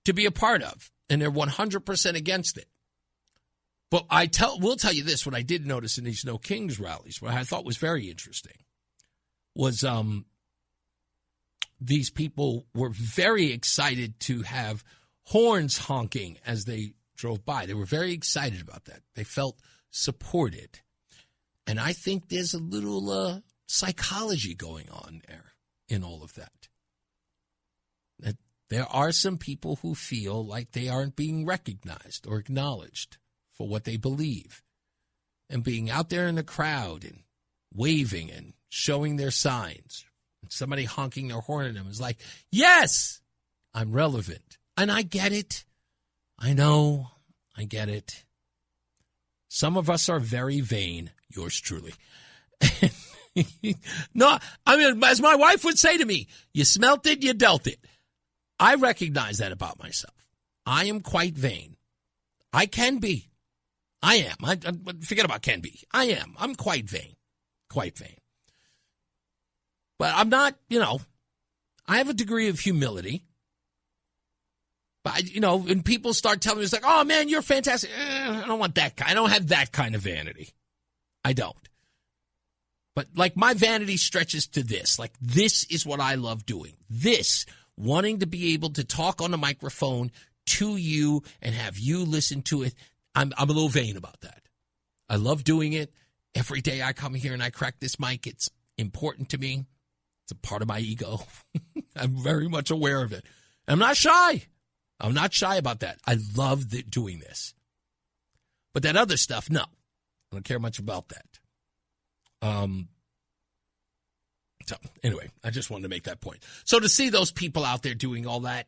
to be a part of. And they're 100% against it. But we'll tell you this, what I did notice in these No Kings rallies, what I thought was very interesting, was these people were very excited to have horns honking as they drove by. They were very excited about that. They felt supported. And I think there's a little psychology going on there in all of that. That there are some people who feel like they aren't being recognized or acknowledged for what they believe. And being out there in the crowd and waving and showing their signs. And somebody honking their horn at them is like, yes, I'm relevant. And I get it. I know. I get it. Some of us are very vain. Yours truly. No, I mean, as my wife would say to me, you smelt it, you dealt it. I recognize that about myself. I am quite vain. I can be. I am. I forget about can be. I am. I'm quite vain. Quite vain. But I'm not, I have a degree of humility. But, when people start telling me, it's like, oh, man, you're fantastic. I don't want that kind. I don't have that kind of vanity. I don't. But, my vanity stretches to this. This is what I love doing. This, wanting to be able to talk on the microphone to you and have you listen to it, I'm a little vain about that. I love doing it. Every day I come here and I crack this mic, it's important to me. It's a part of my ego. I'm very much aware of it. I'm not shy. I'm not shy about that. I love doing this. But that other stuff, no. I don't care much about that. So anyway, I just wanted to make that point. So to see those people out there doing all that,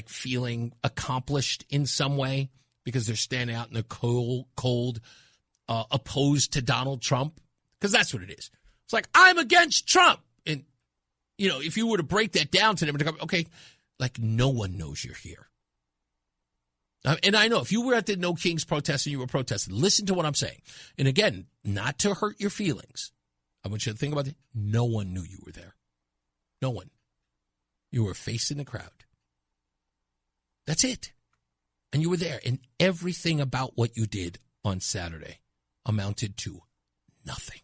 feeling accomplished in some way because they're standing out in the cold, opposed to Donald Trump, because that's what it is. It's like, I'm against Trump. And, if you were to break that down to them, okay, no one knows you're here. And I know if you were at the No Kings protest and you were protesting, listen to what I'm saying. And again, not to hurt your feelings. I want you to think about it. No one knew you were there. No one. You were facing the crowd. That's it. And you were there. And everything about what you did on Saturday amounted to nothing.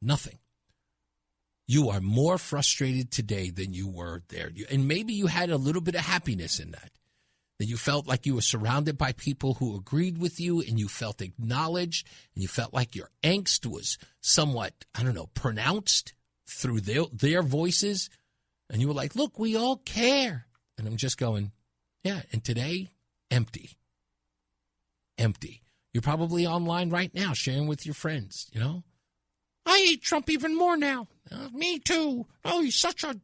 Nothing. You are more frustrated today than you were there. And maybe you had a little bit of happiness in that. That you felt like you were surrounded by people who agreed with you and you felt acknowledged and you felt like your angst was somewhat, pronounced through their voices. And you were like, look, we all care. And I'm just going, yeah, and today, empty. Empty. You're probably online right now sharing with your friends, I hate Trump even more now. Me too. Oh, he's such a...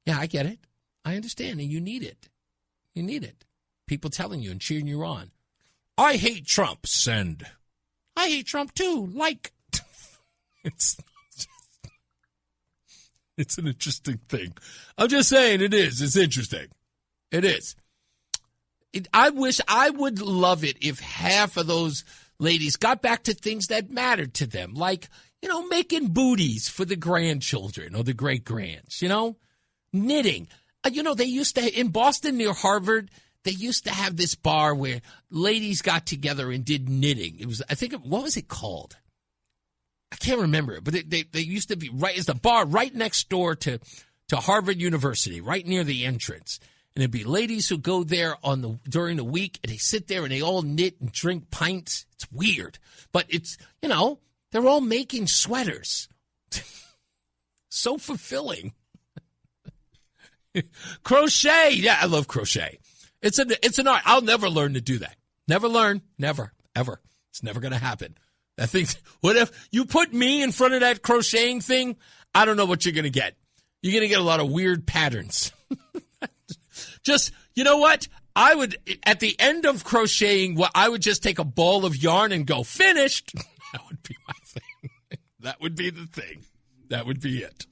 Yeah, I get it. I understand, and you need it. You need it. People telling you and cheering you on. I hate Trump. Send. I hate Trump too. Like. It's an interesting thing. I'm just saying it is. It's interesting. It is. I would love it if half of those ladies got back to things that mattered to them. Like, making booties for the grandchildren or the great-grands, knitting. They used to, in Boston near Harvard, they used to have this bar where ladies got together and did knitting. It was, what was it called? I can't remember it, but they used to be right, it's the bar right next door to Harvard University, right near the entrance. And it'd be ladies who go there during the week and they sit there and they all knit and drink pints. It's weird, but it's, they're all making sweaters. So fulfilling. Crochet. Yeah, I love crochet. It's an art. I'll never learn to do that. Never learn. Never. Ever. It's never going to happen. I think, what if you put me in front of that crocheting thing? I don't know what you're going to get. You're going to get a lot of weird patterns. Just, you know what? I would, at the end of crocheting, I would just take a ball of yarn and go, finished. That would be my thing. That would be the thing. That would be it.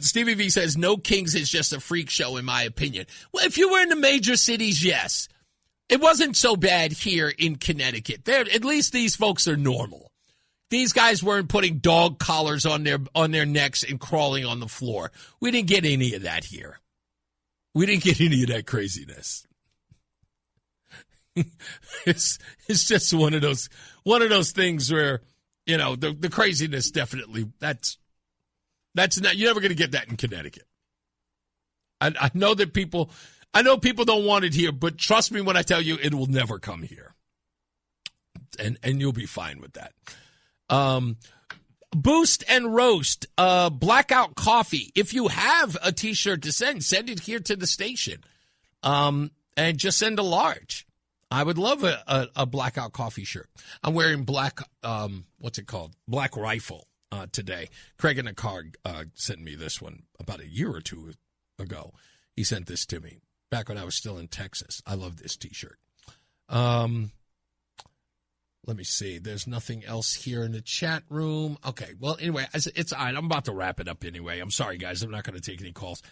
Stevie V says, No Kings is just a freak show, in my opinion. Well, if you were in the major cities, yes. It wasn't so bad here in Connecticut. At least these folks are normal. These guys weren't putting dog collars on their necks and crawling on the floor. We didn't get any of that here. We didn't get any of that craziness. It's just one of those things where, you know, the craziness definitely that's not, you're never going to get that in Connecticut. I know people don't want it here, but trust me when I tell you it will never come here. And you'll be fine with that. Boost and Roast, Blackout Coffee. If you have a T-shirt to send it here to the station. And just send a large. I would love a Blackout Coffee shirt. I'm wearing black, what's it called? Black Rifle today. Craig in the car sent me this one about a year or two ago. He sent this to me back when I was still in Texas. I love this T-shirt. Let me see. There's nothing else here in the chat room. Okay. Well, anyway, it's all right. I'm about to wrap it up anyway. I'm sorry, guys. I'm not going to take any calls.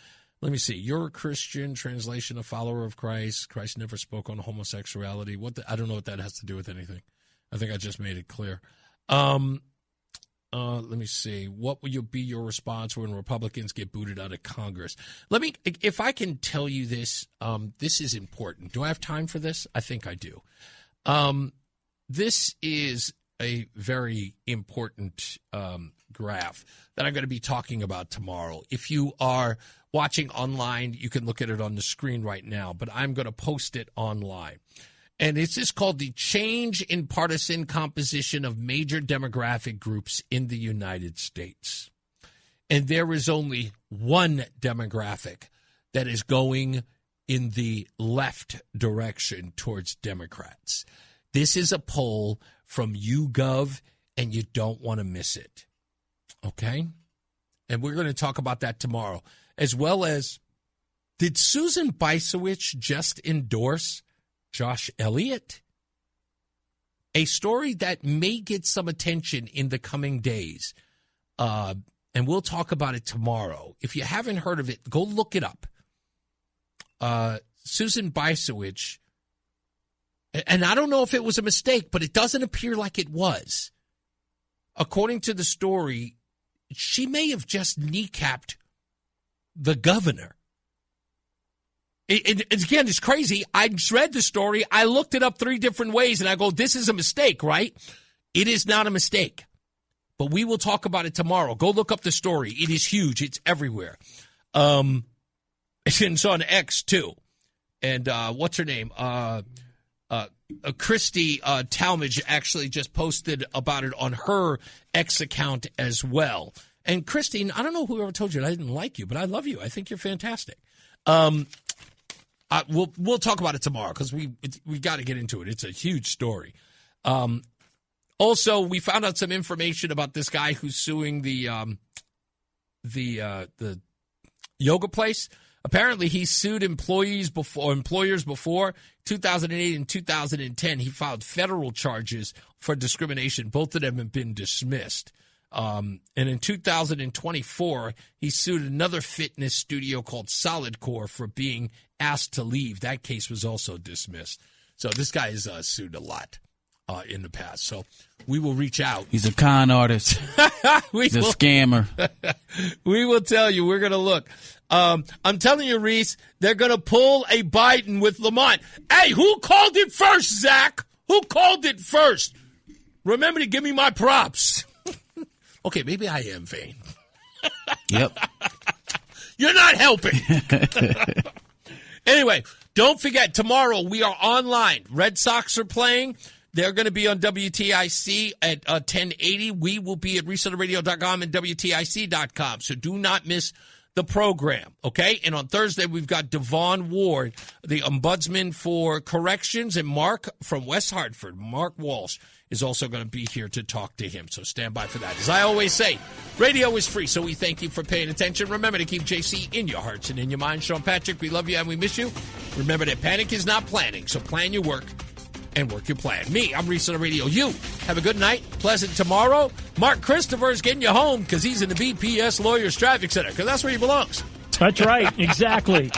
Let me see. You're a Christian, translation, a follower of Christ. Christ never spoke on homosexuality. I don't know what that has to do with anything. I think I just made it clear. Let me see. What will be your response when Republicans get booted out of Congress? If I can tell you this, this is important. Do I have time for this? I think I do. This is a very important graph that I'm going to be talking about tomorrow. If you are watching online, you can look at it on the screen right now, but I'm going to post it online. And it's just called the change in partisan composition of major demographic groups in the United States. And there is only one demographic that is going in the left direction towards Democrats. This is a poll from YouGov, and you don't want to miss it. Okay? And we're going to talk about that tomorrow. As well as, did Susan Bicewicz just endorse Josh Elliott? A story that may get some attention in the coming days. And we'll talk about it tomorrow. If you haven't heard of it, go look it up. Susan Bicewicz, and I don't know if it was a mistake, but it doesn't appear like it was. According to the story, she may have just kneecapped the governor. Again, it's crazy. I read the story. I looked it up 3 different ways, and I go, this is a mistake, right? It is not a mistake. But we will talk about it tomorrow. Go look up the story. It is huge. It's everywhere. It's on X, too. And what's her name? Christy Talmadge actually just posted about it on her X account as well. And Christine, I don't know whoever told you I didn't like you, but I love you. I think you're fantastic. We'll talk about it tomorrow because we got to get into it. It's a huge story. Also, we found out some information about this guy who's suing the yoga place. Apparently, he sued employers before 2008 and 2010. He filed federal charges for discrimination. Both of them have been dismissed. And in 2024, he sued another fitness studio called Solid Core for being asked to leave. That case was also dismissed. So this guy has sued a lot in the past. So we will reach out. He's a con artist. He's a scammer. We will tell you. We're going to look. I'm telling you, Reese, they're going to pull a Biden with Lamont. Hey, who called it first, Zach? Who called it first? Remember to give me my props. Okay, maybe I am vain. Yep. You're not helping. Anyway, don't forget, tomorrow we are online. Red Sox are playing. They're going to be on WTIC at 1080. We will be at resetterradio.com and WTIC.com. So do not miss the program, okay? And on Thursday, we've got Devon Ward, the ombudsman for corrections, and Mark from West Hartford, Mark Walsh, is also going to be here to talk to him. So stand by for that. As I always say, radio is free, so we thank you for paying attention. Remember to keep JC in your hearts and in your minds. Sean Patrick, we love you and we miss you. Remember that panic is not planning, so plan your work and work your plan. Me, I'm Reese on the radio. You, have a good night, pleasant tomorrow. Mark Christopher is getting you home because he's in the BPS Lawyers Traffic Center because that's where he belongs. That's right, exactly.